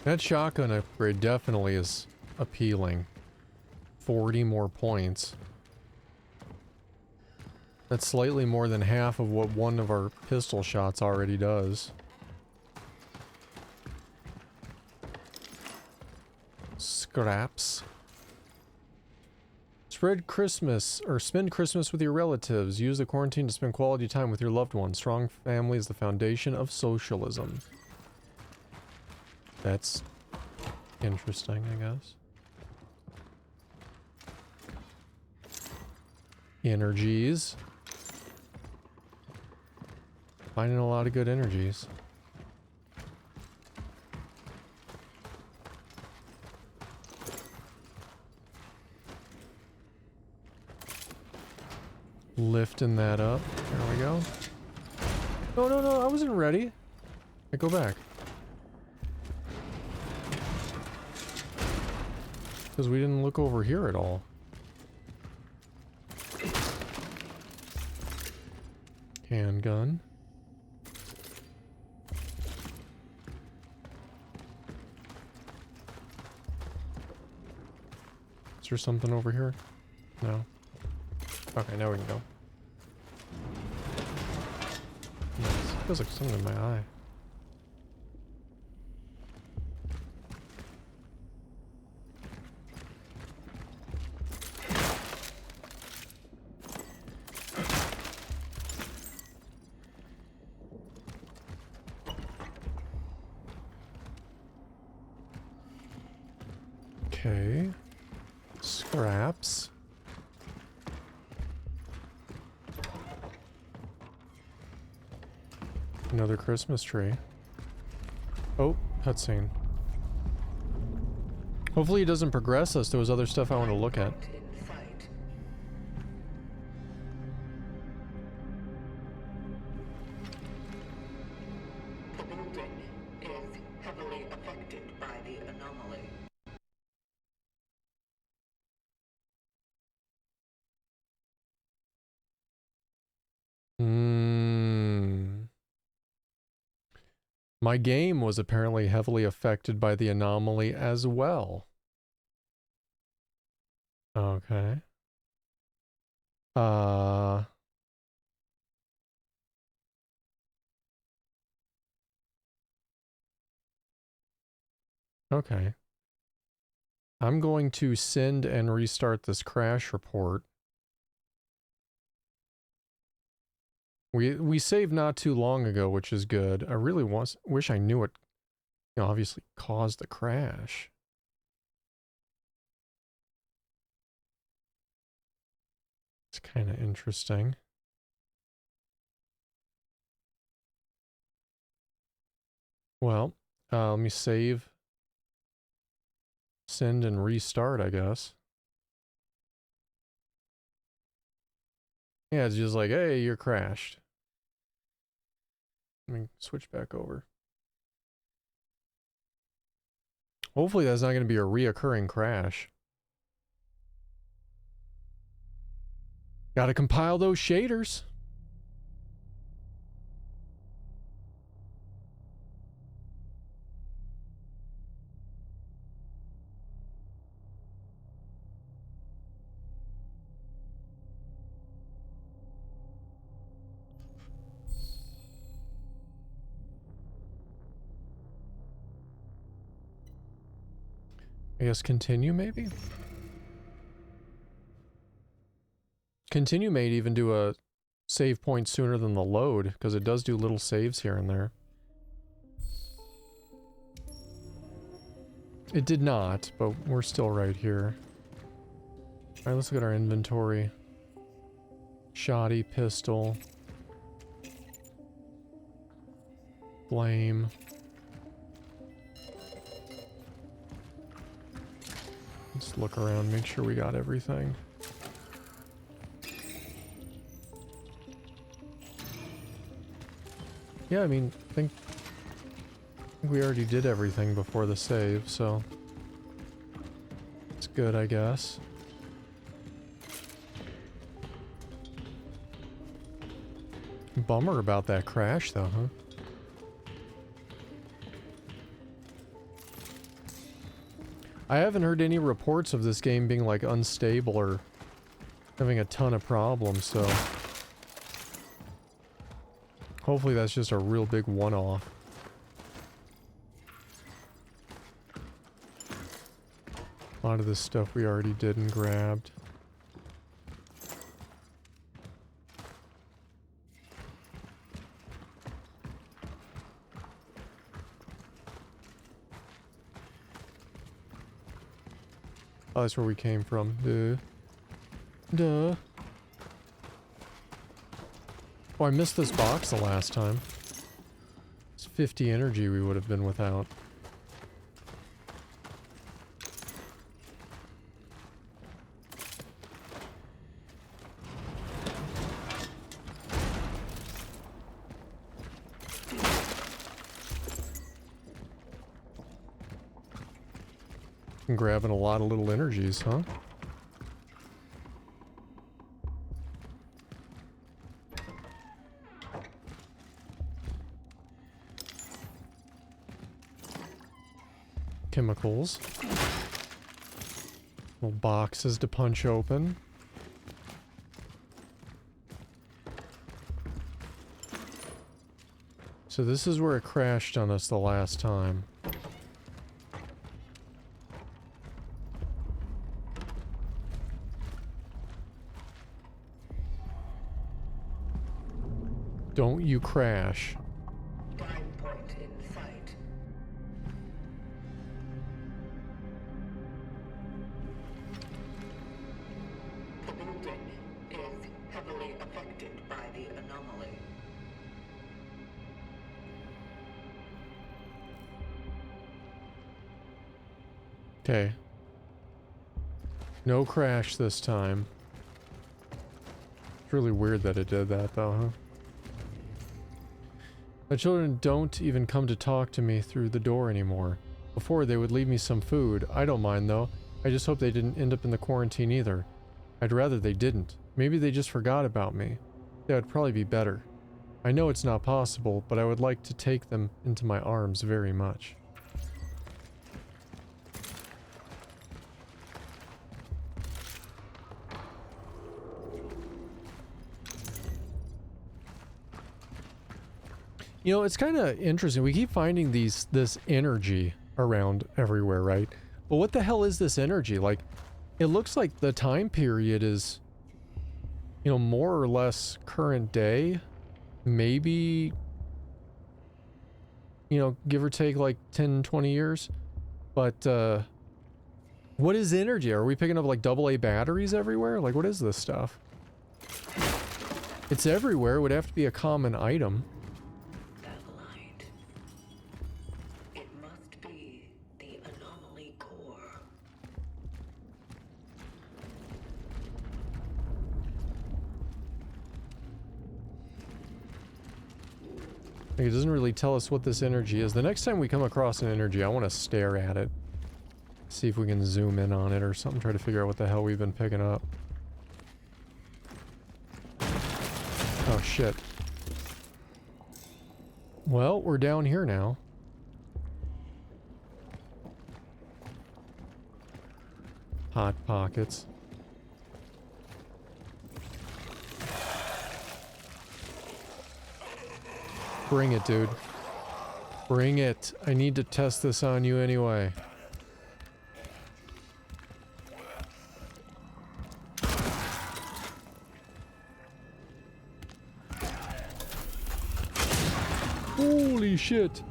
That shotgun upgrade definitely is appealing. 40 more points. That's slightly more than half of what one of our pistol shots already does. Scraps. Spend Christmas with your relatives. Use the quarantine to spend quality time with your loved ones. Strong family is the foundation of socialism. That's interesting, I guess. Energies. Finding a lot of good energies. Lifting that up. There we go. No, I wasn't ready. I go back. Because we didn't look over here at all. Handgun. Is there something over here? No. Okay, now we can go. Nice. Feels like something in my eye. Okay. Scraps. Another Christmas tree. Oh, cutscene. Hopefully it doesn't progress us. There was other stuff I want to look at. In sight. The building is heavily affected by the anomaly. My game was apparently heavily affected by the anomaly as well. Okay. Okay. I'm going to send and restart this crash report. We saved not too long ago, which is good. I really wish I knew what, you know, obviously caused the crash. It's kind of interesting. Well, let me save, send, and restart, I guess. Yeah, it's just like, hey, you're crashed. Let me switch back over. Hopefully that's not going to be a reoccurring crash. Gotta compile those shaders. I guess continue, maybe? Continue may even do a save point sooner than the load, because it does do little saves here and there. It did not, but we're still right here. Alright, let's look at our inventory. Shoddy pistol. Flame. Let's look around, make sure we got everything. Yeah, I mean, I think we already did everything before the save, so it's good, I guess. Bummer about that crash, though, huh? I haven't heard any reports of this game being, like, unstable or having a ton of problems, so hopefully that's just a real big one-off. A lot of this stuff we already did and grabbed. Oh, that's where we came from. Duh. Oh, I missed this box the last time. It's 50 energy we would have been without. I'm grabbing a lot of little energies, huh? Chemicals. Little boxes to punch open. So this is where it crashed on us the last time. Don't you crash. Dime point in sight. The building is heavily affected by the anomaly. Okay. No crash this time. It's really weird that it did that, though, huh? My children don't even come to talk to me through the door anymore. Before, they would leave me some food. I don't mind, though. I just hope they didn't end up in the quarantine either. I'd rather they didn't. Maybe they just forgot about me. That would probably be better. I know it's not possible, but I would like to take them into my arms very much. You know, it's kind of interesting. We keep finding this energy around everywhere, right? But what the hell is this energy? Like, it looks like the time period is, you know, more or less current day. Maybe, you know, give or take like 10, 20 years. But, what is energy? Are we picking up like AA batteries everywhere? Like, what is this stuff? It's everywhere. It would have to be a common item. It doesn't really tell us what this energy is. The next time we come across an energy, I want to stare at it. See if we can zoom in on it or something. Try to figure out what the hell we've been picking up. Oh, shit. Well, we're down here now. Hot Pockets. Bring it, dude. Bring it. I need to test this on you anyway. Holy shit.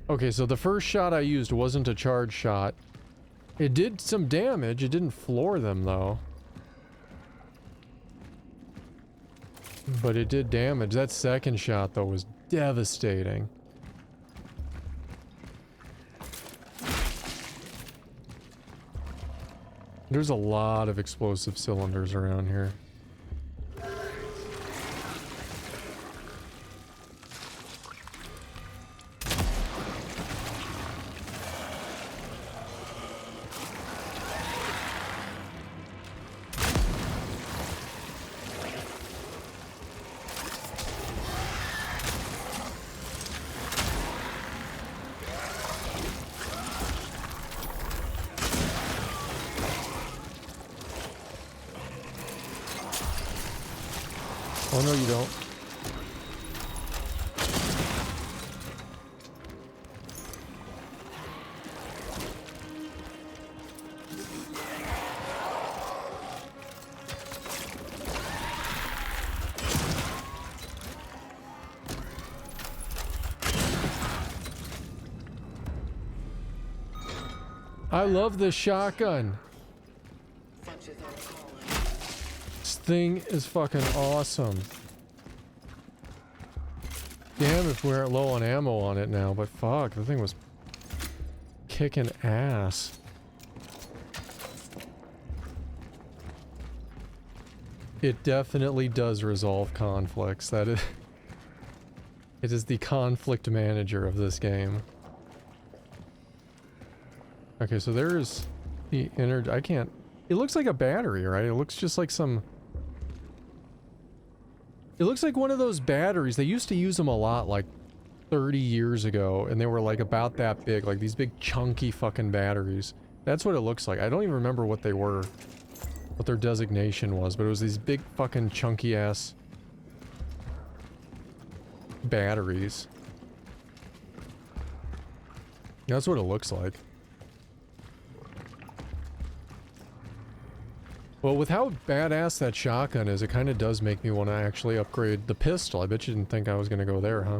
Okay, so the first shot I used wasn't a charge shot. It did some damage. It didn't floor them, though. But it did damage. That second shot, though, was devastating. There's a lot of explosive cylinders around here. Oh, no, you don't. I love this shotgun. This thing is fucking awesome. Damn if we aren't low on ammo on it now, but fuck, the thing was kicking ass. It definitely does resolve conflicts. That is... It is the conflict manager of this game. Okay, so there's the inner... I can't... It looks like a battery, right? It looks just like some... It looks like one of those batteries. They used to use them a lot, like 30 years ago, and they were like about that big, like these big chunky fucking batteries. That's what it looks like. I don't even remember what they were, what their designation was, but it was these big fucking chunky ass batteries. That's what it looks like. Well, with how badass that shotgun is, it kind of does make me want to actually upgrade the pistol. I bet you didn't think I was going to go there, huh?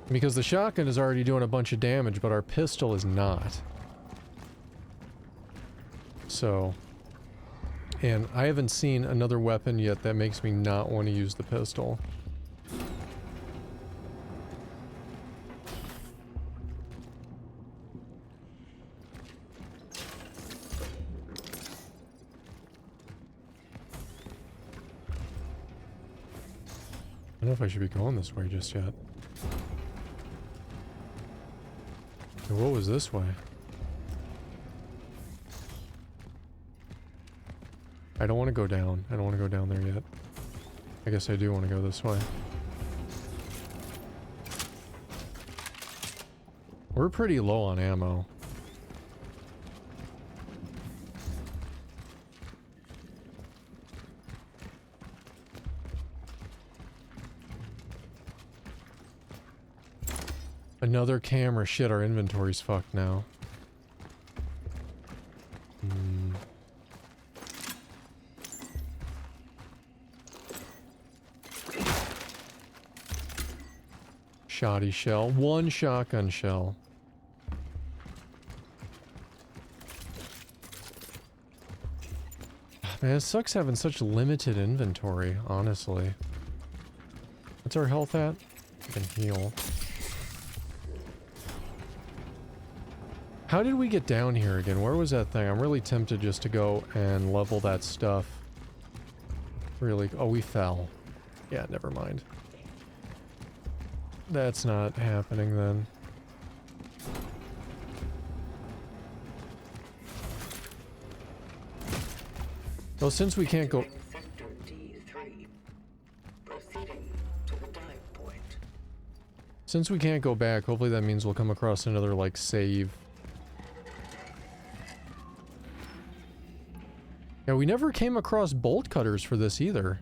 Because the shotgun is already doing a bunch of damage, but our pistol is not. So... And I haven't seen another weapon yet that makes me not want to use the pistol. don't know if I should be going this way just yet. Hey, what was this way? I don't want to go down. I don't want to go down there yet. I guess I do want to go this way. We're pretty low on ammo. Another camera. Shit, our inventory's fucked now. Shoddy shell. One shotgun shell. Man, it sucks having such limited inventory, honestly. What's our health at? I can heal. How did we get down here again? Where was that thing? I'm really tempted just to go and level that stuff. Really? Oh, we fell. Yeah, never mind. That's not happening then. Well, since we can't go... Sector D3. Proceeding to the dive point. Since we can't go back, hopefully that means we'll come across another, like, save. Yeah, we never came across bolt cutters for this either.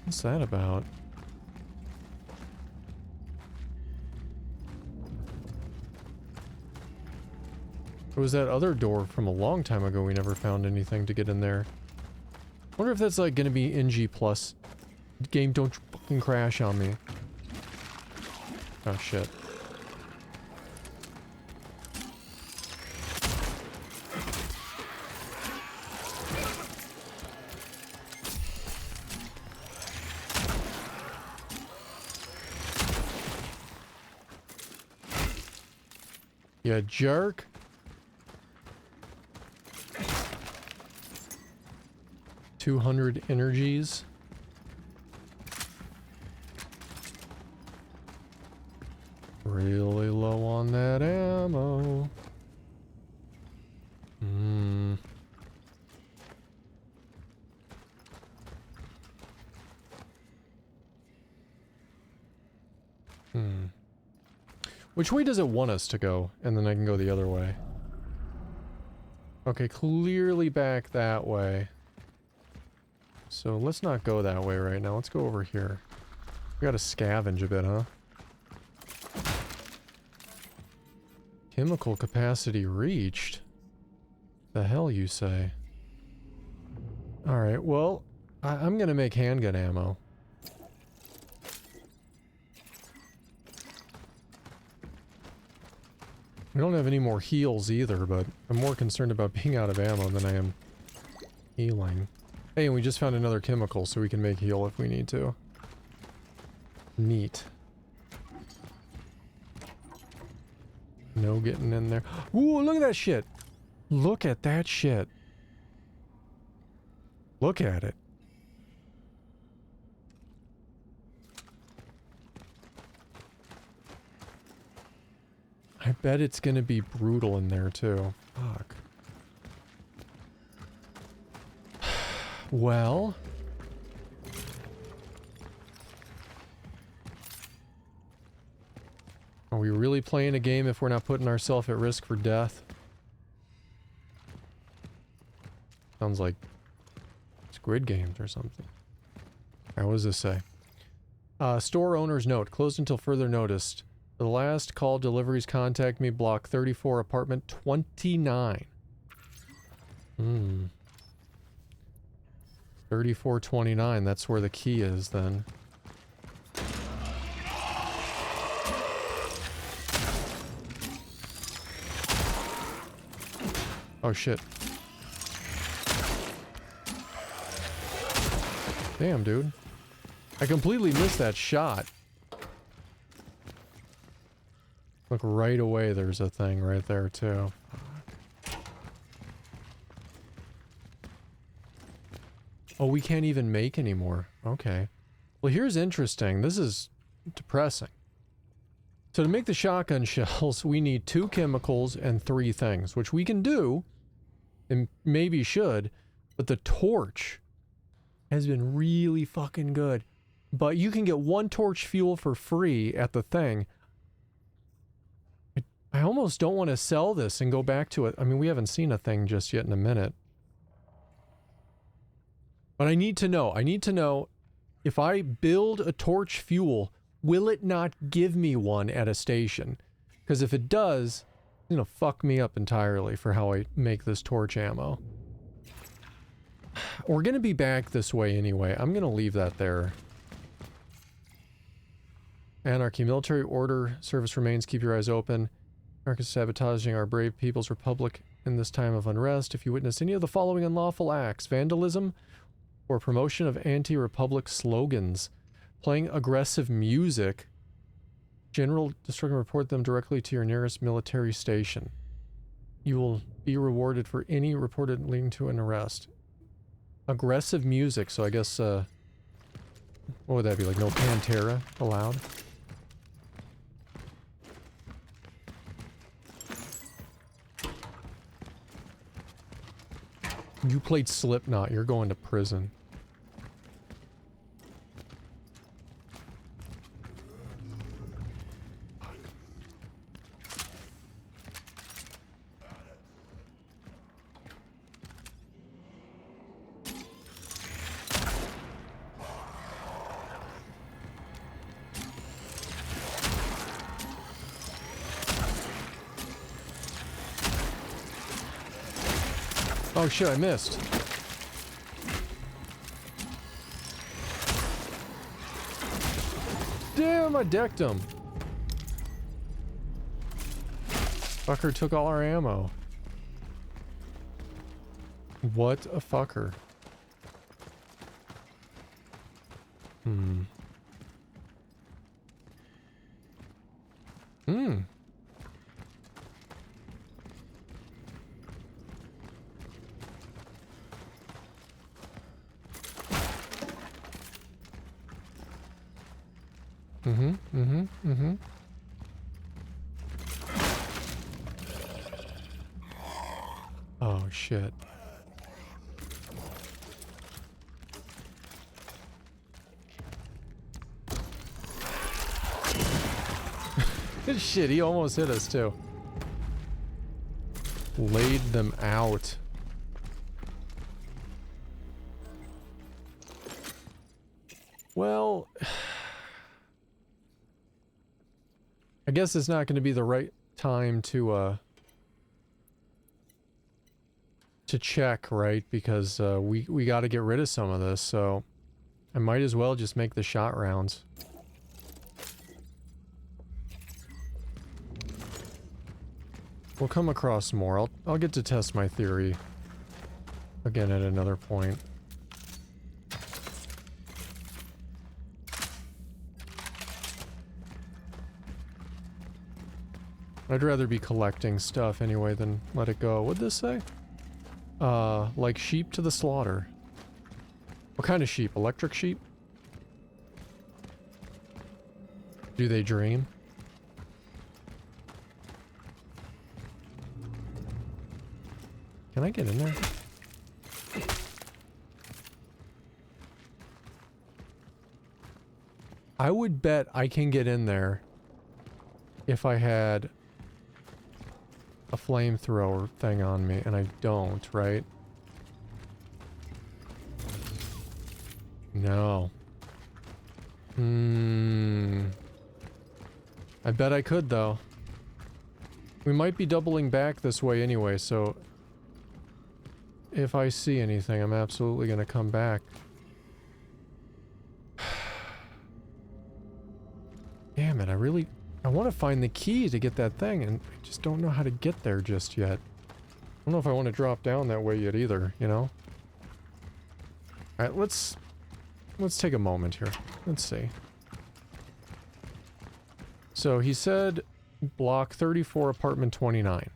What's that about? It was that other door from a long time ago. We never found anything to get in there. Wonder if that's like gonna be NG plus. Game, don't fucking crash on me. Oh shit. You jerk. $200 energies. Really low on that ammo. Which way does it want us to go? And then I can go the other way. Okay, clearly back that way. So let's not go that way right now. Let's go over here. We gotta scavenge a bit, huh? Chemical capacity reached? The hell you say? Alright, well, I'm gonna make handgun ammo. We don't have any more heals either, but I'm more concerned about being out of ammo than I am healing. Hey, and we just found another chemical, so we can make heal if we need to. Neat. No getting in there. Ooh, look at that shit! Look at that shit! Look at it. I bet it's gonna be brutal in there, too. Fuck. Well... Are we really playing a game if we're not putting ourselves at risk for death? Sounds like Squid Games or something. Alright, what does this say? Store owner's note. Closed until further notice. The last call deliveries contact me. Block 34, apartment 29. 3429. That's where the key is then. Oh shit. Damn, dude. I completely missed that shot. Look, right away there's a thing right there too. Oh, we can't even make anymore. Okay. Well, here's interesting. This is depressing. So to make the shotgun shells, we need 2 chemicals and 3 things, which we can do, and maybe should, but the torch has been really fucking good. But you can get 1 torch fuel for free at the thing. I almost don't want to sell this and go back to it. I mean, we haven't seen a thing just yet in a minute. But I need to know if I build a torch fuel, will it not give me one at a station? Because if it does, it's gonna fuck me up entirely for how I make this torch ammo. We're gonna be back this way anyway. I'm gonna leave that there. Anarchy. Military order. Service remains. Keep your eyes open. Anarchists sabotaging our brave people's republic in this time of unrest. If you witness any of the following unlawful acts: vandalism or promotion of anti-republic slogans, playing aggressive music, general destruction, report them directly to your nearest military station. You will be rewarded for any reported leading to an arrest. Aggressive music, so I guess, what would that be, like no Pantera allowed? You played Slipknot, you're going to prison. Oh shit, I missed. Damn, I decked him. Fucker took all our ammo. What a fucker. Hmm. Hmm. Oh, shit. Shit, he almost hit us, too. Laid them out. Well, I guess it's not going to be the right time to check, right? Because we got to get rid of some of this, so I might as well just make the shot rounds. We'll come across more. I'll get to test my theory again at another point. I'd rather be collecting stuff anyway than let it go. What'd this say? Like sheep to the slaughter. What kind of sheep? Electric sheep? Do they dream? Can I get in there? I would bet I can get in there if I had a flamethrower thing on me, and I don't, right? No. I bet I could, though. We might be doubling back this way anyway, so if I see anything, I'm absolutely gonna come back. Damn it, I want to find the key to get that thing, and I just don't know how to get there just yet. I don't know if I want to drop down that way yet either, you know? Alright, let's take a moment here. Let's see. So he said block 34, apartment 29.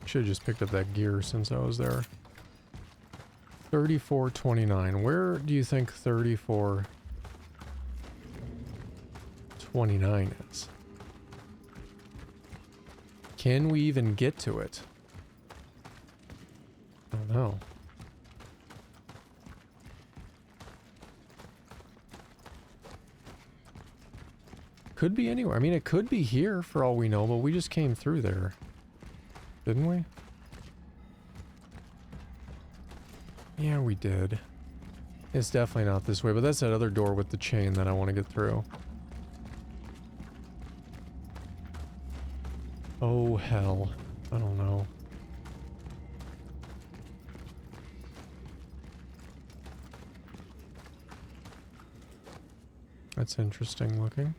Should have just picked up that gear since I was there. 3429. Where do you think 3429 is? Can we even get to it? I don't know. Could be anywhere. I mean, it could be here for all we know, but we just came through there. Didn't we? Yeah, we did. It's definitely not this way, but that's that other door with the chain that I want to get through. Oh, hell. I don't know. That's interesting looking.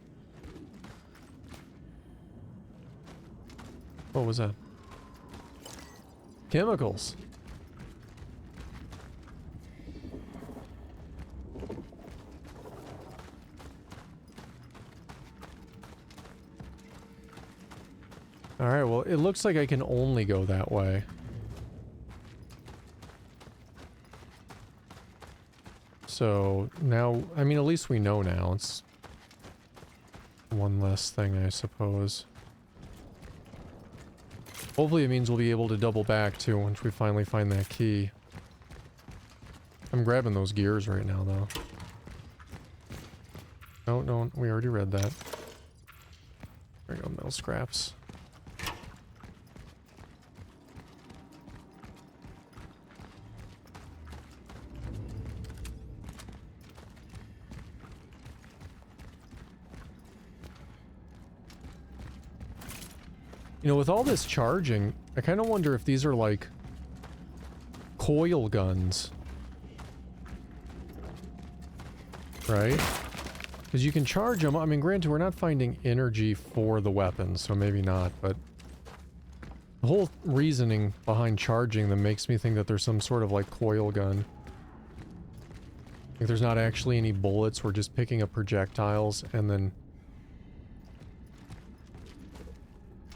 What was that? Chemicals. Alright, well, it looks like I can only go that way. So, now, I mean, at least we know now. It's one less thing, I suppose. Hopefully it means we'll be able to double back, too, once we finally find that key. I'm grabbing those gears right now, though. Oh, no, we already read that. There we go, metal scraps. You know, with all this charging, I kind of wonder if these are like coil guns. Right? Because you can charge them. I mean, granted, we're not finding energy for the weapons, so maybe not, but the whole reasoning behind charging them makes me think that there's some sort of like coil gun. Like there's not actually any bullets, we're just picking up projectiles and then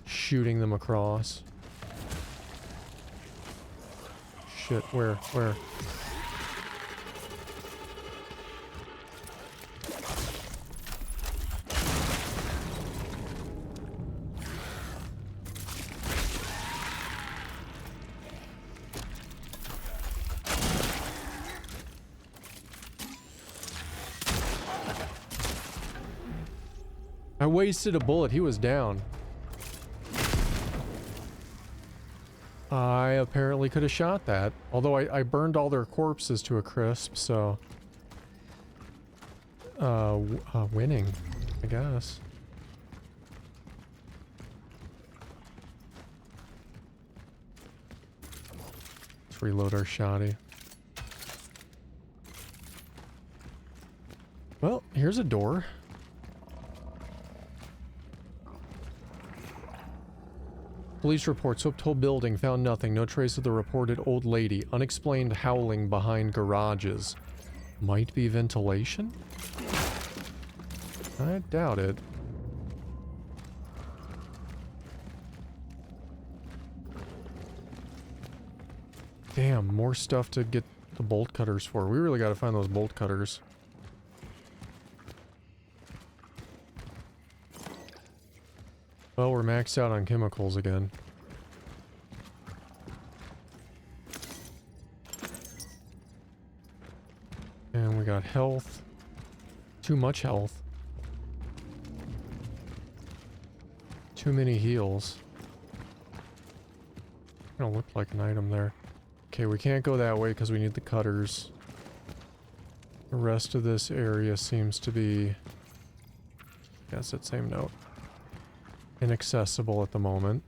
shooting them across. Shit, where? I wasted a bullet, he was down. I apparently could have shot that. Although I burned all their corpses to a crisp, so... winning, I guess. Let's reload our shotty. Well, here's a door. Police report, Soap Toll building, found nothing. No trace of the reported old lady. Unexplained howling behind garages. Might be ventilation? I doubt it. Damn, more stuff to get the bolt cutters for. We really gotta find those bolt cutters. Well, we're maxed out on chemicals again. And we got health. Too much health. Too many heals. Don't look like an item there. Okay, we can't go that way because we need the cutters. The rest of this area seems to be... Yes, that same note. Inaccessible at the moment.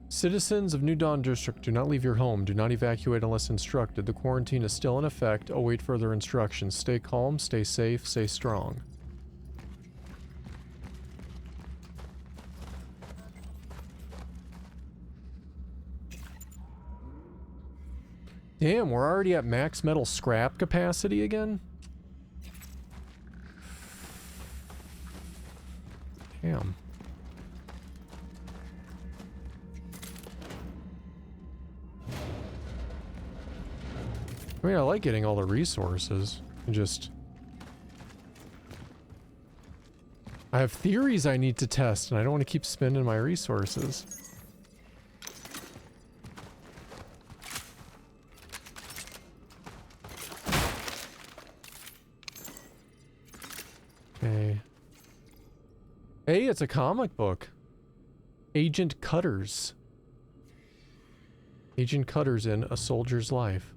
Citizens of New Dawn District, do not leave your home. Do not evacuate unless instructed. The quarantine is still in effect. Await further instructions. Stay calm, stay safe, stay strong. Damn, we're already at max metal scrap capacity again? Damn. I mean, I like getting all the resources. Just... I have theories I need to test, and I don't want to keep spending my resources. Okay. Hey, it's a comic book. Agent Cutters. Agent Cutters in A Soldier's Life.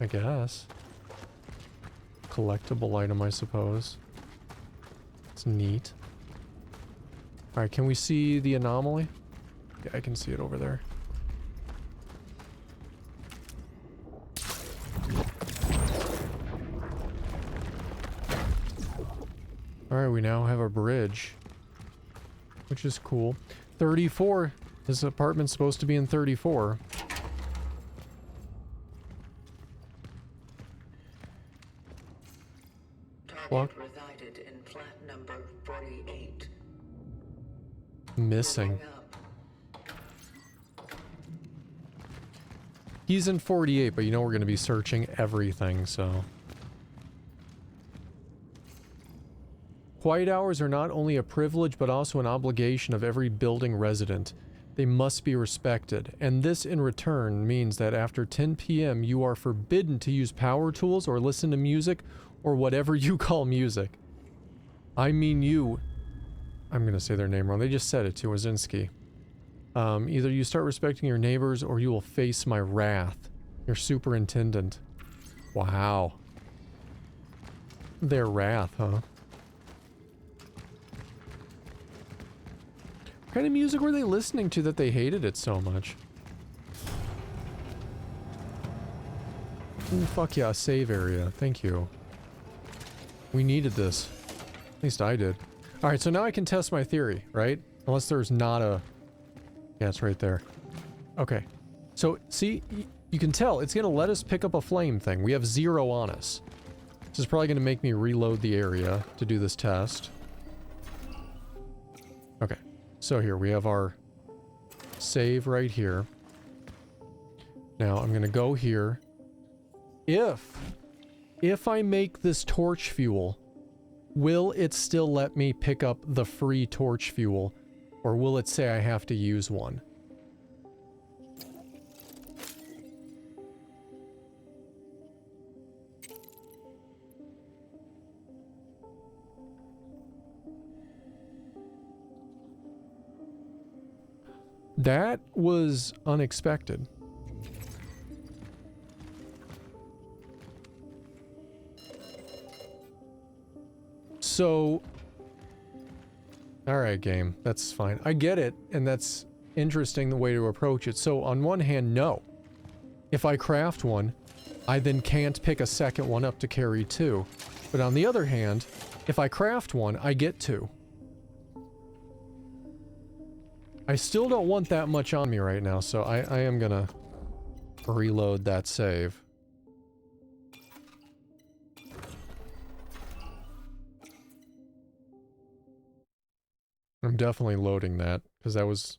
I guess. Collectible item, I suppose. It's neat. Alright, can we see the anomaly? Yeah, I can see it over there. Alright, we now have a bridge. Which is cool. 34. This apartment's supposed to be in 34. Target resided in flat number 48. Missing. Moving up. He's in 48, but you know we're going to be searching everything, so... Quiet hours are not only a privilege, but also an obligation of every building resident. They must be respected, and this in return means that after 10 p.m. you are forbidden to use power tools or listen to music or whatever you call music. I mean you... I'm gonna say their name wrong. They just said it to Wazinski. Either you start respecting your neighbors or you will face my wrath. Your superintendent. Wow. Their wrath, huh? What kind of music were they listening to that they hated it so much? Ooh, fuck yeah, save area. Thank you. We needed this. At least I did. Alright, so now I can test my theory, right? Unless there's not a... Yeah, it's right there. Okay. So, see, you can tell it's gonna let us pick up a flame thing. We have 0 on us. This is probably gonna make me reload the area to do this test. Okay. So here, we have our save right here. Now, I'm gonna go here. If I make this torch fuel, will it still let me pick up the free torch fuel? Or will it say I have to use one? That was unexpected. So... Alright, game. That's fine. I get it, and that's interesting the way to approach it. So, on one hand, no. If I craft one, I then can't pick a second one up to carry 2. But on the other hand, if I craft one, I get 2. I still don't want that much on me right now, so I am gonna reload that save. I'm definitely loading that, because that was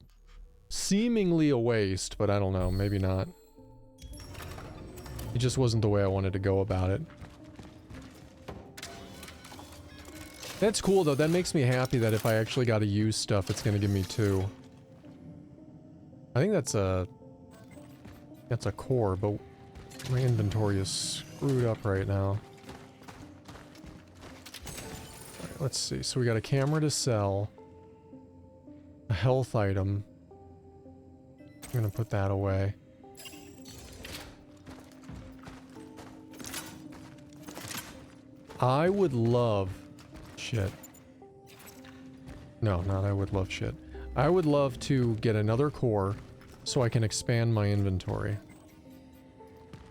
seemingly a waste, but I don't know, maybe not. It just wasn't the way I wanted to go about it. That's cool though, that makes me happy that if I actually gotta use stuff, it's gonna give me 2. I think that's a core, but my inventory is screwed up right now. Alright, let's see, so we got a camera to sell. A health item. I'm gonna put that away. I would love... Shit. No, not I would love shit. I would love to get another core so I can expand my inventory.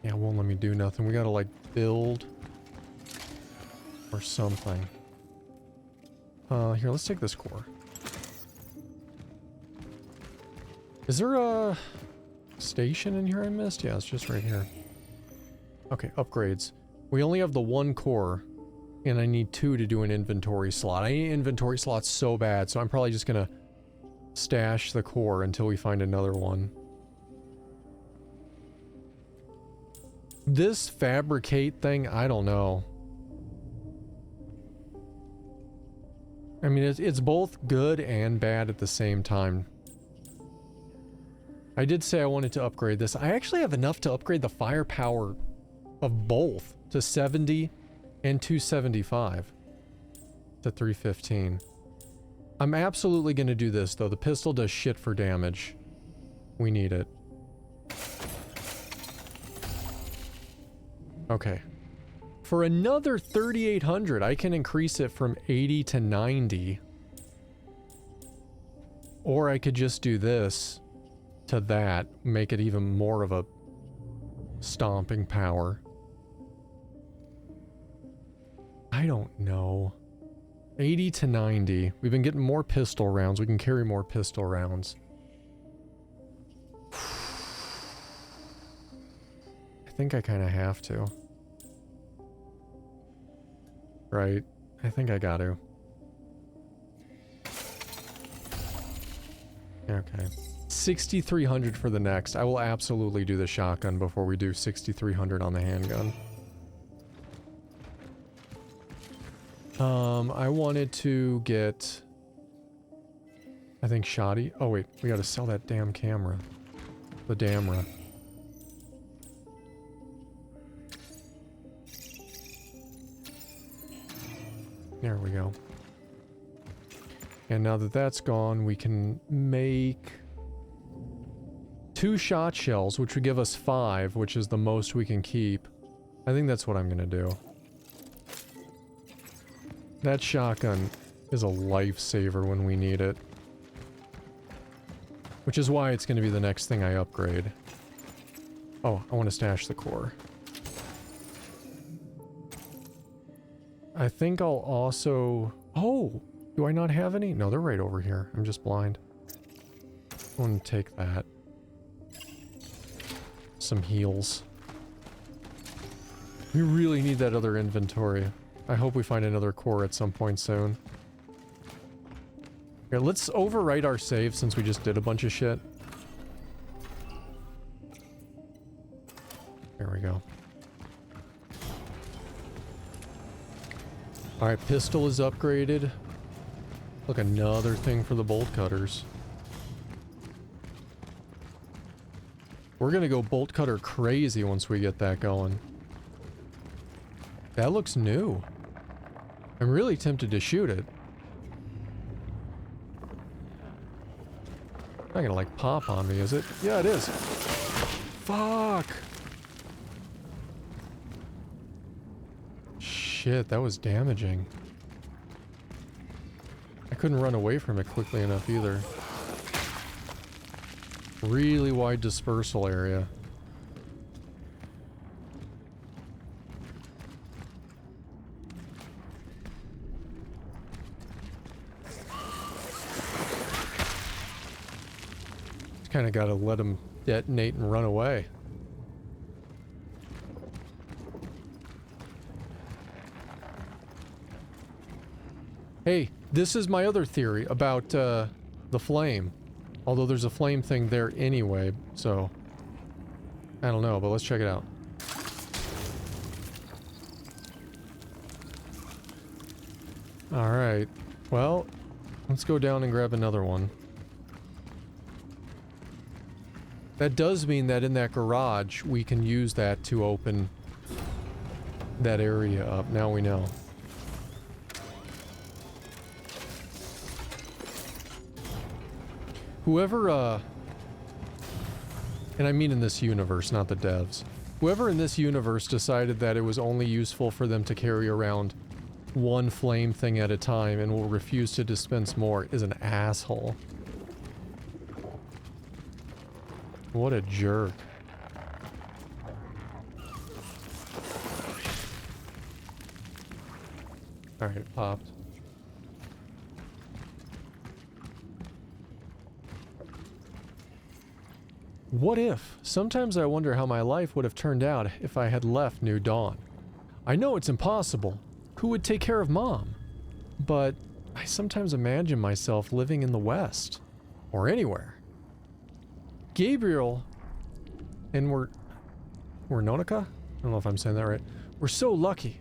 Yeah, it won't let me do nothing. We gotta, like, build or something. Here, let's take this core. Is there a station in here I missed? Yeah, it's just right here. Okay, upgrades. We only have the 1 core. And I need 2 to do an inventory slot. I need inventory slots so bad, so I'm probably just gonna stash the core until we find another one. This fabricate thing, I don't know. I mean, it's both good and bad at the same time. I did say I wanted to upgrade this. I actually have enough to upgrade the firepower of both to 70 and 275 to 315. I'm absolutely going to do this, though. The pistol does shit for damage. We need it. Okay. For another 3,800, I can increase it from 80 to 90. Or I could just do this to that, make it even more of a stomping power. I don't know. 80 to 90. We've been getting more pistol rounds. We can carry more pistol rounds. I think I kind of have to. Right. I think I got to. Okay. 6,300 for the next. I will absolutely do the shotgun before we do 6,300 on the handgun. I wanted to get... I think shoddy. Oh wait, we gotta sell that damn camera. The damra. There we go. And now that that's gone, we can make 2 shot shells, which would give us 5, which is the most we can keep. I think that's what I'm gonna do. That shotgun is a lifesaver when we need it. Which is why it's gonna be the next thing I upgrade. Oh, I want to stash the core. I think I'll also... Oh! Do I not have any? No, they're right over here. I'm just blind. I want to take that. Some heals. We really need that other inventory. I hope we find another core at some point soon. Here, let's overwrite our save since we just did a bunch of shit. There we go. Alright, pistol is upgraded. Look, another thing for the bolt cutters. We're gonna go bolt cutter crazy once we get that going. That looks new. I'm really tempted to shoot it. Not gonna like pop on me, is it? Yeah, it is. Fuck! Shit, that was damaging. I couldn't run away from it quickly enough either. Really wide dispersal area. Kind of gotta let him detonate and run away. Hey, this is my other theory about the flame. Although there's a flame thing there anyway, so... I don't know, but let's check it out. Alright. Well, let's go down and grab another one. That does mean that in that garage, we can use that to open that area up. Now we know. Whoever, and I mean in this universe, not the devs. Whoever in this universe decided that it was only useful for them to carry around one flame thing at a time and will refuse to dispense more is an asshole. What a jerk. Alright, it popped. What if? Sometimes I wonder how my life would have turned out if I had left New Dawn. I know it's impossible, who would take care of Mom? But I sometimes imagine myself living in the West. Or anywhere. Gabriel and we're Nonica? I don't know if I'm saying that right. We're so lucky.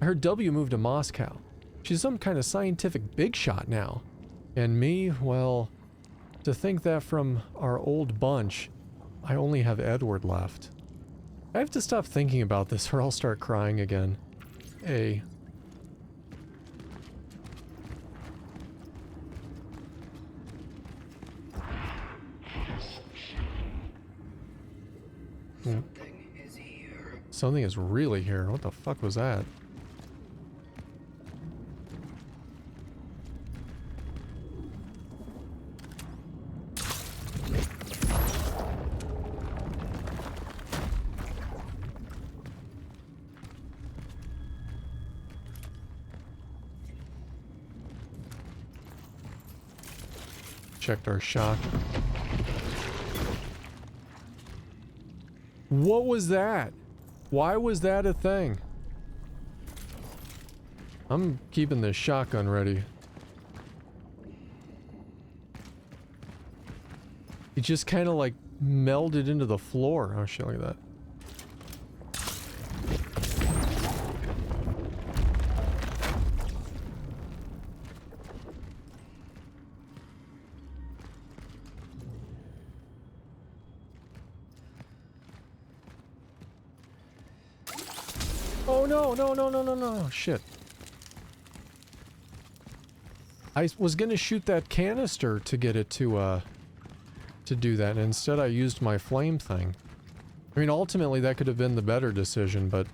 I heard W moved to Moscow. She's some kind of scientific big shot now. And me, well, to think that from our old bunch, I only have Edward left. I have to stop thinking about this or I'll start crying again. Hey. Something is here. Something is really here. What the fuck was that? Checked our shock. What was that? Why was that a thing? I'm keeping this shotgun ready. It just kind of like melded into the floor. Oh shit, look at that. Oh no, no, no, no, no, no, shit. I was gonna shoot that canister to get it to do that, and instead I used my flame thing. I mean, ultimately that could have been the better decision, but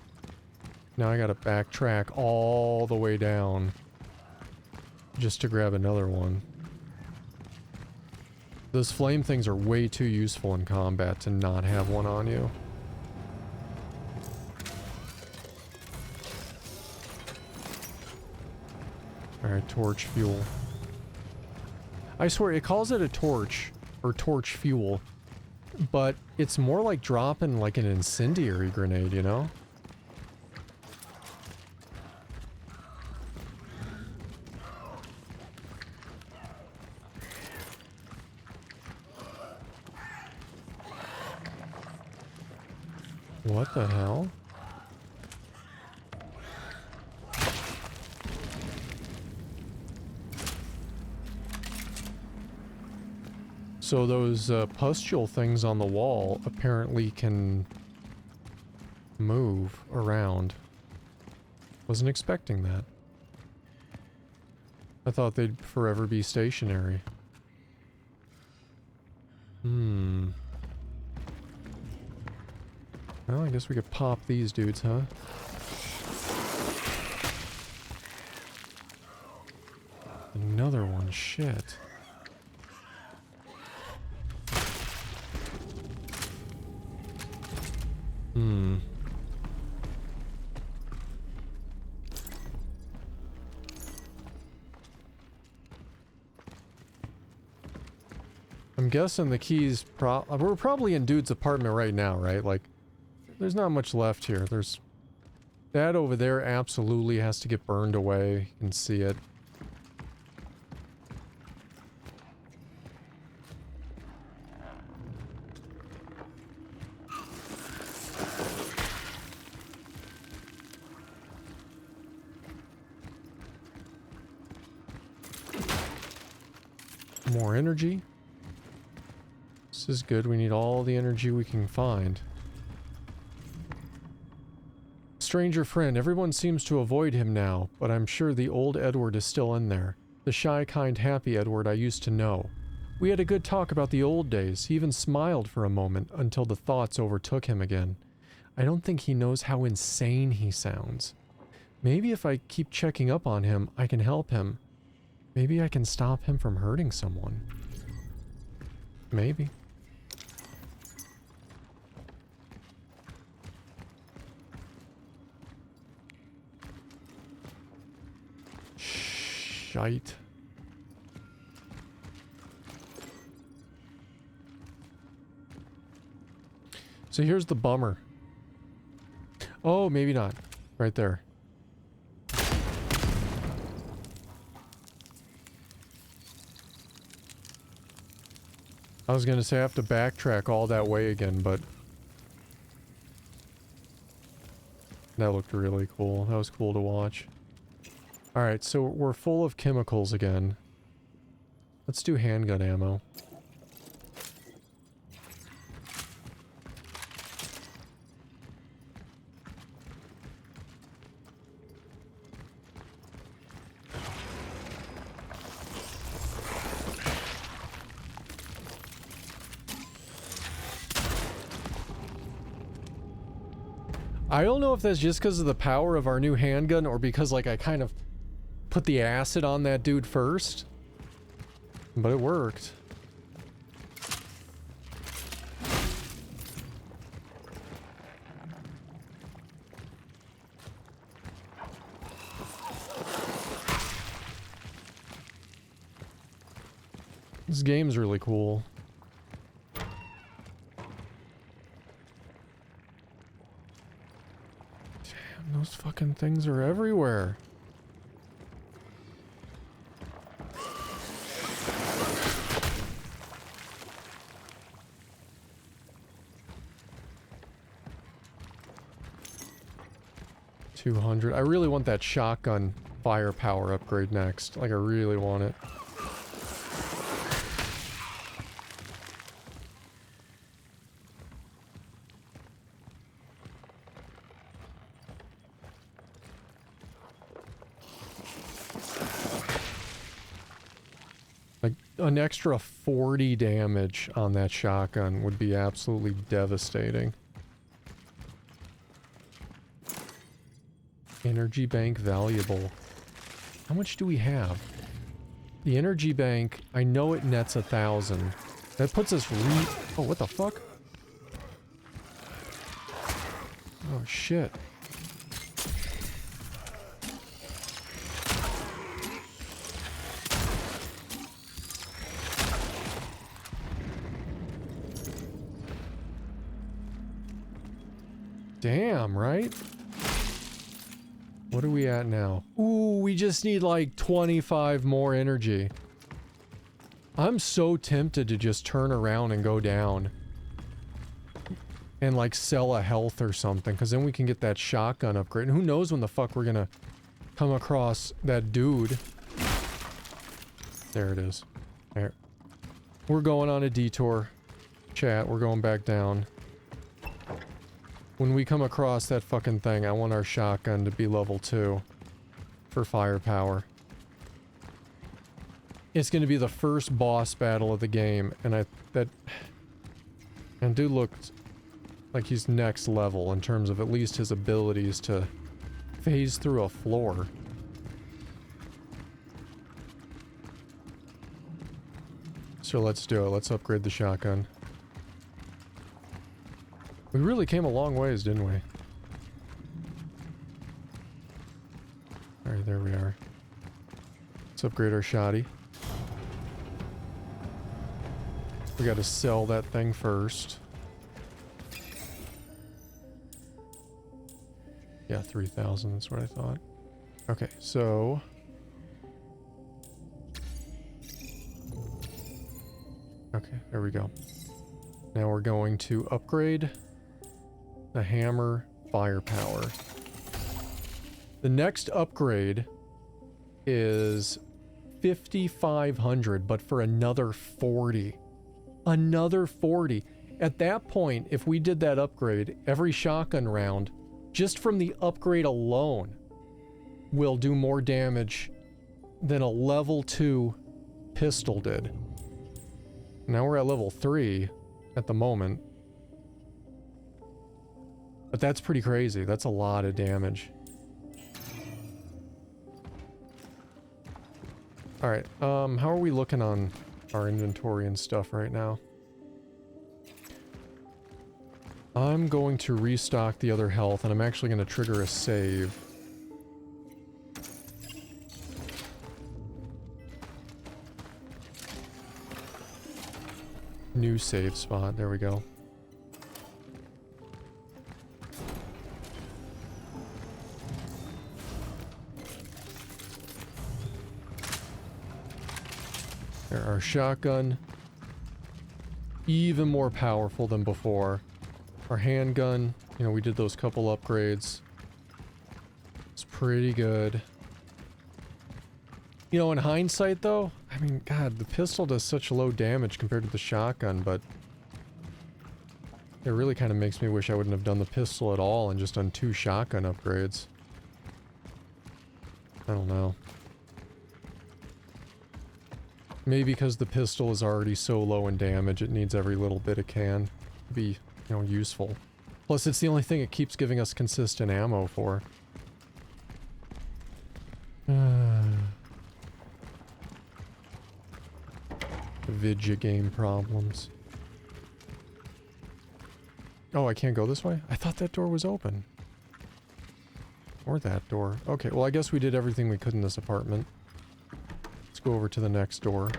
now I gotta backtrack all the way down just to grab another one. Those flame things are way too useful in combat to not have one on you. Alright, torch fuel. I swear, it calls it a torch, or torch fuel, but it's more like dropping like an incendiary grenade, you know? What the hell? So those pustule things on the wall apparently can move around. Wasn't expecting that. I thought they'd forever be stationary. Well, I guess we could pop these dudes, huh? Another one, shit. I'm guessing the keys we're probably in dude's apartment right now, right? Like, there's not much left here. There's... that over there absolutely has to get burned away. You can see it. More energy. This is good. We need all the energy we can find. Stranger friend. Everyone seems to avoid him now, but I'm sure the old Edward is still in there. The shy, kind, happy Edward I used to know. We had a good talk about the old days. He even smiled for a moment until the thoughts overtook him again. I don't think he knows how insane he sounds. Maybe if I keep checking up on him, I can help him. Maybe I can stop him from hurting someone. Maybe. Shite. So here's the bummer. Oh, maybe not. Right there. I was gonna say I have to backtrack all that way again, but that looked really cool. That was cool to watch. Alright, so we're full of chemicals again. Let's do handgun ammo. I don't know if that's just because of the power of our new handgun or because, like, I kind of put the acid on that dude first. But it worked. This game's really cool. Those fucking things are everywhere. $200. I really want that shotgun firepower upgrade next. Like, I really want it. An extra 40 damage on that shotgun would be absolutely devastating. Energy bank valuable. How much do we have? The energy bank, I know it nets 1,000. That puts us oh, what the fuck? Oh, shit. Damn, right? What are we at now? Ooh, we just need like 25 more energy. I'm so tempted to just turn around and go down. And like sell a health or something, because then we can get that shotgun upgrade. And who knows when the fuck we're gonna come across that dude. There it is. There. We're going on a detour. Chat, we're going back down. When we come across that fucking thing, I want our shotgun to be level 2 for firepower. It's going to be the first boss battle of the game, and dude looked like he's next level in terms of at least his abilities to phase through a floor. So let's do it. Let's upgrade the shotgun. We really came a long ways, didn't we? Alright, there we are. Let's upgrade our shotty. We gotta sell that thing first. Yeah, 3,000, that's what I thought. Okay, so... Okay, there we go. Now we're going to upgrade the hammer firepower. The next upgrade is 5,500, but for another 40. Another 40. At that point, if we did that upgrade, every shotgun round, just from the upgrade alone, will do more damage than a level 2 pistol did. Now we're at level 3 at the moment. But that's pretty crazy. That's a lot of damage. Alright, how are we looking on our inventory and stuff right now? I'm going to restock the other health, and I'm actually going to trigger a save. New save spot, there we go. There, our shotgun. even more powerful than before. Our handgun, you know, we did those couple upgrades. It's pretty good. You know, in hindsight though, I mean, God, the pistol does such low damage compared to the shotgun, but it really kind of makes me wish I wouldn't have done the pistol at all and just done 2 shotgun upgrades. I don't know. Maybe because the pistol is already so low in damage, it needs every little bit it can to be, you know, useful. Plus, it's the only thing it keeps giving us consistent ammo for. Video game problems. Oh, I can't go this way? I thought that door was open. Or that door. Okay, well I guess we did everything we could in this apartment. Let's go over to the next door.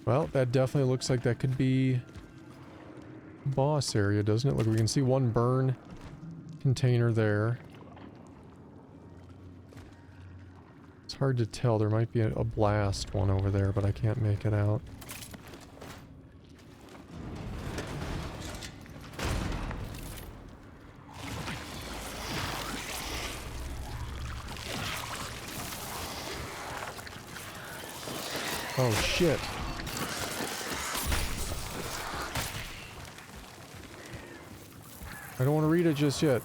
Well, that definitely looks like that could be boss area, doesn't it? Look, we can see one burn container there. It's hard to tell. There might be a blast one over there, but I can't make it out. Oh shit. I don't want to read it just yet.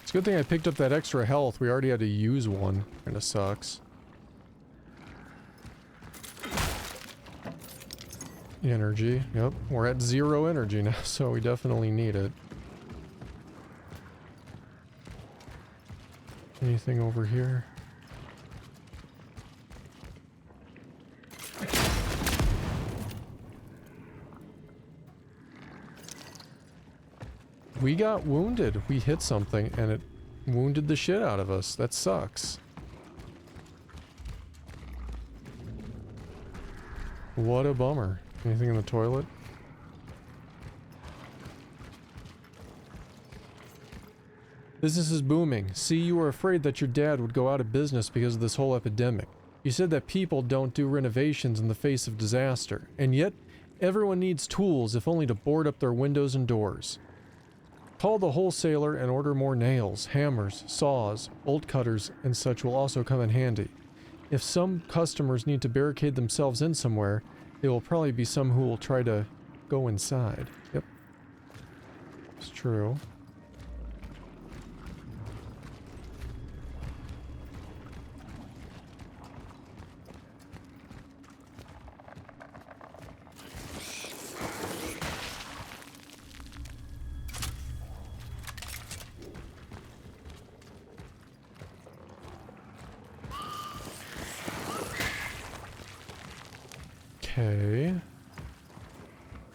It's a good thing I picked up that extra health. We already had to use one. Kinda sucks. Energy. Yep. We're at 0 energy now, so we definitely need it. Anything over here? We got wounded. We hit something and it wounded the shit out of us. That sucks. What a bummer. Anything in the toilet? Business is booming. See, you were afraid that your dad would go out of business because of this whole epidemic. You said that people don't do renovations in the face of disaster, and yet everyone needs tools if only to board up their windows and doors. Call the wholesaler and order more nails, hammers, saws, bolt cutters, and such will also come in handy. If some customers need to barricade themselves in somewhere, there will probably be some who will try to go inside. Yep. It's true. Okay.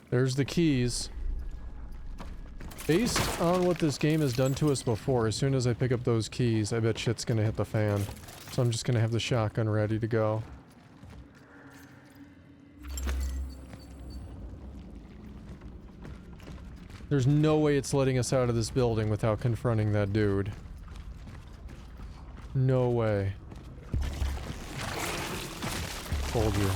There's the keys. Based on what this game has done to us before, as soon as I pick up those keys, I bet shit's gonna hit the fan. So I'm just gonna have the shotgun ready to go. There's no way it's letting us out of this building without confronting that dude. No way. Told you.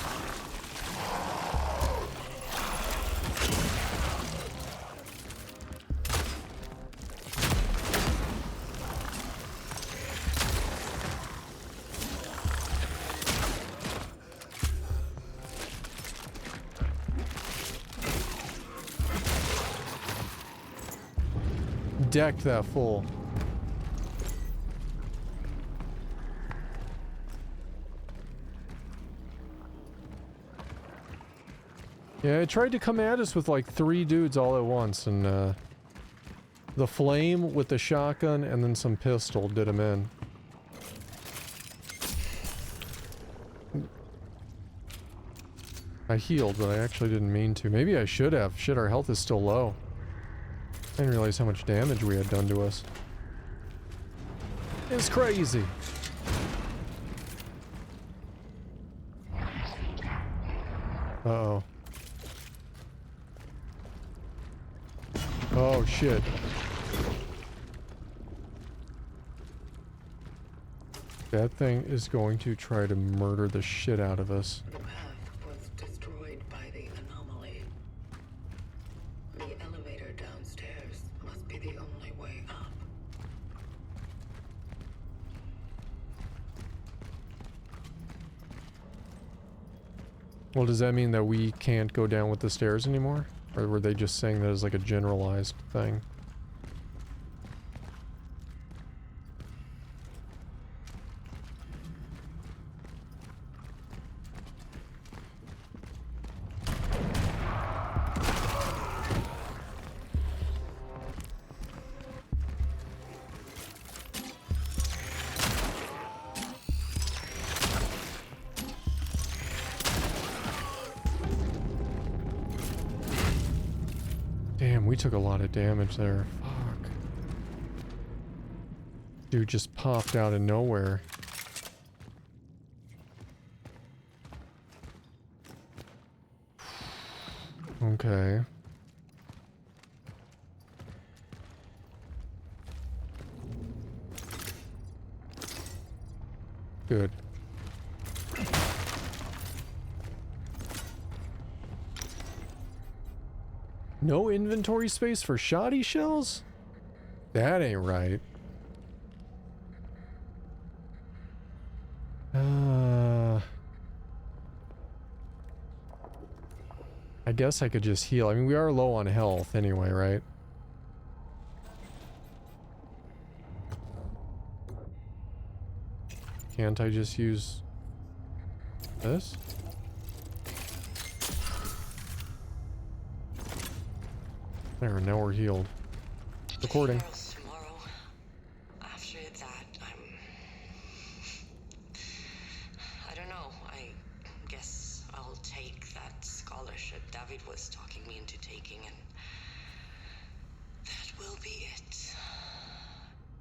Decked that fool. Yeah, it tried to come at us with like 3 dudes all at once, and the flame with the shotgun and then some pistol did him in. I healed, but I actually didn't mean to. Maybe I should have. Shit, our health is still low. I didn't realize how much damage we had done to us. It's crazy. Uh-oh. Oh, shit. That thing is going to try to murder the shit out of us. The path was destroyed by the anomaly. The elevator downstairs must be the only way up. Well, does that mean that we can't go down with the stairs anymore? Or were they just saying that as like a generalized thing? Damn, we took a lot of damage there. Fuck. Dude just popped out of nowhere. Okay. Good. No inventory space for shoddy shells? That ain't right. I guess I could just heal. I mean, we are low on health anyway, right? Can't I just use this? There, now we're healed. Recording. Tomorrow. After that, I don't know. I guess I'll take that scholarship David was talking me into taking, and that will be it.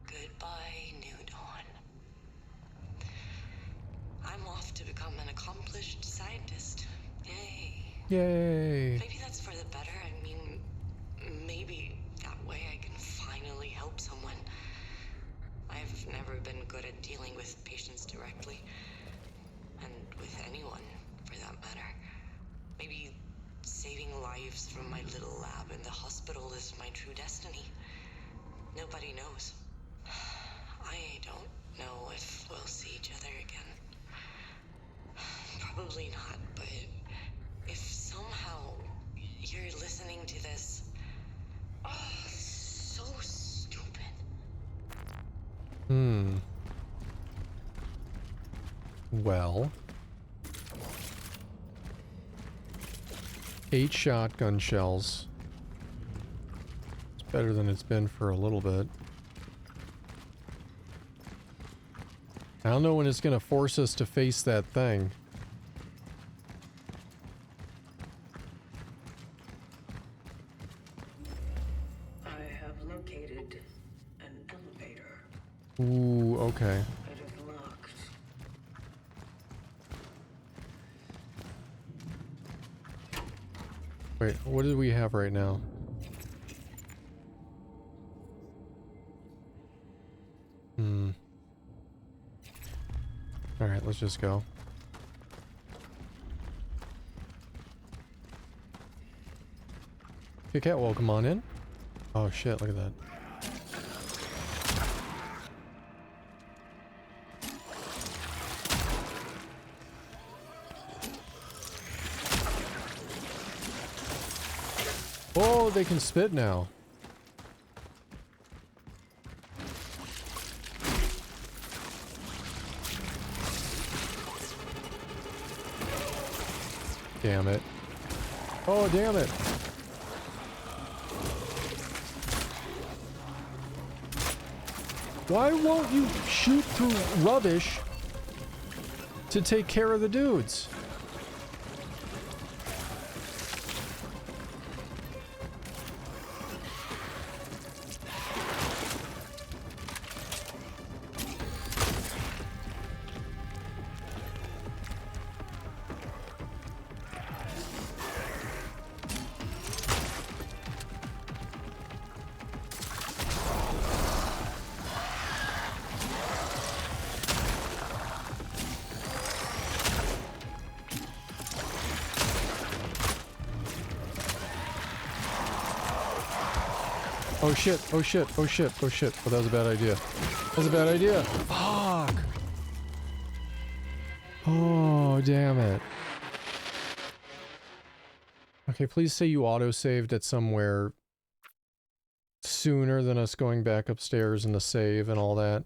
Goodbye, New Dawn. I'm off to become an accomplished scientist. Yay. Yay. Maybe that's for the better. I mean, maybe that way I can finally help someone. I've never been good at dealing with patients directly, and with anyone, for that matter. Maybe saving lives from my little lab in the hospital is my true destiny. Nobody knows. I don't know if we'll see each other again. Probably not, but if somehow you're listening to this... Oh, so stupid. Well. 8 shotgun shells. It's better than it's been for a little bit. I don't know when it's gonna force us to face that thing. I have located an elevator. Ooh, okay. It is locked. Wait, what do we have right now? Alright, let's just go. Hey cat, welcome on in. Oh shit, look at that. Oh, they can spit now. Damn it. Oh, damn it. Why won't you shoot through rubbish to take care of the dudes? Oh shit, oh shit, oh shit, oh shit. Oh, that was a bad idea. That was a bad idea. Fuck! Oh, damn it. Okay, please say you auto-saved it somewhere sooner than us going back upstairs and to save and all that.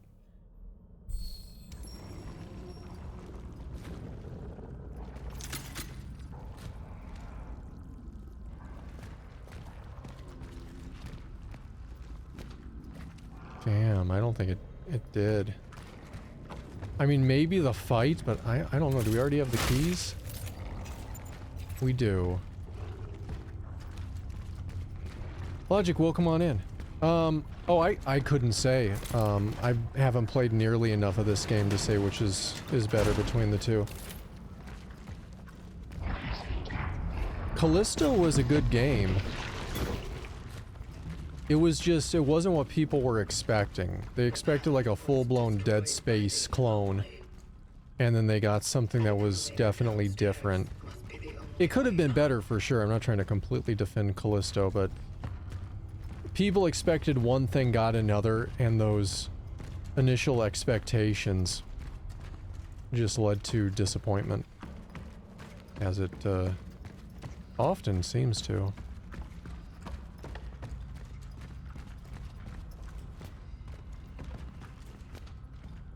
Damn, I don't think it did. I mean, maybe the fight, but I don't know. Do we already have the keys? We do. Logic, welcome on in. Oh, I couldn't say. I haven't played nearly enough of this game to say which is better between the two. Callisto was a good game. It was just, it wasn't what people were expecting. They expected like a full-blown Dead Space clone. And then they got something that was definitely different. It could have been better for sure. I'm not trying to completely defend Callisto, but people expected one thing, got another, and those initial expectations just led to disappointment. As it often seems to.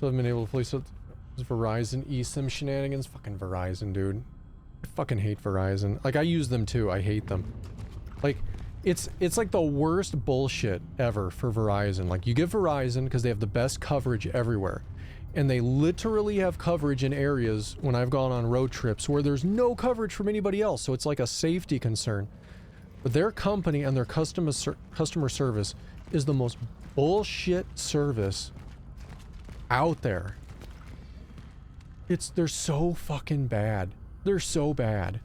So I've been able to play Verizon eSIM shenanigans. Fucking Verizon, dude. I fucking hate Verizon. Like, I use them too. I hate them. Like, it's like the worst bullshit ever for Verizon. Like, you get Verizon because they have the best coverage everywhere. And they literally have coverage in areas when I've gone on road trips where there's no coverage from anybody else. So it's like a safety concern. But their company and their customer service is the most bullshit service out there. They're so fucking bad. They're so bad.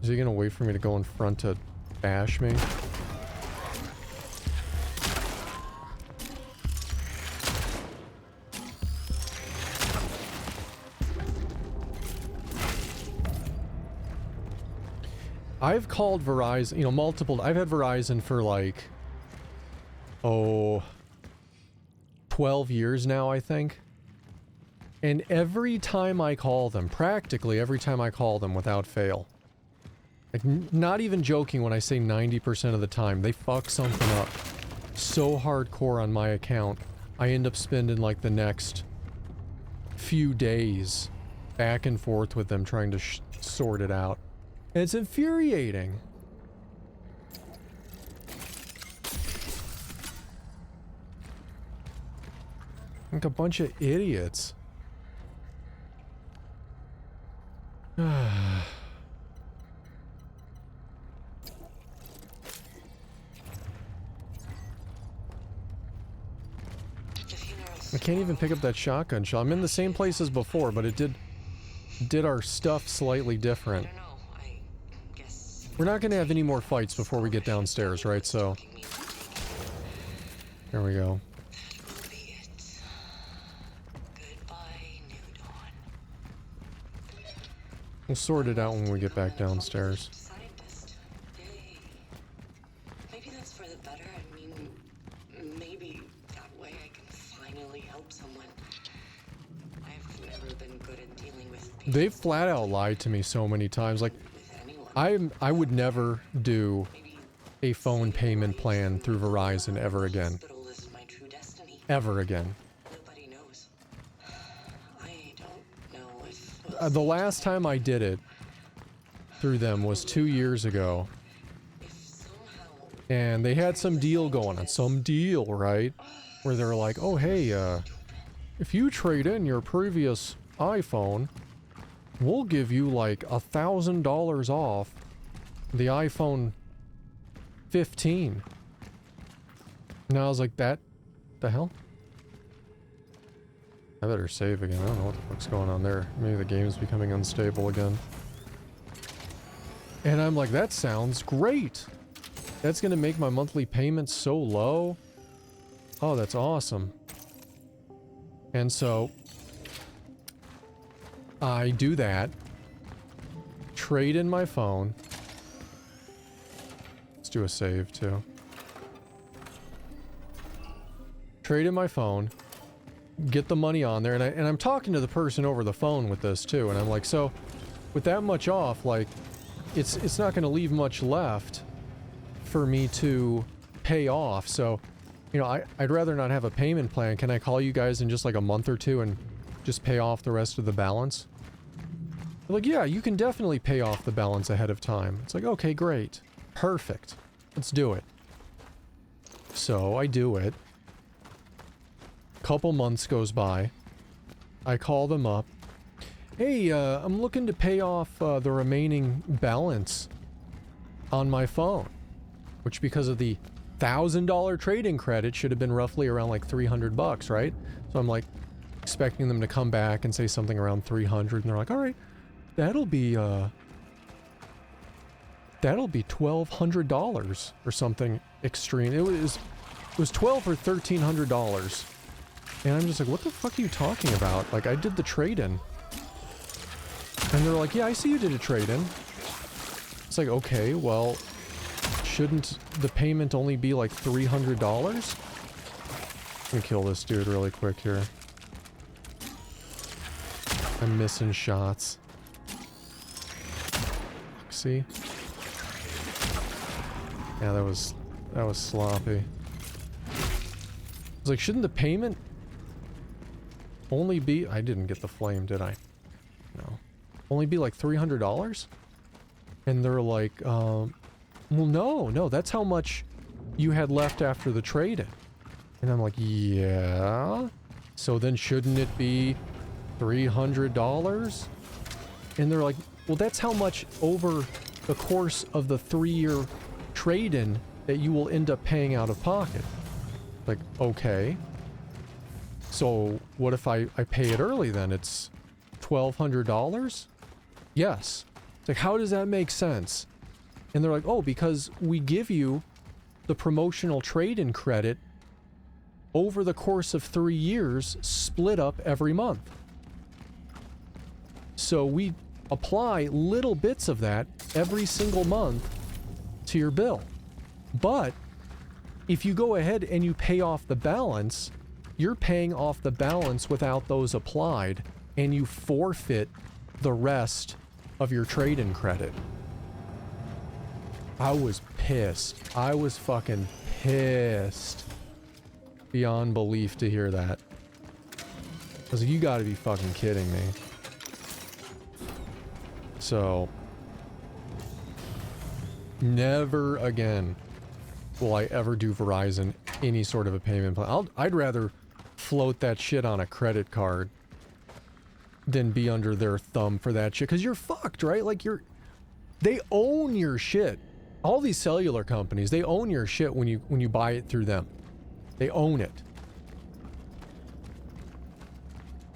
Is he gonna wait for me to go in front to bash me? I've called Verizon, you know, multiple. I've had Verizon for like, 12 years now, I think. And every time I call them, practically every time I call them without fail, like not even joking when I say 90% of the time, they fuck something up so hardcore on my account, I end up spending like the next few days back and forth with them trying to sort it out. And it's infuriating. Like a bunch of idiots. I can't even pick up that shotgun shell. I'm in the same place as before, but it did our stuff slightly different. We're not going to have any more fights before we get downstairs, right? So there we go. We'll sort it out when we get back downstairs. Maybe that's for the better. I mean, maybe that way I can finally help someone. I've never been good at dealing with people. They've flat out lied to me so many times. Like, I would never do a phone payment plan through Verizon ever again. Ever again. Nobody knows. I don't know if The last time I did it through them was 2 years ago. And they had some deal going on. Some deal, right? Where they're like, oh, hey, if you trade in your previous iPhone, we'll give you like $1,000 off the iPhone 15. And I was like, the hell? I better save again. I don't know what the fuck's going on there. Maybe the game's becoming unstable again. And I'm like, that sounds great. That's gonna make my monthly payments so low. Oh, that's awesome. And so I do that, trade in my phone. Let's do a save too. Trade in my phone. Get the money on there, and I'm talking to the person over the phone with this too, and I'm like, so with that much off, like, it's not going to leave much left for me to pay off. So, you know, I'd rather not have a payment plan. Can I call you guys in just like a month or two and just pay off the rest of the balance? They're like, yeah, you can definitely pay off the balance ahead of time. It's like, okay, great. Perfect. Let's do it. So I do it. Couple months goes by. I call them up. Hey, I'm looking to pay off the remaining balance on my phone, which because of the $1,000 trading credit should have been roughly around like 300 bucks, right? So I'm like expecting them to come back and say something around 300, and they're like, all right, that'll be $1,200 or something extreme. It was $1,200 or $1,300. And I'm just like, what the fuck are you talking about? Like, I did the trade-in. And they're like, yeah, I see you did a trade-in. It's like, okay, well, shouldn't the payment only be like $300? Let me kill this dude really quick here. I'm missing shots. See? Yeah, that was sloppy. It's like, shouldn't the payment only be... I didn't get the flame, did I? No. Only be like $300? And they're like, well, no, that's how much you had left after the trade-in. And I'm like, yeah? So then shouldn't it be $300? And they're like, well, that's how much over the course of the 3-year trade-in that you will end up paying out of pocket. Like, okay. So what if I pay it early then? It's $1,200? Yes. It's like, how does that make sense? And they're like, oh, because we give you the promotional trade-in credit over the course of 3 years, split up every month. So we apply little bits of that every single month to your bill. But if you go ahead and you pay off the balance, you're paying off the balance without those applied, and you forfeit the rest of your trade-in credit. I was pissed. I was fucking pissed. Beyond belief to hear that. I was like, you gotta be fucking kidding me. So, never again will I ever do Verizon any sort of a payment plan. I'd rather float that shit on a credit card than be under their thumb for that shit. Because you're fucked, right? Like, they own your shit. All these cellular companies, they own your shit when you buy it through them. They own it.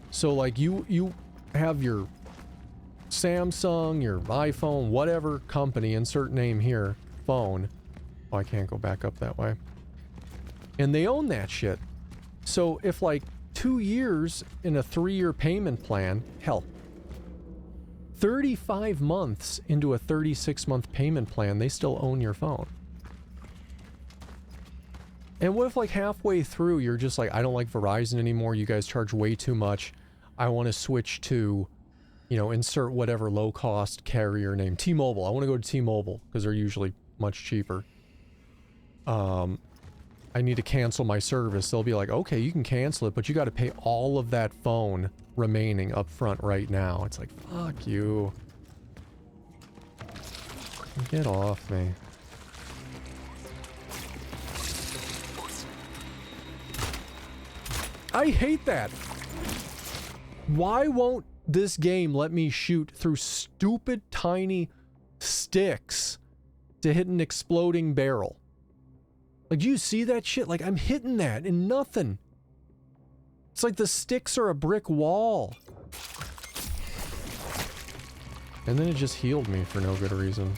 So, like, you have your Samsung, your iPhone, whatever company, insert name here, phone. Oh, I can't go back up that way. And they own that shit. So if like 2 years in a 3-year payment plan, hell, 35 months into a 36-month payment plan, they still own your phone. And what if like halfway through you're just like, I don't like Verizon anymore, you guys charge way too much, I want to switch to, you know, insert whatever low-cost carrier name. T-Mobile. I want to go to T-Mobile because they're usually much cheaper. I need to cancel my service. They'll be like, okay, you can cancel it, but you got to pay all of that phone remaining up front right now. It's like, fuck you. Get off me. I hate that. Why won't this game let me shoot through stupid tiny sticks to hit an exploding barrel? Like, do you see that shit? Like, I'm hitting that and nothing. It's like the sticks are a brick wall. And then it just healed me for no good reason.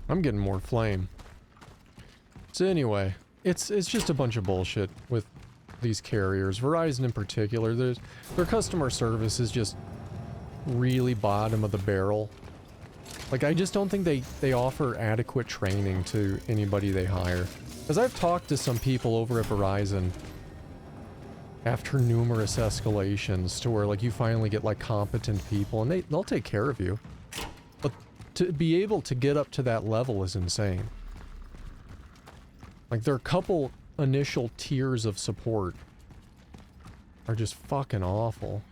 I'm getting more flame. So anyway, it's just a bunch of bullshit with these carriers. Verizon in particular, their customer service is just really bottom of the barrel. Like, I just don't think they offer adequate training to anybody they hire. Because I've talked to some people over at Verizon after numerous escalations to where, like, you finally get, like, competent people and they'll take care of you. But to be able to get up to that level is insane. Like, there are a couple initial tiers of support are just fucking awful.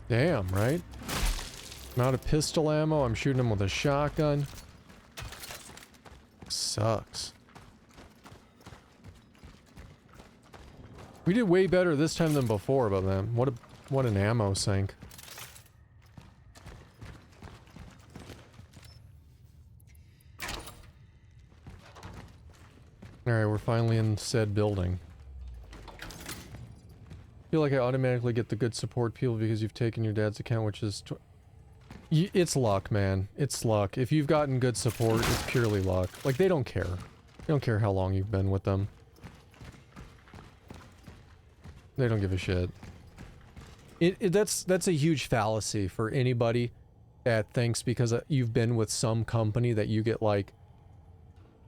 Damn, right? I'm out of pistol ammo. I'm shooting him with a shotgun. Sucks. We did way better this time than before, but then what an ammo sink. Alright, we're finally in said building. I feel like I automatically get the good support people because you've taken your dad's account, which is... It's luck, man. It's luck. If you've gotten good support, it's purely luck. Like, they don't care. They don't care how long you've been with them. They don't give a shit. That's a huge fallacy for anybody that thinks because you've been with some company that you get, like,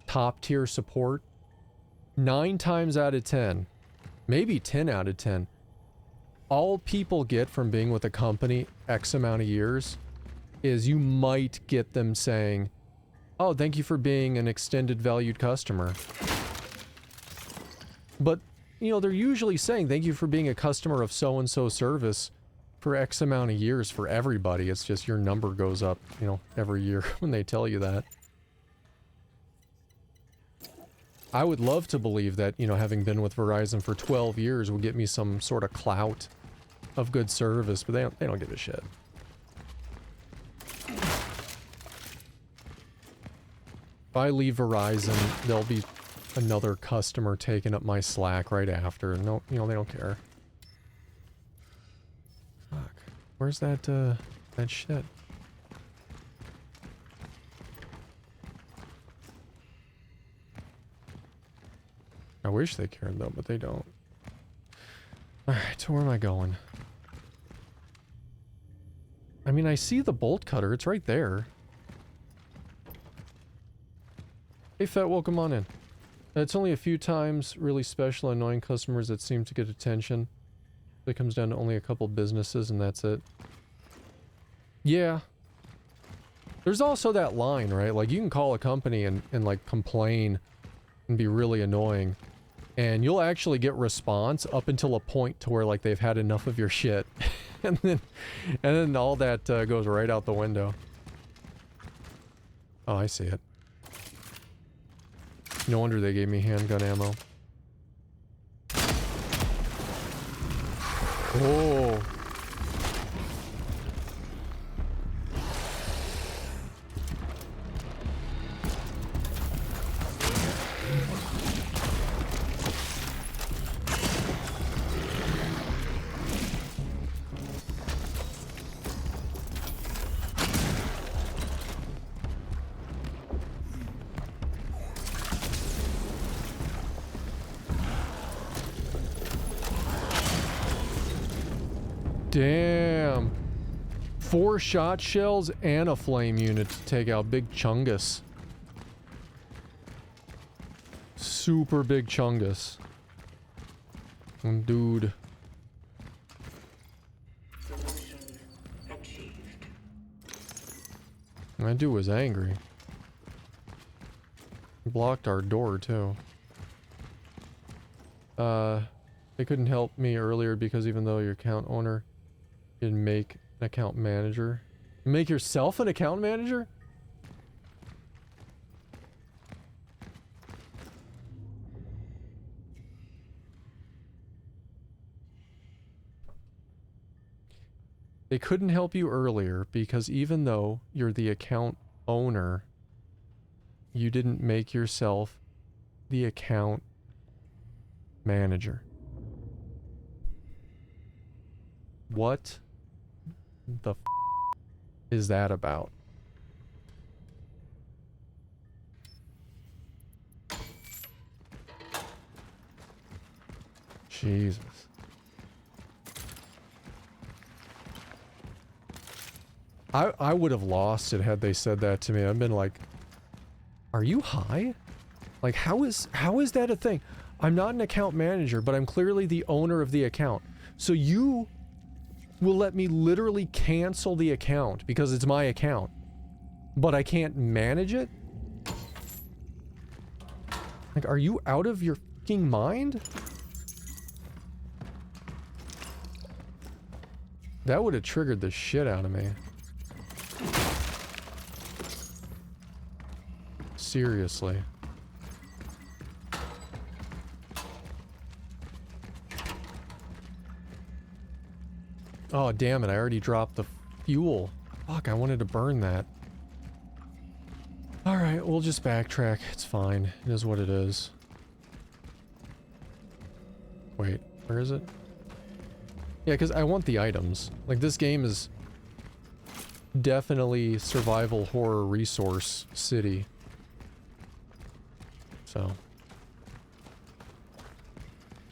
top-tier support. 9 times out of 10, maybe 10 out of 10, all people get from being with a company X amount of years is you might get them saying, oh, thank you for being an extended valued customer. But, you know, they're usually saying thank you for being a customer of so-and-so service for X amount of years for everybody. It's just your number goes up, you know, every year when they tell you that. I would love to believe that, you know, having been with Verizon for 12 years will get me some sort of clout of good service, but they don't give a shit. If I leave Verizon, there'll be another customer taking up my slack right after. No, you know, they don't care. Fuck. Where's that shit? I wish they cared though, but they don't. Alright, so where am I going? I mean, I see the bolt cutter. It's right there. Hey, Fat, welcome on in. It's only a few times really special, annoying customers that seem to get attention. It comes down to only a couple businesses, and that's it. Yeah. There's also that line, right? Like, you can call a company and like, complain and be really annoying. And you'll actually get response up until a point to where, like, they've had enough of your shit. and then all that goes right out the window. Oh, I see it. No wonder they gave me handgun ammo. Oh. Damn. 4 shot shells and a flame unit to take out Big Chungus. Super big Chungus. Dude. Solution achieved. That dude was angry. He blocked our door, too. They couldn't help me earlier because even though your account owner didn't make an account manager. Make yourself an account manager? They couldn't help you earlier because even though you're the account owner, you didn't make yourself the account manager. What the f is that about? Jesus. I would have lost it had they said that to me. I've been like, are you high? Like, how is that a thing? I'm not an account manager, but I'm clearly the owner of the account. So you will let me literally cancel the account because it's my account, but I can't manage it? Like, are you out of your fucking mind? That would have triggered the shit out of me. Seriously. Oh, damn it. I already dropped the fuel. Fuck, I wanted to burn that. Alright, we'll just backtrack. It's fine. It is what it is. Wait, where is it? Yeah, because I want the items. Like, this game is definitely survival horror resource city. So.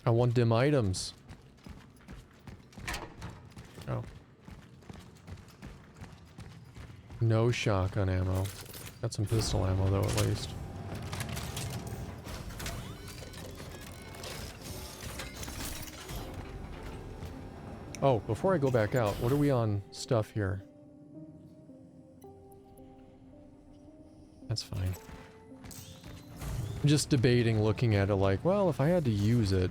I want them items. Oh. No shotgun ammo. Got some pistol ammo though, at least. Oh, before I go back out, what are we on stuff here? That's fine. I'm just debating looking at it like, well, if I had to use it.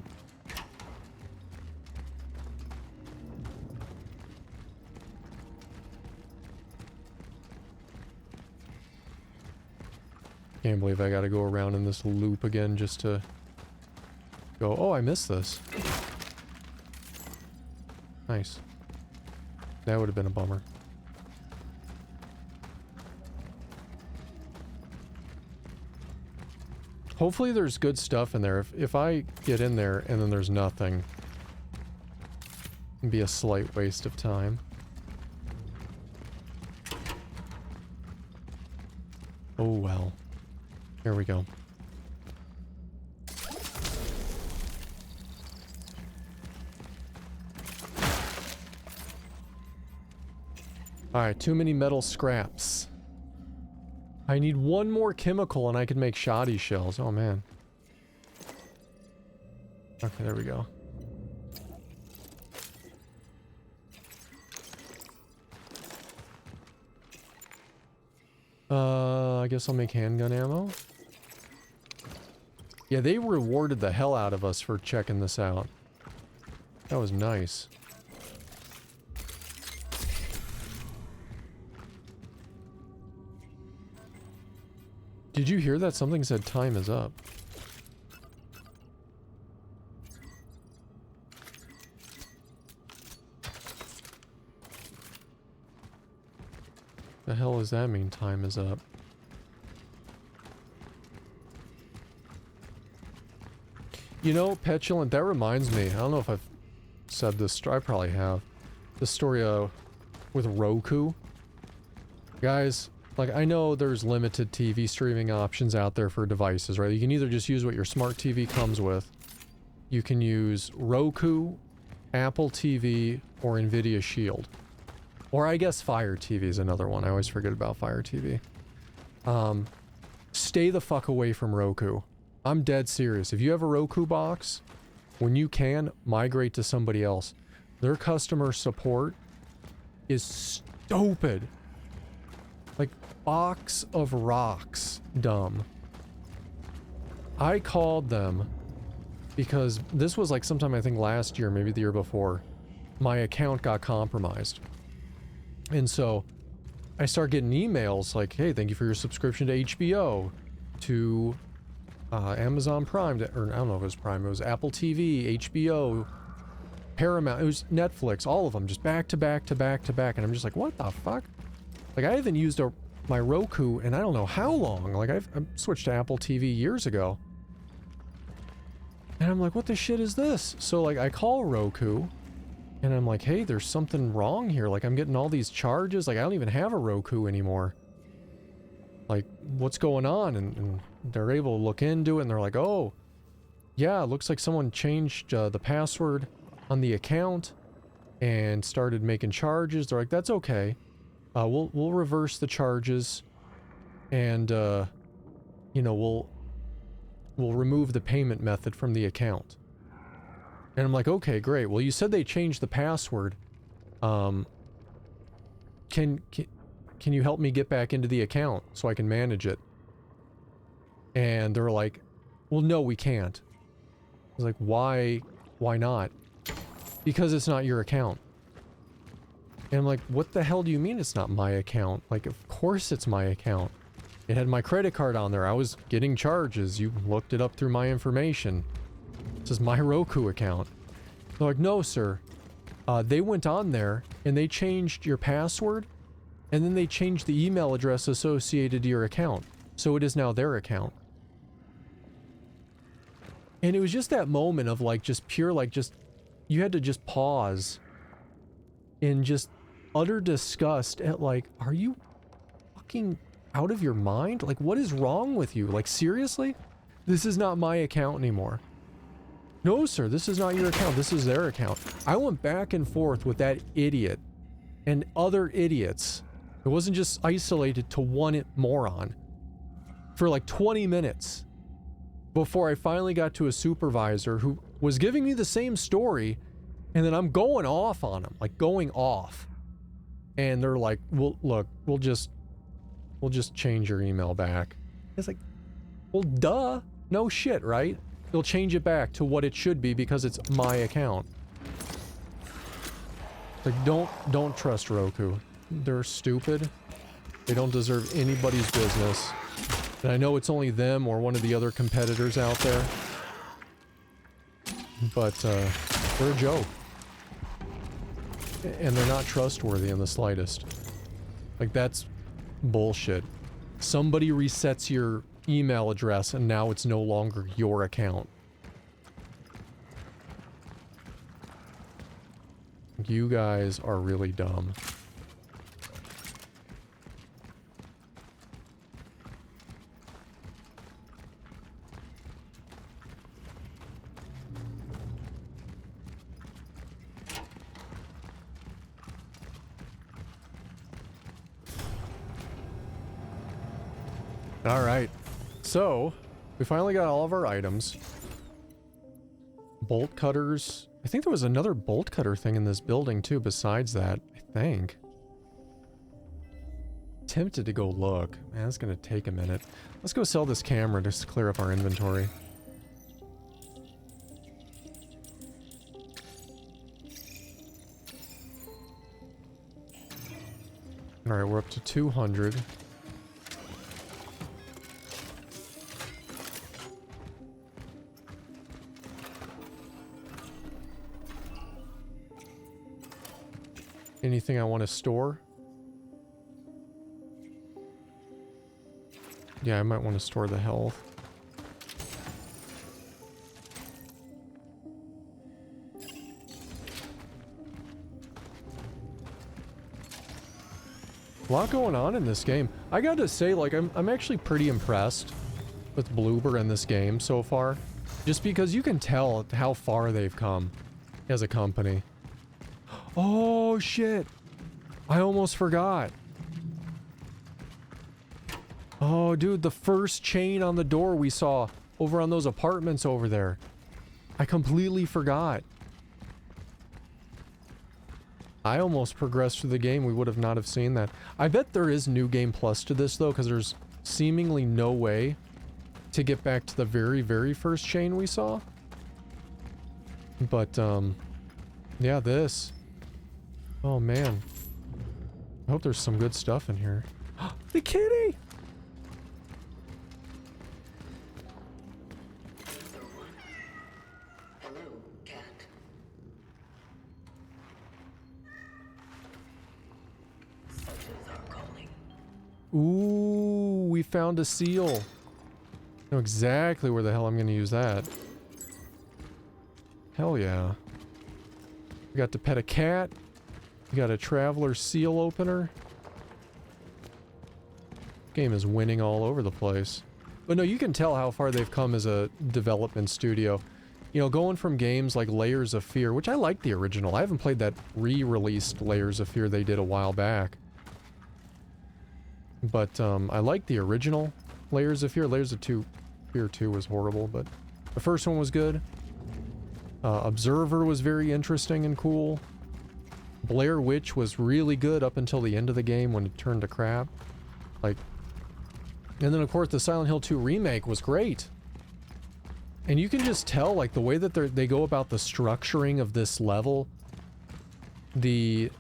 Can't believe I gotta go around in this loop again just to go, oh, I missed this. Nice. That would have been a bummer. Hopefully there's good stuff in there. If I get in there and then there's nothing, it'd be a slight waste of time. Oh well. Here we go. Alright, too many metal scraps. I need one more chemical and I can make shoddy shells. Oh man. Okay, there we go. I guess I'll make handgun ammo. Yeah, they rewarded the hell out of us for checking this out. That was nice. Did you hear that? Something said time is up. The hell does that mean, time is up? You know, Petulant, that reminds me. I don't know if I've said this. I probably have. The story with Roku. Guys, like, I know there's limited TV streaming options out there for devices, right? You can either just use what your smart TV comes with. You can use Roku, Apple TV, or Nvidia Shield. Or I guess Fire TV is another one. I always forget about Fire TV. Stay the fuck away from Roku. I'm dead serious. If you have a Roku box, when you can, migrate to somebody else. Their customer support is stupid. Like, box of rocks dumb. I called them because this was like sometime I think last year, maybe the year before, my account got compromised. And so I start getting emails like, hey, thank you for your subscription to HBO, to Amazon Prime, or I don't know if it was Prime, it was Apple TV, HBO, Paramount, it was Netflix, all of them, just back to back to back to back. And I'm just like, what the fuck? Like, I haven't used my Roku in I don't know how long. Like, I've switched to Apple TV years ago. And I'm like, what the shit is this? So, like, I call Roku, and I'm like, hey, there's something wrong here. Like, I'm getting all these charges. Like, I don't even have a Roku anymore. Like, what's going on? And they're able to look into it, and they're like, oh, yeah, it looks like someone changed the password on the account and started making charges. They're like, that's okay. We'll reverse the charges, and you know, we'll remove the payment method from the account. And I'm like, okay, great. Well, you said they changed the password. Can you help me get back into the account so I can manage it? And they're like, well, no, we can't. I was like, why not? Because it's not your account. And I'm like, what the hell do you mean it's not my account? Like, of course it's my account. It had my credit card on there. I was getting charges. You looked it up through my information. This is my Roku account. They're like, no, sir. They went on there and they changed your password, and then they changed the email address associated to your account. So it is now their account. And it was just that moment of like, just pure, like, just, you had to just pause in just utter disgust at like, are you fucking out of your mind? Like, what is wrong with you? Like, seriously? This is not my account anymore. No, sir, this is not your account. This is their account. I went back and forth with that idiot and other idiots. It wasn't just isolated to one moron for like 20 minutes before I finally got to a supervisor who was giving me the same story, and then I'm going off on him, like going off. And they're like, well, look, we'll just change your email back. It's like, well, duh. No shit, right? They'll change it back to what it should be because it's my account. Like, don't trust Roku. They're stupid. They don't deserve anybody's business. And I know it's only them or one of the other competitors out there. But, they're a joke. And they're not trustworthy in the slightest. Like, that's bullshit. Somebody resets your email address and now it's no longer your account. You guys are really dumb. All right. So, we finally got all of our items. Bolt cutters. I think there was another bolt cutter thing in this building too besides that, I think. Tempted to go look. Man, that's gonna take a minute. Let's go sell this camera just to clear up our inventory. Alright, we're up to 200. Anything I want to store? Yeah, I might want to store the health. A lot going on in this game. I gotta say, like, I'm actually pretty impressed with Bloober in this game so far. Just because you can tell how far they've come as a company. Oh, shit. I almost forgot. Oh, dude, the first chain on the door we saw over on those apartments over there. I completely forgot. I almost progressed through the game. We would have not have seen that. I bet there is New Game Plus to this, though, because there's seemingly no way to get back to the very, very first chain we saw. But, yeah, this. Oh, man. I hope there's some good stuff in here. The kitty! Hello, cat. Such is our calling. Ooh, we found a seal. I know exactly where the hell I'm gonna use that. Hell yeah. We got to pet a cat. We got a traveler seal opener. Game is winning all over the place. But no, you can tell how far they've come as a development studio. You know, going from games like Layers of Fear, which I like the original. I haven't played that re-released Layers of Fear they did a while back. But I like the original Layers of Fear. Layers of Fear 2 was horrible, but the first one was good. Observer was very interesting and cool. Blair Witch was really good up until the end of the game when it turned to crap. Like, and then of course the Silent Hill 2 remake was great. And you can just tell, like, the way that they go about the structuring of this level, the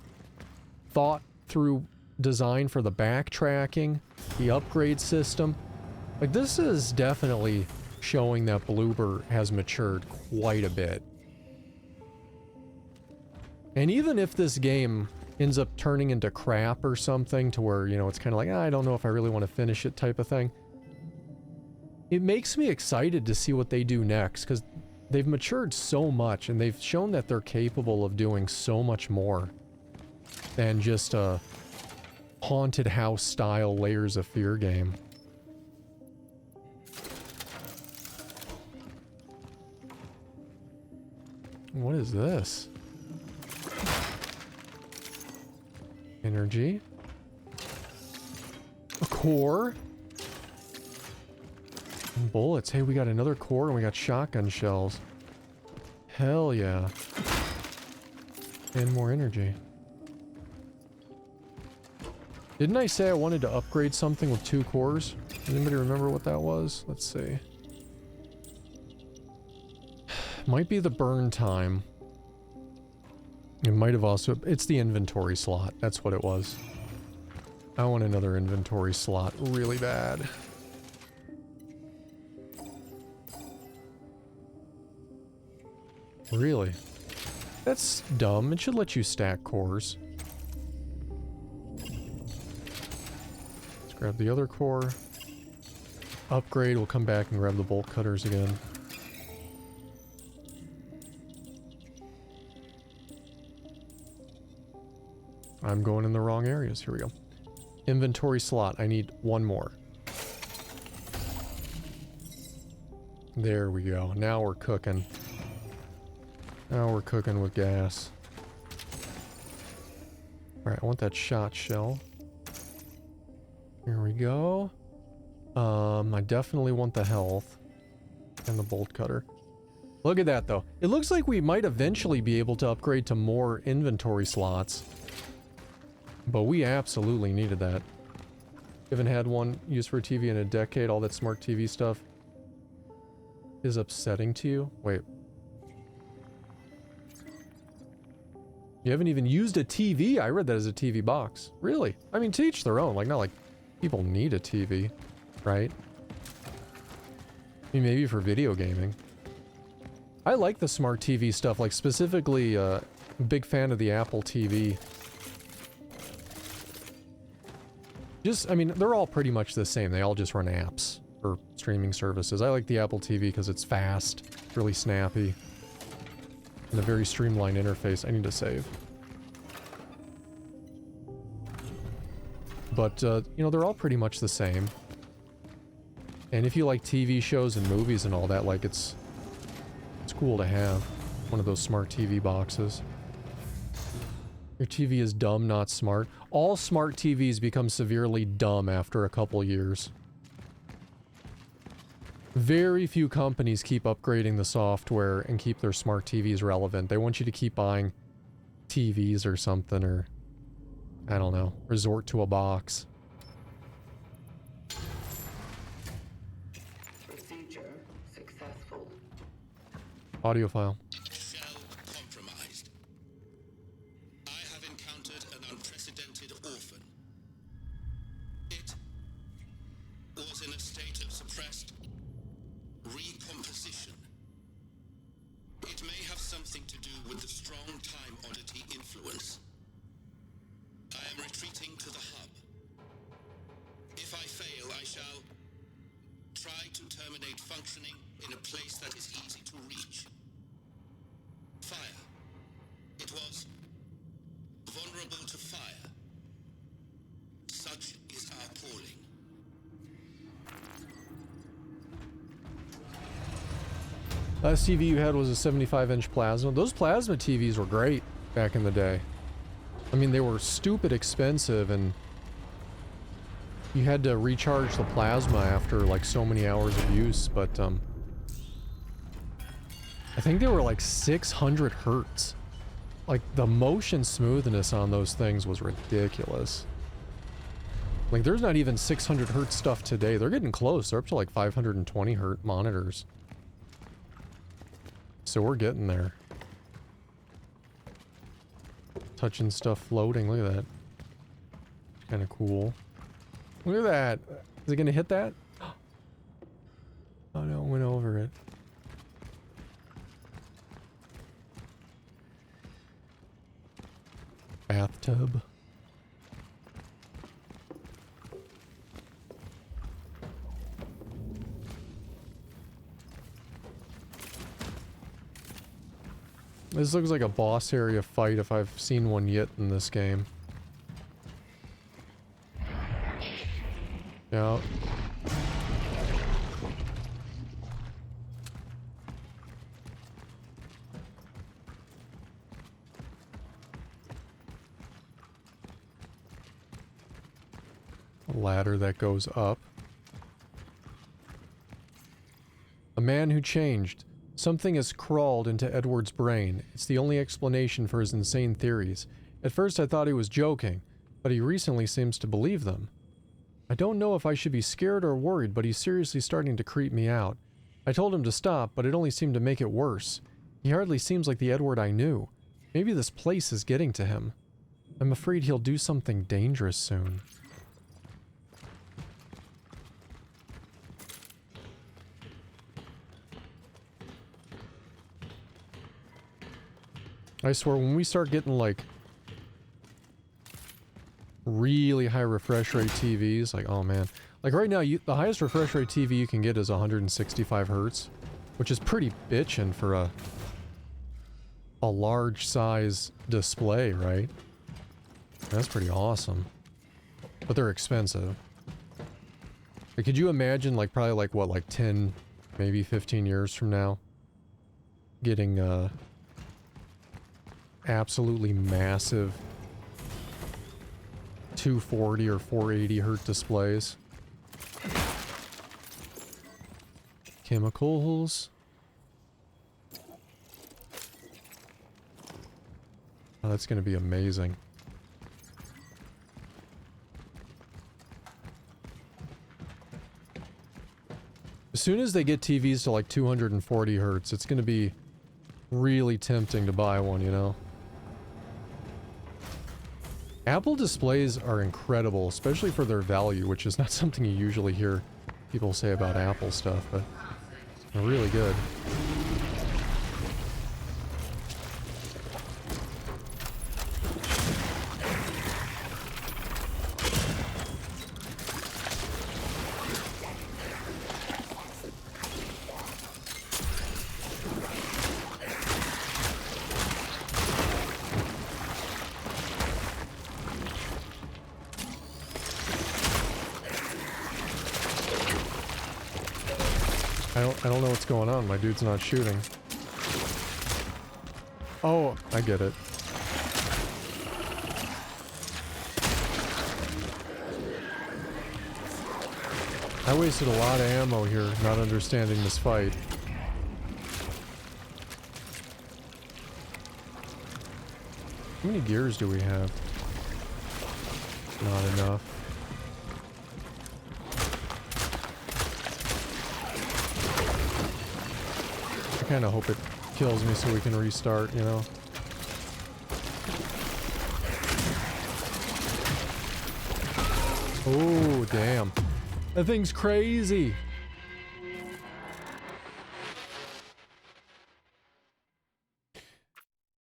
thought through design for the backtracking, the upgrade system. Like, this is definitely showing that Bloober has matured quite a bit. And even if this game ends up turning into crap or something to where, you know, it's kind of like, I don't know if I really want to finish it type of thing, it makes me excited to see what they do next, because they've matured so much and they've shown that they're capable of doing so much more than just a haunted house style Layers of Fear game. What is this? Energy. A core. And bullets. Hey, we got another core and we got shotgun shells. Hell yeah. And more energy. Didn't I say I wanted to upgrade something with 2 cores? Anybody remember what that was? Let's see. Might be the burn time. It might have also... It's the inventory slot. That's what it was. I want another inventory slot really bad. Really? That's dumb. It should let you stack cores. Let's grab the other core. Upgrade. We'll come back and grab the bolt cutters again. I'm going in the wrong areas. Here we go. Inventory slot. I need 1 more. There we go. Now we're cooking. Now we're cooking with gas. Alright, I want that shot shell. Here we go. I definitely want the health. And the bolt cutter. Look at that, though. It looks like we might eventually be able to upgrade to more inventory slots. But we absolutely needed that. Haven't had one used for TV in a decade. All that smart TV stuff is upsetting to you. Wait. You haven't even used a TV? I read that as a TV box. Really? I mean, to each their own. Like, not like people need a TV, right? I mean, maybe for video gaming. I like the smart TV stuff. Like, specifically, big fan of the Apple TV. Just, I mean, they're all pretty much the same. They all just run apps or streaming services. I like the Apple TV because it's fast, really snappy, and a very streamlined interface. I need to save. But, you know, they're all pretty much the same. And if you like TV shows and movies and all that, like, it's cool to have one of those smart TV boxes. Your TV is dumb, not smart. All smart TVs become severely dumb after a couple years. Very few companies keep upgrading the software and keep their smart TVs relevant. They want you to keep buying TVs or something, or I don't know, resort to a box. Procedure successful. Audio file. So, something to do with the strong time oddity influence. I am retreating to the hub. If I fail, I shall try to terminate functioning in a place that is easy to reach. Fire. It was vulnerable to fire. Such is our calling. Last TV you had was a 75-inch plasma. Those plasma TVs were great back in the day. I mean, they were stupid expensive, and you had to recharge the plasma after like so many hours of use, but I think they were like 600 hertz. Like, the motion smoothness on those things was ridiculous. Like, there's not even 600 hertz stuff today. They're getting close. They're up to like 520 hertz monitors. So we're getting there. Touching stuff floating. Look at that. Kind of cool. Look at that. Is it going to hit that? Oh no, it went over it. Bathtub. This looks like a boss area fight if I've seen one yet in this game. Yeah. A ladder that goes up. A man who changed. Something has crawled into Edward's brain. It's the only explanation for his insane theories. At first I thought he was joking, but he recently seems to believe them. I don't know if I should be scared or worried, but he's seriously starting to creep me out. I told him to stop, but it only seemed to make it worse. He hardly seems like the Edward I knew. Maybe this place is getting to him. I'm afraid he'll do something dangerous soon. I swear, when we start getting, like, really high refresh rate TVs, like, oh man. Like, right now, the highest refresh rate TV you can get is 165 hertz, which is pretty bitchin' for a large size display, right? That's pretty awesome. But they're expensive. Like, could you imagine, like, probably, like, what, like 10, maybe 15 years from now, getting, absolutely massive 240 or 480 hertz displays. Chemicals. Oh, that's going to be amazing. As soon as they get TVs to like 240 hertz, it's going to be really tempting to buy one, you know? Apple displays are incredible, especially for their value, which is not something you usually hear people say about Apple stuff, but they're really good. I don't know what's going on. My dude's not shooting. Oh, I get it. I wasted a lot of ammo here, not understanding this fight. How many gears do we have? Not enough. I kind of hope it kills me so we can restart, you know? Oh, damn. That thing's crazy.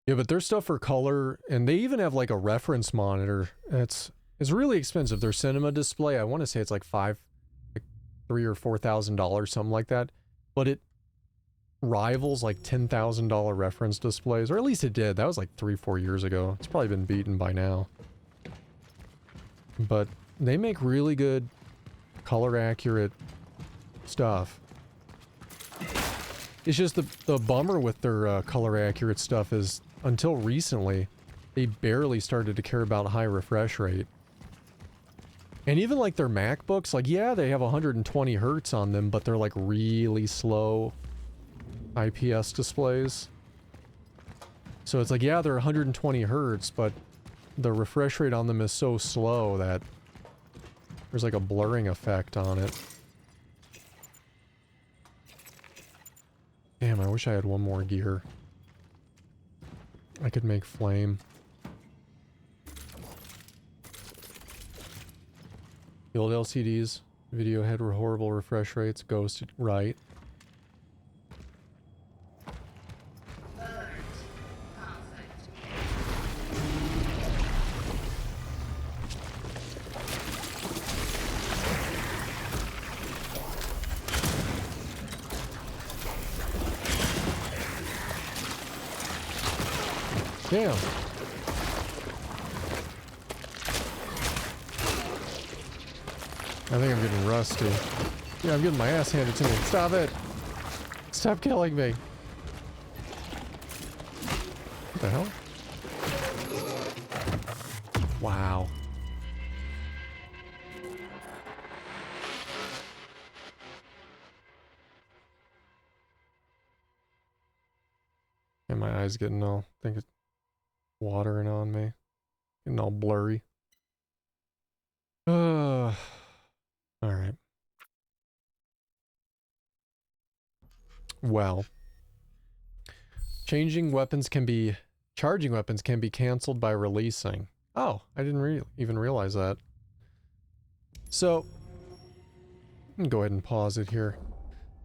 Yeah, but there's stuff for color, and they even have like a reference monitor. It's really expensive. Their cinema display, I want to say it's like $3,000 or $4,000, something like that. But it rivals like $10,000 reference displays, or at least it did. That was like 3-4 years ago. It's probably been beaten by now. But they make really good color accurate stuff. It's just the bummer with their color accurate stuff is until recently they barely started to care about high refresh rate. And even like their MacBooks, like yeah, they have 120 hertz on them, but they're like really slow IPS displays. So it's like, yeah, they're 120 hertz, but the refresh rate on them is so slow that there's like a blurring effect on it. Damn, I wish I had one more gear. I could make flame. The old LCDs, video had horrible refresh rates, ghost, right. Damn. I think I'm getting rusty. Yeah, I'm getting my ass handed to me. Stop it! Stop killing me! What the hell? Wow. And my eyes getting all, I think it's watering on me. Getting all blurry. Alright. Well. Charging weapons can be canceled by releasing. Oh, I didn't even realize that. So, I'm gonna go ahead and pause it here.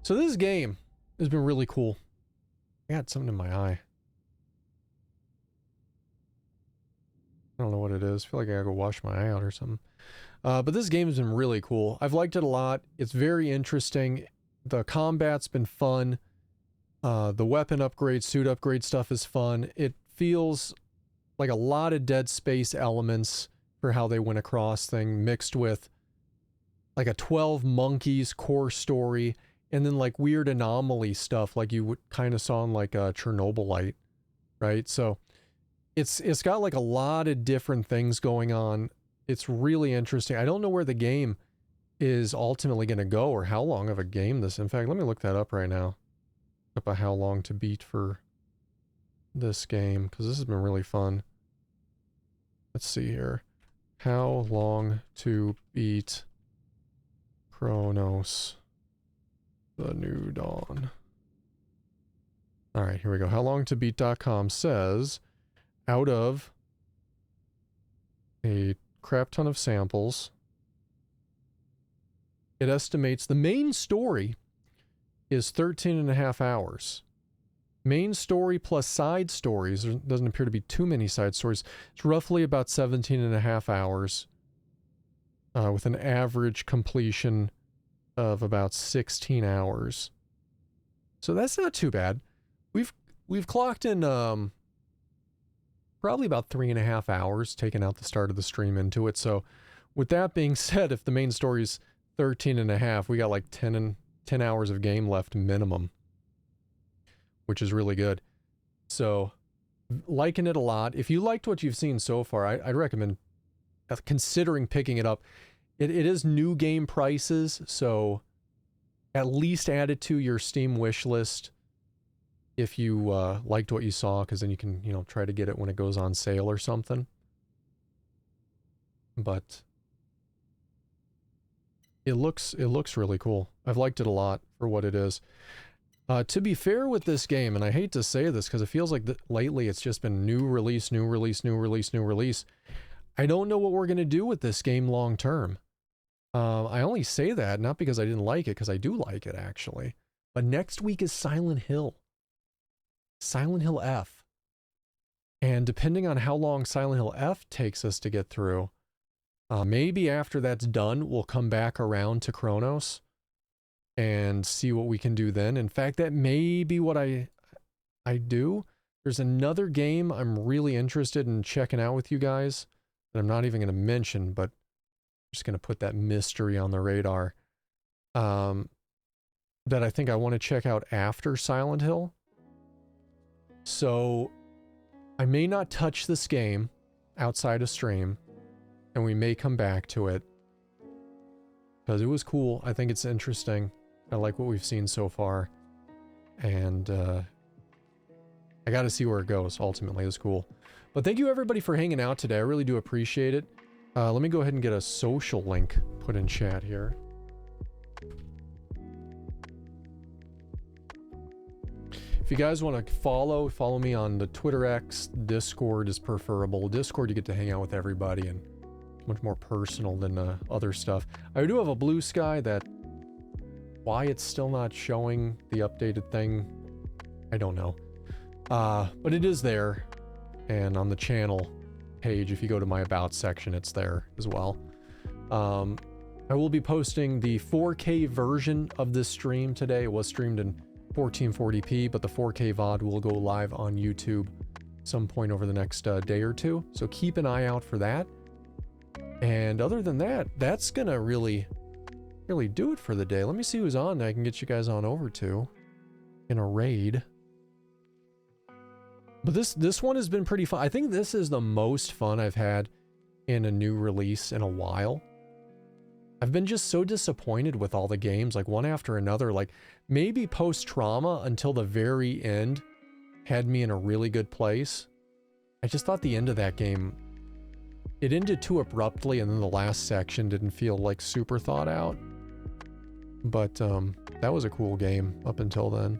So this game has been really cool. I got something in my eye. I don't know what it is. I feel like I gotta go wash my eye out or something. But this game has been really cool. I've liked it a lot. It's very interesting. The combat's been fun. The weapon upgrade, suit upgrade stuff is fun. It feels like a lot of Dead Space elements for how they went across thing, mixed with like a 12 Monkeys core story, and then like weird anomaly stuff like you kind of saw in like Chernobylite, right? So it's got like a lot of different things going on. It's really interesting. I don't know where the game is ultimately going to go or how long of a game this. In fact, let me look that up right now. Up a how long to beat for this game, because this has been really fun. Let's see here. How long to beat Cronos, the New Dawn. All right, here we go. Howlongtobeat.com says, out of a crap ton of samples, it estimates the main story is 13.5 hours. Main story plus side stories, there doesn't appear to be too many side stories. It's roughly about 17.5 hours, with an average completion of about 16 hours. So that's not too bad. We've clocked in probably about 3.5 hours, taking out the start of the stream into it. So with that being said, if the main story's 13.5, we got like 10 hours of game left minimum, which is really good. So liking it a lot. If you liked what you've seen so far, I'd recommend considering picking it up. It is new game prices, so at least add it to your Steam wish list if you liked what you saw, because then you can, you know, try to get it when it goes on sale or something. But it looks really cool. I've liked it a lot for what it is. To be fair with this game, and I hate to say this because it feels like lately it's just been new release, new release, new release, new release. I don't know what we're going to do with this game long term. I only say that not because I didn't like it, because I do like it actually. But next week is Silent Hill. Silent Hill F. And depending on how long Silent Hill F takes us to get through, maybe after that's done, we'll come back around to Cronos and see what we can do then. In fact, that may be what I do. There's another game I'm really interested in checking out with you guys that I'm not even going to mention, but I'm just going to put that mystery on the radar. That I think I want to check out after Silent Hill. So I may not touch this game outside of stream, and we may come back to it because it was cool. I think it's interesting. I like what we've seen so far, and I got to see where it goes. Ultimately, it's cool. But thank you everybody for hanging out today. I really do appreciate it. Let me go ahead and get a social link put in chat here. If you guys want to follow me on the Twitter X. Discord is preferable. Discord, you get to hang out with everybody and it's much more personal than other stuff. I do have a Blue Sky that, why it's still not showing the updated thing, I don't know. But it is there. And on the channel page, if you go to my About section, it's there as well. I will be posting the 4K version of this stream today. It was streamed in 1440p, but the 4K VOD will go live on YouTube some point over the next day or two. So keep an eye out for that. And other than that, that's gonna really do it for the day. Let me see who's on that I can get you guys on over to in a raid. But this one has been pretty fun. I think this is the most fun I've had in a new release in a while. I've been just so disappointed with all the games, like one after another. Like maybe post-trauma until the very end had me in a really good place. I just thought the end of that game, it ended too abruptly, and then the last section didn't feel like super thought out. But that was a cool game up until then.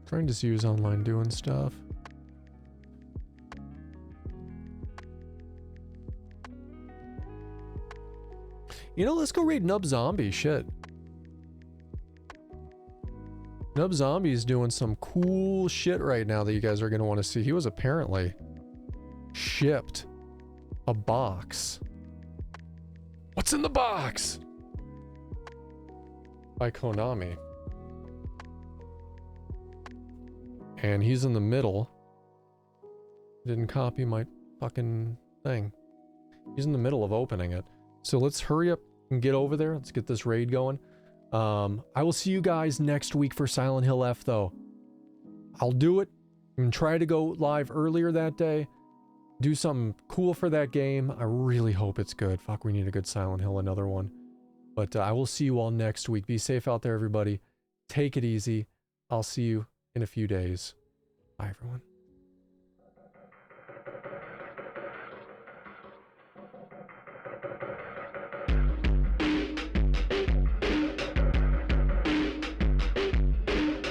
Trying to see who's online doing stuff. You know, let's go raid Nub Zombie. Shit. Nub Zombie's doing some cool shit right now that you guys are going to want to see. He was apparently shipped a box. What's in the box? By Konami. And he's in the middle. Didn't copy my fucking thing. He's in the middle of opening it. So let's hurry up and get over there. Let's get this raid going. I will see you guys next week for Silent Hill F, though. I'll do it and try to go live earlier that day. Do something cool for that game. I really hope it's good. Fuck, we need a good Silent Hill, another one. But I will see you all next week. Be safe out there, everybody. Take it easy. I'll see you in a few days. Bye, everyone.